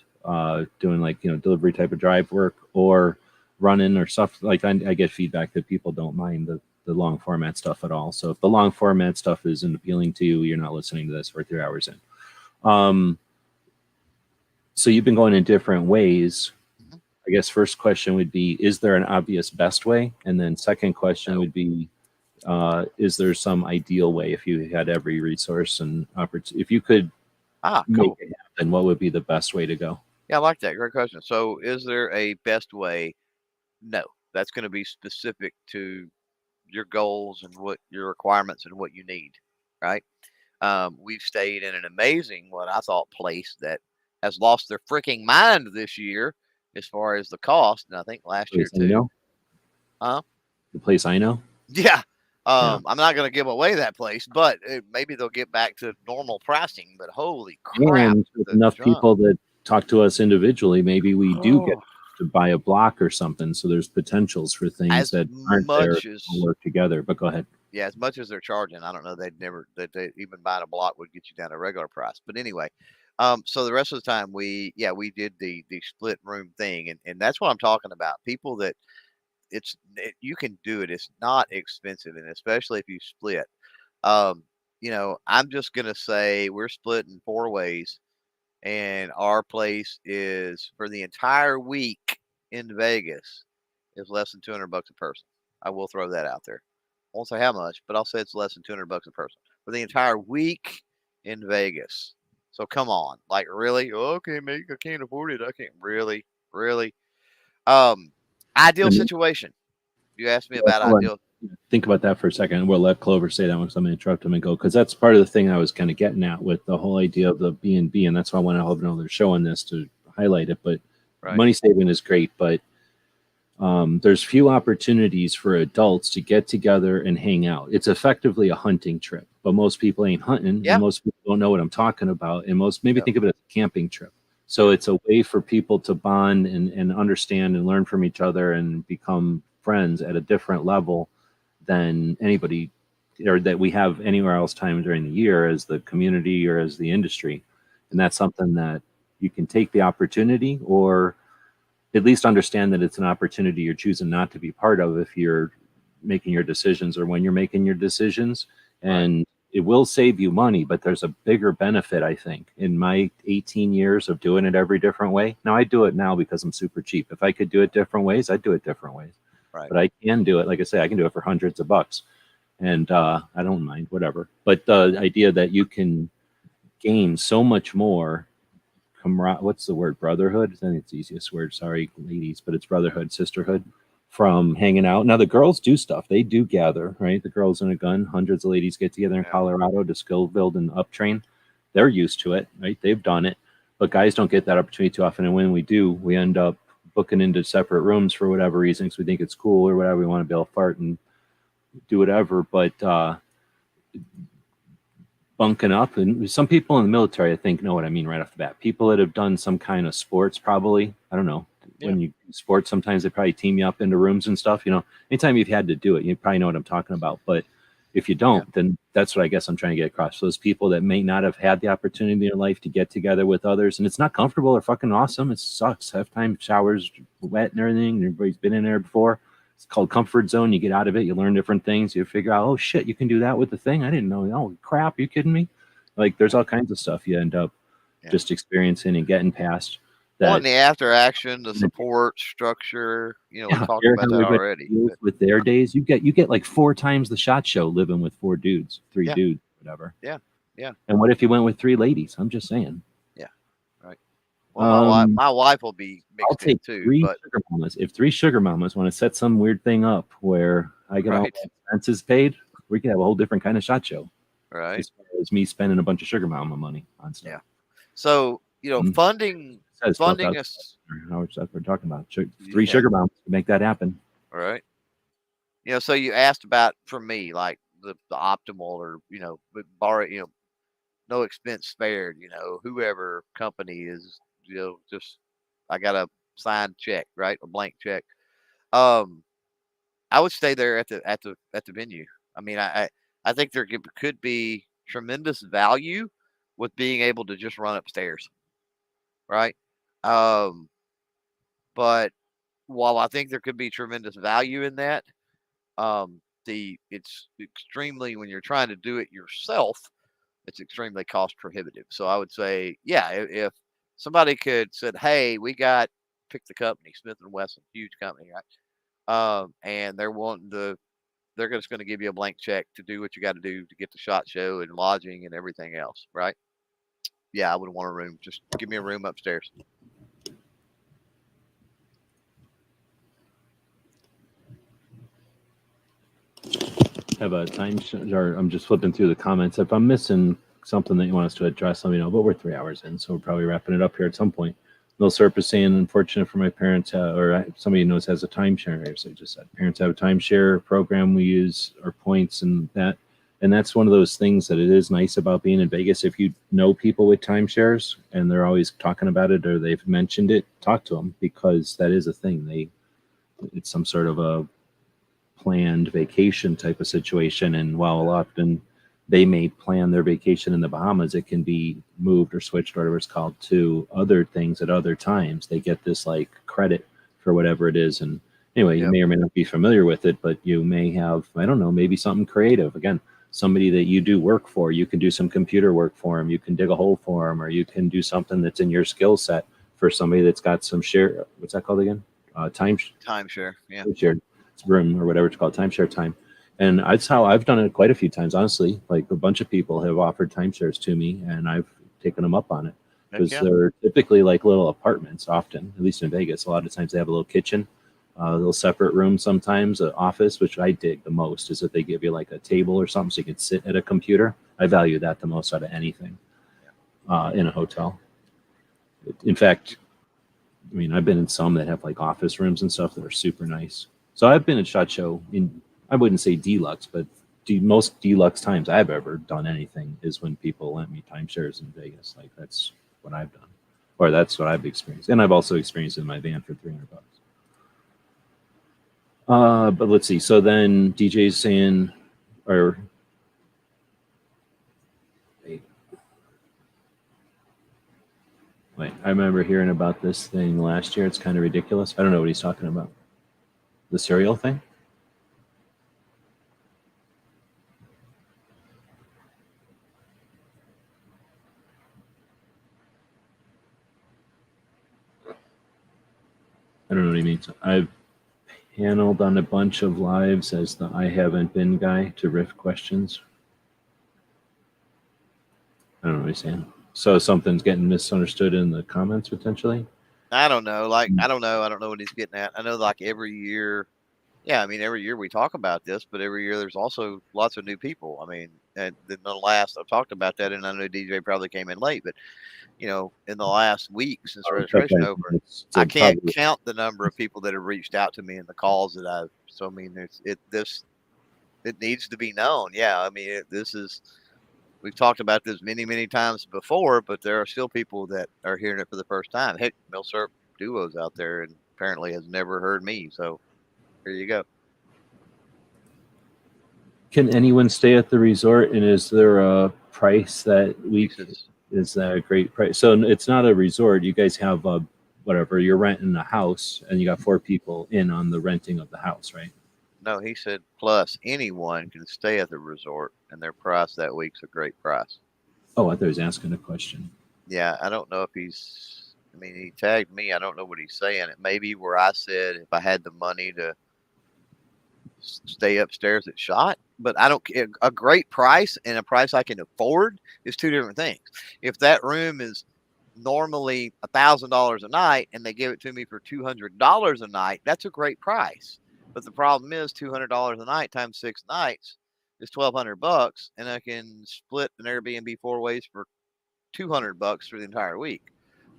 doing like, delivery type of drive work or running or stuff. Like I get feedback that people don't mind the long format stuff at all. So if the long format stuff isn't appealing to you, you're not listening to this for 3 hours in. So you've been going in different ways. I guess first question would be, is there an obvious best way? And then second question would be, is there some ideal way if you had every resource and opportunity? If you could make it happen, what would be the best way to go? Yeah, I like that. Great question. So is there a best way? No, that's going to be specific to your goals and what your requirements and what you need, right? We've stayed in an amazing, what I thought, place that has lost their freaking mind this year as far as the cost, and I think last year too. The place I know? Yeah. I'm not going to give away that place, but maybe they'll get back to normal pricing. But holy crap! And with enough people that talk to us individually, maybe we do get to buy a block or something. So there's potentials for things that aren't there to work together. But go ahead. Yeah, as much as they're charging, I don't know. They even buying a block would get you down to regular price. But anyway, so the rest of the time we did the split room thing, and that's what I'm talking about. People that you can do it. It's not expensive, and especially if you split. I'm just gonna say we're splitting 4 ways, and our place is for the entire week in Vegas is less than $200 a person. I will throw that out there. I won't say how much, but I'll say it's less than $200 a person for the entire week in Vegas. So come on, like really? Okay, mate, I can't afford it. I can't really. Ideal situation. You asked me about ideal. think about that for a second. We'll let Clover say that once I'm going to interrupt him and go, because that's part of the thing I was kind of getting at with the whole idea of the B&B, and that's why I want to have another show on this to highlight it. But money saving is great, but there's few opportunities for adults to get together and hang out. It's effectively a hunting trip, but most people ain't hunting, and most people don't know what I'm talking about, and most maybe think of it as a camping trip. So it's a way for people to bond and understand and learn from each other and become friends at a different level than anybody or that we have anywhere else time during the year as the community or as the industry. And that's something that you can take the opportunity, or at least understand that it's an opportunity you're choosing not to be part of if you're making your decisions or when you're making your decisions. And it will save you money, but there's a bigger benefit, I think, in my 18 years of doing it every different way. Now I do it now because I'm super cheap. If I could do it different ways, I'd do it different ways. But I can do it. Like I say, I can do it for hundreds of bucks, and I don't mind, whatever. But the idea that you can gain so much more what's the word? Brotherhood? I think it's the easiest word. Sorry, ladies, but it's brotherhood, sisterhood from hanging out. Now the girls do stuff. They do gather, right? The girls in a gun. Hundreds of ladies get together in Colorado to skill build and uptrain. They're used to it, right? They've done it. But guys don't get that opportunity too often. And when we do, we end up booking into separate rooms for whatever reason, because we think it's cool or whatever. We want to be able to fart and do whatever. But bunking up, and some people in the military, I think, know what I mean right off the bat. People that have done some kind of sports, probably, I don't know. When you do sports, sometimes they probably team you up into rooms and stuff. You know, anytime you've had to do it, you probably know what I'm talking about. But if you don't, then that's what I guess I'm trying to get across. Those people that may not have had the opportunity in their life to get together with others, and it's not comfortable or fucking awesome. It sucks. Half time showers wet and everything. Everybody's been in there before. It's called comfort zone. You get out of it. You learn different things. You figure out, oh shit, you can do that with the thing. I didn't know. Oh crap, you kidding me? Like there's all kinds of stuff you end up just experiencing and getting past. Well, and the after action, the support structure, you know, we talked about that already. With their days, you get like 4 times the SHOT Show living with 4 dudes, 3 dudes, whatever. Yeah. And what if you went with 3 ladies? I'm just saying. Yeah. Right. Well, my wife will be mixed I'll take too. 3 sugar mamas. If 3 sugar mamas want to set some weird thing up where I get all my expenses paid, we could have a whole different kind of SHOT Show. Right. As far as me spending a bunch of sugar mama money on stuff. Yeah. So, you know, funding us. That's what we're talking about. 3 sugar mamas to make that happen. All right. You know, so you asked about, for me, like the optimal, or, you know, borrow, you know, no expense spared, you know, whoever company is, you know, just, I got a signed check, right? A blank check. I would stay there at the venue. I mean, I think there could be tremendous value with being able to just run upstairs, right? But while I think there could be tremendous value in that, it's extremely, when you're trying to do it yourself, it's extremely cost prohibitive. So I would say, yeah, if somebody said, hey, we got, pick the company, Smith & Wesson, huge company, right? And they're just going to give you a blank check to do what you got to do to get the SHOT Show and lodging and everything else, right? Yeah, I would want a room. Just give me a room upstairs. Have a time, or I'm just flipping through the comments. If I'm missing something that you want us to address, let me know. But we're 3 hours in, so we're probably wrapping it up here at some point. Bill Serp is saying, unfortunate for my parents, or somebody who knows has a timeshare. As I just said, parents have a timeshare program. We use our points and that. And that's one of those things that it is nice about being in Vegas. If you know people with timeshares and they're always talking about it or they've mentioned it, talk to them, because that is a thing. It's some sort of a planned vacation type of situation. And while often they may plan their vacation in the Bahamas, it can be moved or switched, whatever it's called, to other things at other times. They get this like credit for whatever it is. And anyway, you may or may not be familiar with it, but you may have, I don't know, maybe something creative. Again, somebody that you do work for, you can do some computer work for them, you can dig a hole for them, or you can do something that's in your skill set for somebody that's got some share. What's that called again? Timeshare. Yeah. Timeshare. It's room or whatever it's called, timeshare time. And that's how I've done it quite a few times, honestly. Like a bunch of people have offered timeshares to me, and I've taken them up on it, because they're typically like little apartments often, at least in Vegas. A lot of times they have a little kitchen little separate room sometimes, an office, which I dig the most, is that they give you like a table or something so you can sit at a computer. I value that the most out of anything in a hotel. In fact, I mean, I've been in some that have like office rooms and stuff that are super nice. So I've been at SHOT Show in, I wouldn't say deluxe, but most deluxe times I've ever done anything is when people lent me timeshares in Vegas. Like that's what I've done, or that's what I've experienced. And I've also experienced it in my van for $300. But let's see. So then DJ's saying, or wait, I remember hearing about this thing last year. It's kind of ridiculous. I don't know what he's talking about. The cereal thing? I don't know what he means. I've paneled on a bunch of lives as the I haven't been guy to riff questions. I don't know what he's saying. So something's getting misunderstood in the comments potentially? I don't know. Like, I don't know what he's getting at. I know like every year, yeah, I mean, every year we talk about this, but every year there's also lots of new people. I mean, and in the last, I've talked about that, and I know DJ probably came in late, but you know, in the last week since registration over, I can't count the number of people that have reached out to me and the calls that I've. So I mean, it needs to be known. Yeah, I mean, we've talked about this many times before, but there are still people that are hearing it for the first time. Heck, Milsurp Duo's out there and apparently has never heard me. So here you go. Can anyone stay at the resort, and is there a price that is that a great price? So it's not a resort. You guys have whatever, you're renting a house and you got 4 people in on the renting of the house, right? No, he said plus anyone can stay at the resort, and their price that week's a great price. Oh, I thought he was asking a question. Yeah, I don't know if he's. I mean, he tagged me. I don't know what he's saying. It may be where I said if I had the money to stay upstairs at SHOT, but I don't. A great price and a price I can afford is 2 different things. If that room is normally $1,000 a night and they give it to me for $200 a night, that's a great price. But the problem is $200 a night times 6 nights is $1,200, and I can split an Airbnb 4 ways for $200 for the entire week.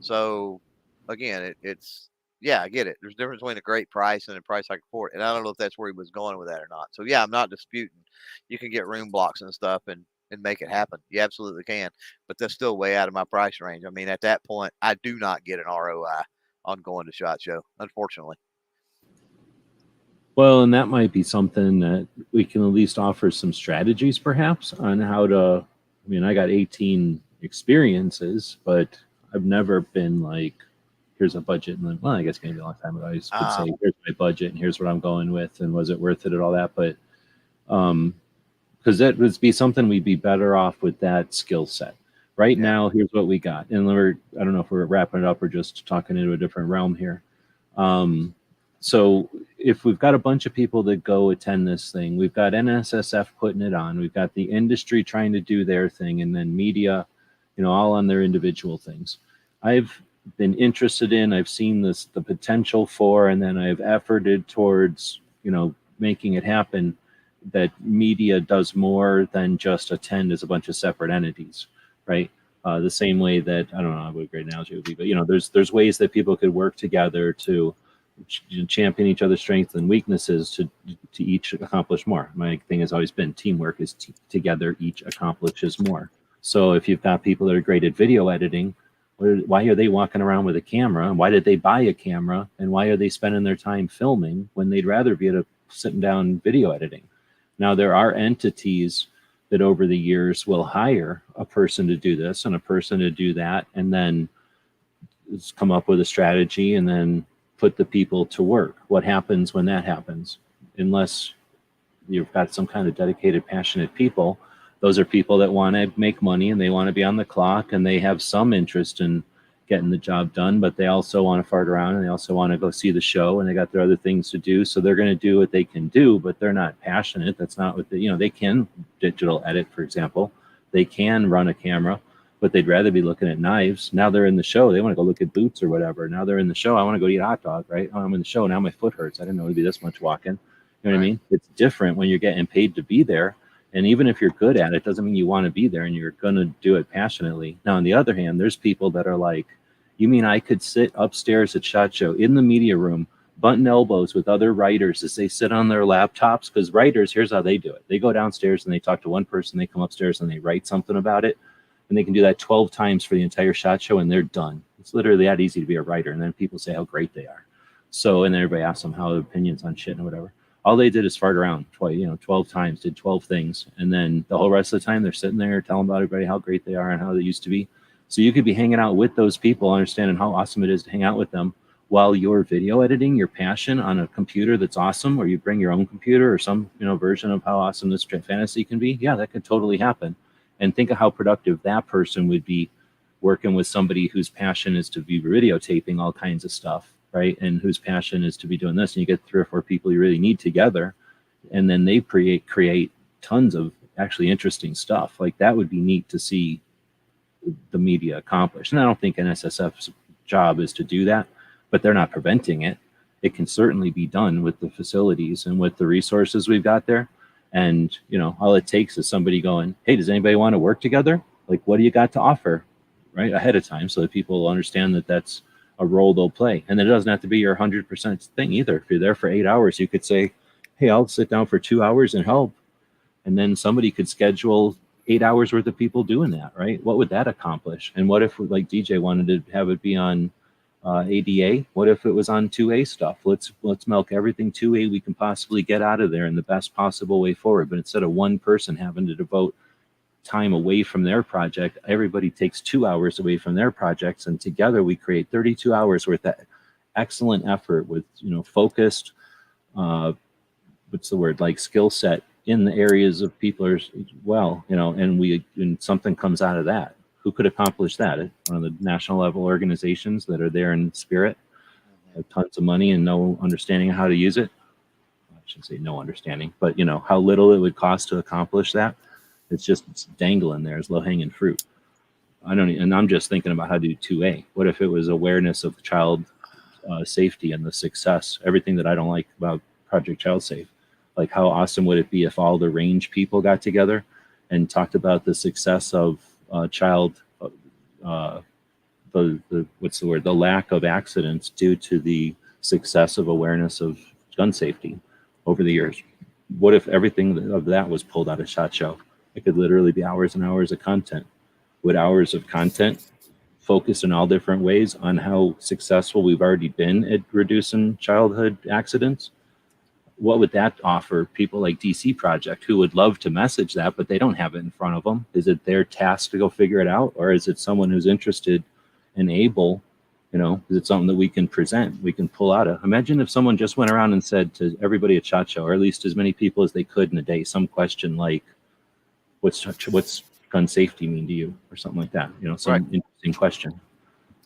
So again, it's yeah, I get it. There's a difference between a great price and a price I can afford, and I don't know if that's where he was going with that or not. So yeah, I'm not disputing. You can get room blocks and stuff and make it happen. You absolutely can, but that's still way out of my price range. I mean, at that point, I do not get an ROI on going to SHOT Show, unfortunately. Well, and that might be something that we can at least offer some strategies perhaps on how to, I mean, I got 18 experiences, but I've never been like, here's a budget. And then, well, I guess maybe a long time ago, I could say, here's my budget and here's what I'm going with. And was it worth it and all that? But, because that would be something we'd be better off with that skill set. Right now, here's what we got. And I don't know if we're wrapping it up or just talking into a different realm here. So if we've got a bunch of people that go attend this thing, we've got NSSF putting it on, we've got the industry trying to do their thing, and then media, you know, all on their individual things. I've been interested in, I've seen the potential for, and then I've efforted towards, you know, making it happen, that media does more than just attend as a bunch of separate entities, right? The same way that, I don't know what a great analogy would be, but, you know, there's ways that people could work together to champion each other's strengths and weaknesses to each accomplish more. My thing has always been teamwork is together each accomplishes more. So if you've got people that are great at video editing, why are they walking around with a camera? Why did they buy a camera? And why are they spending their time filming when they'd rather be sitting down video editing? Now, there are entities that over the years will hire a person to do this and a person to do that, and then come up with a strategy and then put the people to work. What happens when that happens? Unless you've got some kind of dedicated, passionate people, those are people that want to make money and they want to be on the clock and they have some interest in getting the job done, but they also want to fart around and they also want to go see the show and they got their other things to do. So they're going to do what they can do, but they're not passionate. That's not what they can digital edit, for example. They can run a camera, but they'd rather be looking at knives. Now they're in the show. They want to go look at boots or whatever. Now they're in the show. I want to go eat a hot dog, right? Oh, I'm in the show. Now my foot hurts. I didn't know it'd be this much walking. You know what I mean? It's different when you're getting paid to be there. And even if you're good at it, doesn't mean you want to be there and you're going to do it passionately. Now, on the other hand, there's people that are like, you mean I could sit upstairs at SHOT Show in the media room, button elbows with other writers as they sit on their laptops? Because writers, here's how they do it. They go downstairs and they talk to one person. They come upstairs and they write something about it. And they can do that 12 times for the entire SHOT Show and they're done. It's literally that easy to be a writer. And then people say how great they are. So, and everybody asks them how their opinions on shit and whatever. All they did is fart around 12 times, did 12 things. And then the whole rest of the time they're sitting there telling about everybody how great they are and how they used to be. So you could be hanging out with those people, understanding how awesome it is to hang out with them while you're video editing your passion on a computer that's awesome, or you bring your own computer or some version of how awesome this fantasy can be. Yeah, that could totally happen. And think of how productive that person would be working with somebody whose passion is to be videotaping all kinds of stuff, right? And whose passion is to be doing this. And you get 3 or 4 people you really need together, and then they create tons of actually interesting stuff. Like that would be neat to see the media accomplish. And I don't think NSSF's job is to do that, but they're not preventing it. It can certainly be done with the facilities and with the resources we've got there. And, all it takes is somebody going, hey, does anybody want to work together? Like, what do you got to offer? Right ahead of time so that people understand that that's a role they'll play. And it doesn't have to be your 100% thing either. If you're there for 8 hours, you could say, hey, I'll sit down for 2 hours and help. And then somebody could schedule 8 hours worth of people doing that, right? What would that accomplish? And what if, like DJ wanted to have it be on ADA? What if it was on 2A stuff? Let's milk everything 2A we can possibly get out of there in the best possible way forward. But instead of one person having to devote time away from their project, everybody takes 2 hours away from their projects, and together we create 32 hours worth of excellent effort with focused like skill set in the areas of people as well, and something comes out of that. Who could accomplish that? One of the national level organizations that are there in spirit, have tons of money and no understanding of how to use it. I shouldn't say no understanding, but how little it would cost to accomplish that. It's dangling there as low-hanging fruit. And I'm just thinking about how to do 2A. What if it was awareness of child safety and the success, everything that I don't like about Project Child Safe? Like, how awesome would it be if all the range people got together and talked about the success of child, the lack of accidents due to the success of awareness of gun safety over the years? What if everything of that was pulled out of SHOT Show? It could literally be hours and hours of content. Would hours of content focus in all different ways on how successful we've already been at reducing childhood accidents? What would that offer people like DC Project, who would love to message that, but they don't have it in front of them? Is it their task to go figure it out? Or is it someone who's interested and able, is it something that we can present, we can pull out of? Imagine if someone just went around and said to everybody at SHOT Show, or at least as many people as they could in a day, some question like, what's gun safety mean to you? Or something like that, some interesting question.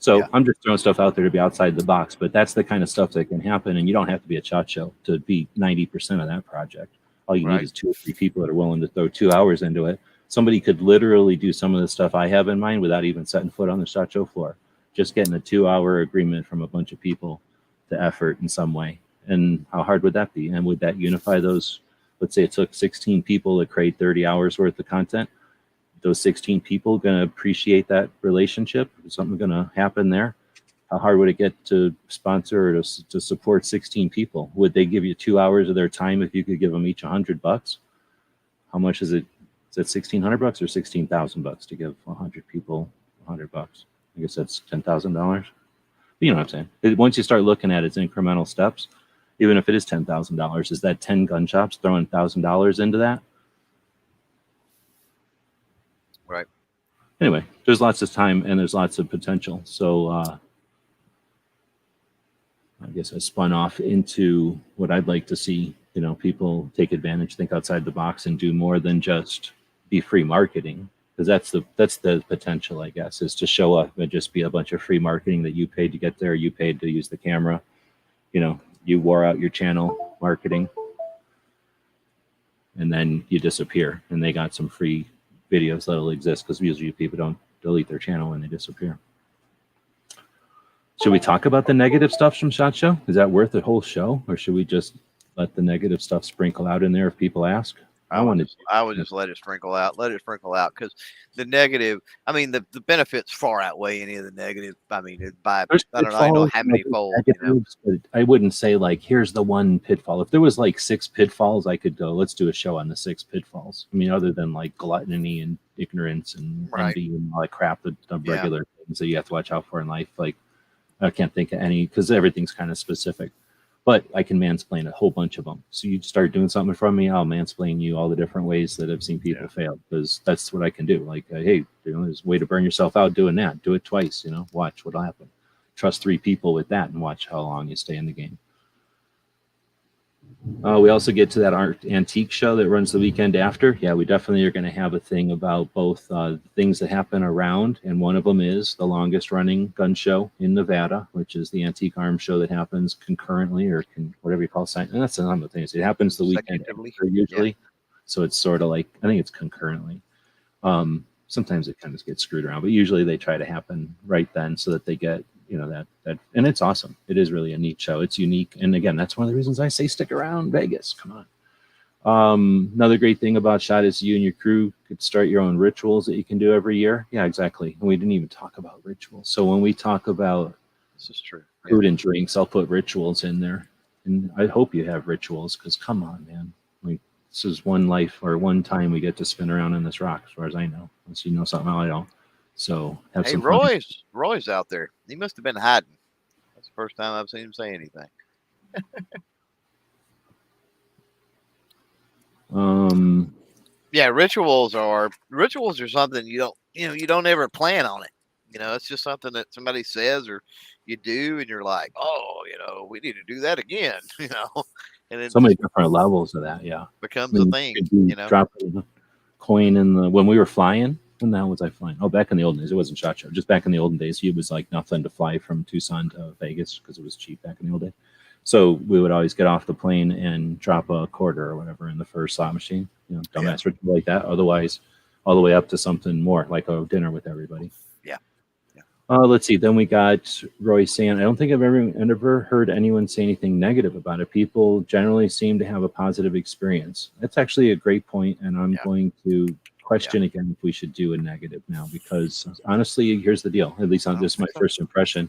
So I'm just throwing stuff out there to be outside the box, but that's the kind of stuff that can happen. And you don't have to be a SHOT Show to be 90% of that project. All you need is 2 or 3 people that are willing to throw 2 hours into it. Somebody could literally do some of the stuff I have in mind without even setting foot on the SHOT Show floor. Just getting a 2-hour agreement from a bunch of people to effort in some way. And how hard would that be? And would that unify those? Let's say it took 16 people to create 30 hours worth of content. Those 16 people going to appreciate that relationship? Is something going to happen there? How hard would it get to sponsor or to support 16 people? Would they give you 2 hours of their time if you could give them each $100? How much is it? Is it $1,600 or $16,000 to give 100 people $100? I guess that's $10,000. You know what I'm saying? Once you start looking at its incremental steps, even if it is $10,000, is that 10 gun shops throwing $1,000 into that? Right. Anyway, there's lots of time and there's lots of potential. So I guess I spun off into what I'd like to see, people take advantage, think outside the box, and do more than just be free marketing. Because that's the potential, I guess, is to show up and just be a bunch of free marketing that you paid to get there, you paid to use the camera, you wore out your channel marketing, and then you disappear, and they got some free videos that'll exist because usually people don't delete their channel when they disappear. Should we talk about the negative stuff from SHOT Show? Is that worth a whole show, or should we just let the negative stuff sprinkle out in there if people ask? I would just let it sprinkle out. Let it sprinkle out, because the negative, I mean, the benefits far outweigh any of the negative. I mean, I don't know how many fold. But I wouldn't say like, here's the one pitfall. If there was like 6 pitfalls, I could go, let's do a show on the 6 pitfalls. I mean, other than like gluttony and ignorance and envy and all that crap, the regular things that you have to watch out for in life. Like, I can't think of any, because everything's kind of specific. But I can mansplain a whole bunch of them. So you start doing something from me, I'll mansplain you all the different ways that I've seen people fail, because that's what I can do. Like, hey, there's a way to burn yourself out doing that. Do it twice, watch what'll happen. Trust 3 people with that and watch how long you stay in the game. We also get to that art antique show that runs the weekend after. Yeah, we definitely are going to have a thing about both things that happen around, and one of them is the longest running gun show in Nevada, which is the antique arms show that happens concurrently, or whatever you call it. And that's another thing. It happens the weekend after usually, so it's sort of like, I think it's concurrently. Sometimes it kind of gets screwed around, but usually they try to happen right then so that they get that, and it's awesome. It is really a neat show. It's unique, and again, that's one of the reasons I say stick around Vegas. Come on. Another great thing about SHOT is you and your crew could start your own rituals that you can do every year. Yeah, exactly. And we didn't even talk about rituals. So when we talk about this is true food and drinks, I'll put rituals in there, and I hope you have rituals, because come on, man, like, this is one life or one time we get to spin around in this rock, as far as I know, unless you know something I don't. So have some fun. Roy's out there. He must have been hiding. That's the first time I've seen him say anything. Yeah, rituals are something you don't ever plan on it. It's just something that somebody says or you do, and you're like, oh, we need to do that again. And then so many different levels of that. Yeah, becomes a thing. Dropping a coin when we were flying. When the hell was I flying? Oh, back in the old days. It wasn't SHOT Show. Just back in the olden days, it was like nothing to fly from Tucson to Vegas because it was cheap back in the old days. So we would always get off the plane and drop a quarter or whatever in the first slot machine. Dumbass ritual like that. Otherwise, all the way up to something more like a dinner with everybody. Yeah. Let's see. Then we got Roy saying, I don't think I've ever heard anyone say anything negative about it. People generally seem to have a positive experience. That's actually a great point, and I'm going to question again if we should do a negative now, because honestly, here's the deal. At least on this, my first impression.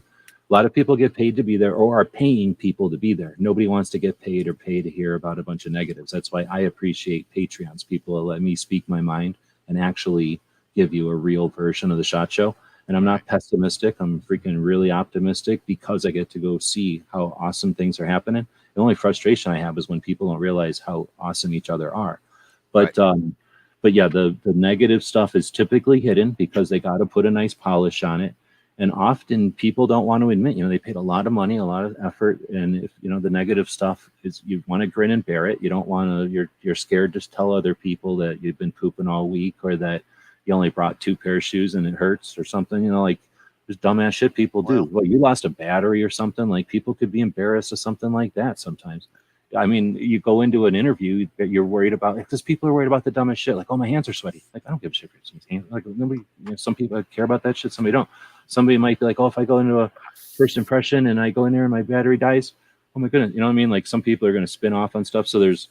A lot of people get paid to be there, or are paying people to be there. Nobody wants to get paid or pay to hear about a bunch of negatives. That's why I appreciate Patreons. People that let me speak my mind and actually give you a real version of the SHOT Show. And I'm not pessimistic. I'm freaking really optimistic, because I get to go see how awesome things are happening. The only frustration I have is when people don't realize how awesome each other are. But yeah, the negative stuff is typically hidden because they got to put a nice polish on it. And often people don't want to admit, they paid a lot of money, a lot of effort. And if, the negative stuff is, you want to grin and bear it. You don't want to, you're scared to tell other people that you've been pooping all week, or that you only brought 2 pairs of shoes and it hurts or something, like there's dumbass shit people do. Well, you lost a battery or something, like people could be embarrassed of something like that sometimes. I mean, you go into an interview that you're worried about, because people are worried about the dumbest shit. Like, oh, my hands are sweaty. Like, I don't give a shit for your hands. Like, nobody, some people care about that shit. Somebody don't. Somebody might be like, oh, if I go into a first impression and I go in there and my battery dies, oh my goodness. You know what I mean? Like, some people are going to spin off on stuff. So there's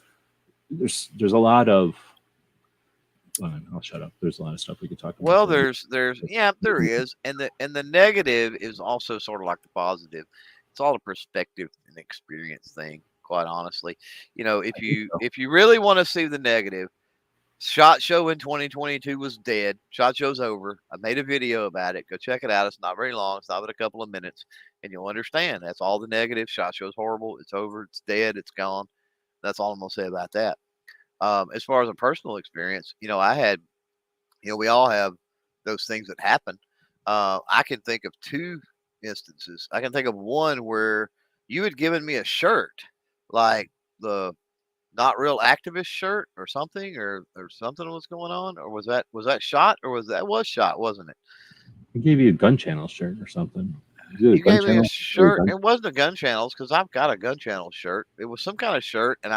a lot of, I'll shut up. There's a lot of stuff we could talk about. Well, there is. And the negative is also sort of like the positive. It's all a perspective and experience thing, quite honestly. If you really want to see the negative, SHOT Show in 2022 was dead. SHOT Show's over. I made a video about it. Go check it out. It's not very long. It's not but a couple of minutes, and you'll understand. That's all the negative. SHOT Show's horrible. It's over. It's dead. It's gone. That's all I'm gonna say about that. As far as a personal experience, I had, we all have those things that happen. I can think of 2 instances. I can think of one where you had given me a shirt, like the Not Real Activist shirt or something, or something was going on, or was that SHOT, or was SHOT, wasn't it? I gave you a Gun Channel shirt or something. You gave me a shirt. It wasn't a Gun Channels, because I've got a Gun Channel shirt. It was some kind of shirt, and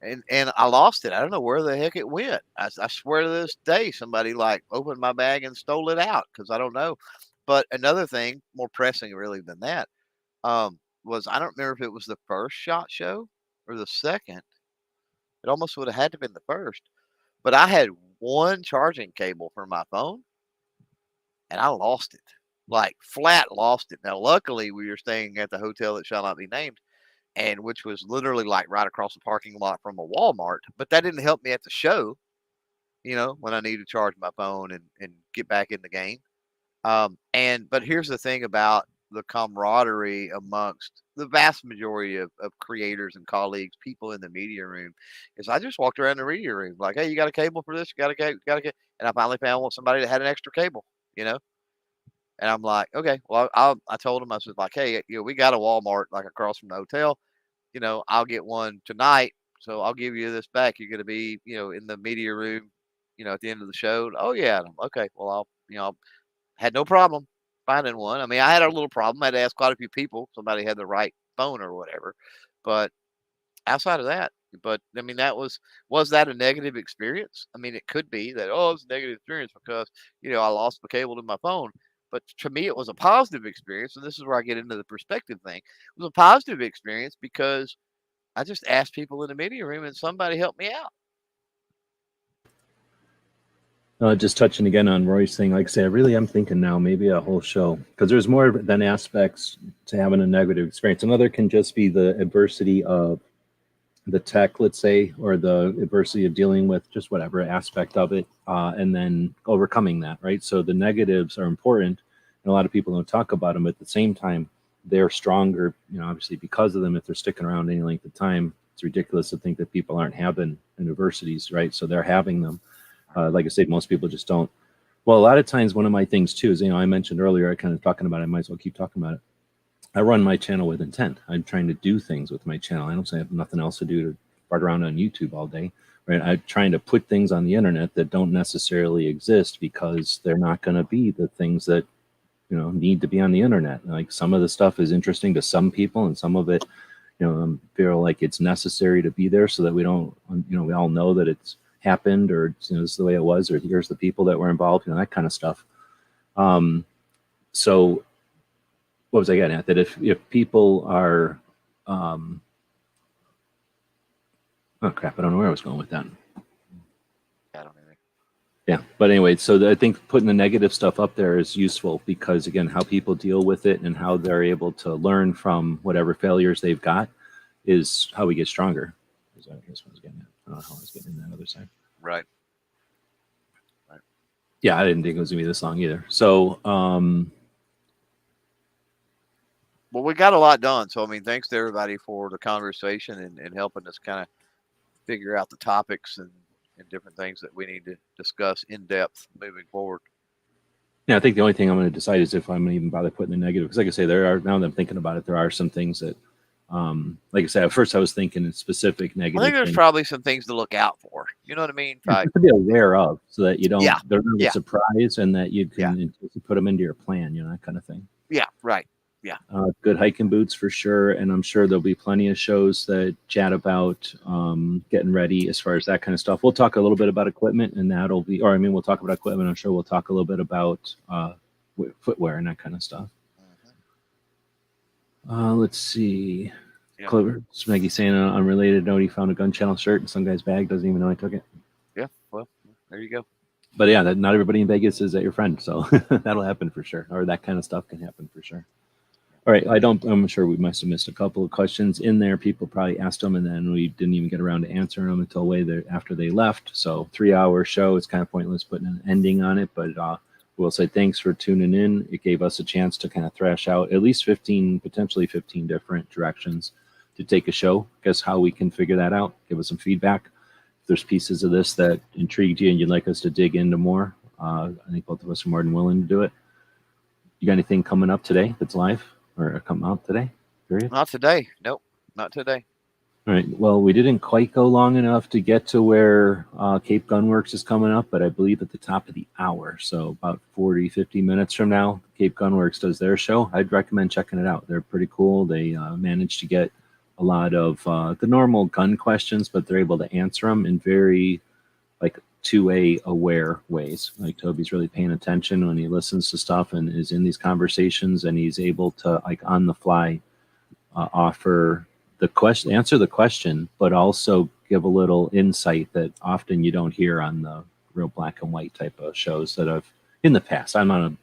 and I lost it. I don't know where the heck it went. I swear to this day, somebody like opened my bag and stole it out because I don't know. But another thing, more pressing really than that, was I don't remember if it was the first SHOT Show or the second. It almost would have had to been the first. But I had one charging cable for my phone, and I lost it, like flat lost it. Now, luckily, we were staying at the hotel that shall not be named, and which was literally like right across the parking lot from a Walmart. But that didn't help me at the show, when I needed to charge my phone and get back in the game. But here's the thing about the camaraderie amongst the vast majority of creators and colleagues, people in the media room, is I just walked around the media room like, hey, you got a cable for this? You got a cable? Got a cable? And I finally found somebody that had an extra cable, you know. And I'm like, okay, well, I told him, I was like, hey, we got a Walmart like across from the hotel. I'll get one tonight, so I'll give you this back. You're going to be, in the media room, at the end of the show. Oh yeah, and I'm, okay. Well, had no problem finding one. I mean, I had a little problem. I had to ask quite a few people. Somebody had the right phone or whatever, but outside of that, but I mean, was that a negative experience? I mean, it could be that, oh, it's a negative experience because I lost the cable to my phone. But to me, it was a positive experience, and this is where I get into the perspective thing. It was a positive experience because I just asked people in the media room, and somebody helped me out. Just touching again on Roy's thing, like I say, I really am thinking now maybe a whole show, because there's more than aspects to having a negative experience. Another can just be the adversity of the tech, let's say, or the adversity of dealing with just whatever aspect of it, and then overcoming that, right? So the negatives are important, and a lot of people don't talk about them. But at the same time, they're stronger, obviously because of them. If they're sticking around any length of time, it's ridiculous to think that people aren't having adversities, right? So they're having them. Like I said, most people just don't. Well, a lot of times, one of my things too is, I mentioned earlier, I kind of talking about it, I might as well keep talking about it. I run my channel with intent. I'm trying to do things with my channel. I don't say I have nothing else to do to fart around on YouTube all day, right? I'm trying to put things on the internet that don't necessarily exist because they're not going to be the things that, need to be on the internet. Like some of the stuff is interesting to some people, and some of it, feel like it's necessary to be there so that we don't, we all know that it's happened, or this is the way it was, or here's the people that were involved, that kind of stuff. So what was I getting at? That if people are, oh crap, I don't know where I was going with that. I don't know. Yeah, but anyway, so I think putting the negative stuff up there is useful because, again, how people deal with it and how they're able to learn from whatever failures they've got is how we get stronger. I guess what I was getting at. I don't know how I was getting in that other side. Right. Yeah, I didn't think it was gonna be this long either. So, well, we got a lot done. So, I mean, thanks to everybody for the conversation and helping us kind of figure out the topics and different things that we need to discuss in depth moving forward. Yeah, I think the only thing I'm going to decide is if I'm going to even bother putting the negative, because like I say, now that I'm thinking about it, there are some things that, like I said, at first I was thinking in specific negative. I think there's probably some things to look out for. You know what I mean? To be aware of, so that you don't, they're not a surprise, and that you can put them into your plan, that kind of thing. Yeah, right. Yeah. Good hiking boots for sure. And I'm sure there'll be plenty of shows that chat about getting ready as far as that kind of stuff. We'll talk a little bit about equipment, and we'll talk about equipment. I'm sure we'll talk a little bit about footwear and that kind of stuff. Let's see. Yeah. Clover, Smeggy saying on an unrelated note, he found a gun channel shirt in some guy's bag. Doesn't even know I took it. Yeah, well, there you go. But yeah, not everybody in Vegas is your friend, so that'll happen for sure. Or that kind of stuff can happen for sure. All right, I'm sure we must have missed a couple of questions in there. People probably asked them, and then we didn't even get around to answering them until way there after they left. So 3-hour show, it's kind of pointless putting an ending on it, but we'll say thanks for tuning in. It gave us a chance to kind of thrash out at least 15, potentially 15 different directions to take a show. Guess how we can figure that out. Give us some feedback. If there's pieces of this that intrigued you and you'd like us to dig into more, I think both of us are more than willing to do it. You got anything coming up today that's live? Or come out today? Period? Not today. Nope, not today. All right. Well, we didn't quite go long enough to get to where Cape Gunworks is coming up, but I believe at the top of the hour. So about 40, 50 minutes from now, Cape Gunworks does their show. I'd recommend checking it out. They're pretty cool. They managed to get a lot of the normal gun questions, but they're able to answer them in very like 2A aware ways. Like Toby's really paying attention when he listens to stuff and is in these conversations, and he's able to like on the fly offer the question, answer the question, but also give a little insight that often you don't hear on the real black and white type of shows that I've in the past. I'm not a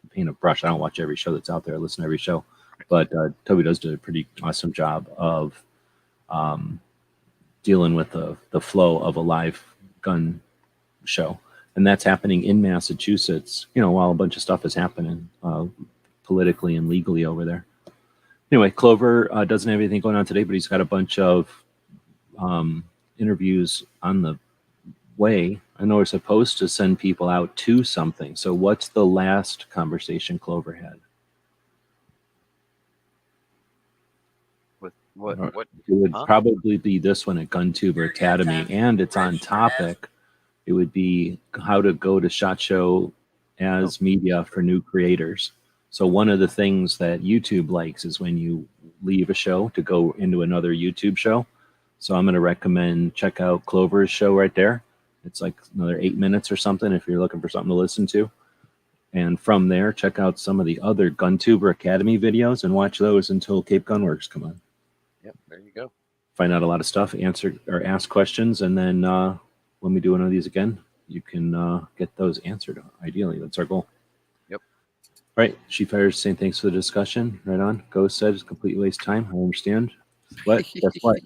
paint a brush. I don't watch every show that's out there. I listen to every show, but Toby does do a pretty awesome job of dealing with the flow of a live gun show. And that's happening in Massachusetts, while a bunch of stuff is happening politically and legally over there. Anyway, Clover doesn't have anything going on today, but he's got a bunch of interviews on the way. I know we're supposed to send people out to something. So what's the last conversation Clover had? With what? It would probably be this one at GunTuber Academy, and it's on topic. It would be how to go to SHOT Show as media for new creators. So one of the things that YouTube likes is when you leave a show to go into another YouTube show. So I'm going to recommend check out Clover's show right there. It's like another 8 minutes or something if you're looking for something to listen to. And from there, check out some of the other GunTuber Academy videos and watch those until Cape Gunworks come on. Yep, there you go. Find out a lot of stuff, answer or ask questions, and then when we do one of these again, you can get those answered. Ideally, that's our goal. Yep. All right, Sheepfires saying thanks for the discussion. Right on. Ghost said it's a complete waste of time. I understand. But guess what?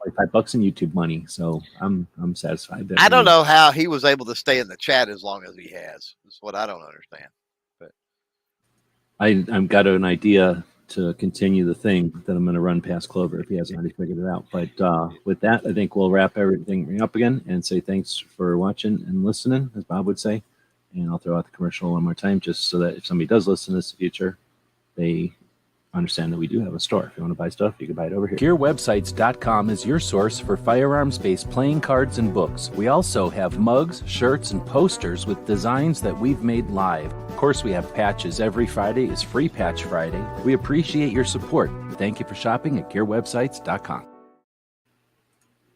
$25 in YouTube money, so I'm satisfied. That I don't know how he was able to stay in the chat as long as he has. That's what I don't understand. But I've got an idea to continue the thing that I'm going to run past Clover if he hasn't already figured it out. But with that, I think we'll wrap everything up again and say thanks for watching and listening, as Bob would say. And I'll throw out the commercial one more time just so that if somebody does listen to this in the future, they understand that we do have a store. If you want to buy stuff, you can buy it over here. GearWebsites.com is your source for firearms-based playing cards and books. We also have mugs, shirts, and posters with designs that we've made live. Of course, we have patches. Every Friday is Free Patch Friday. We appreciate your support. Thank you for shopping at GearWebsites.com.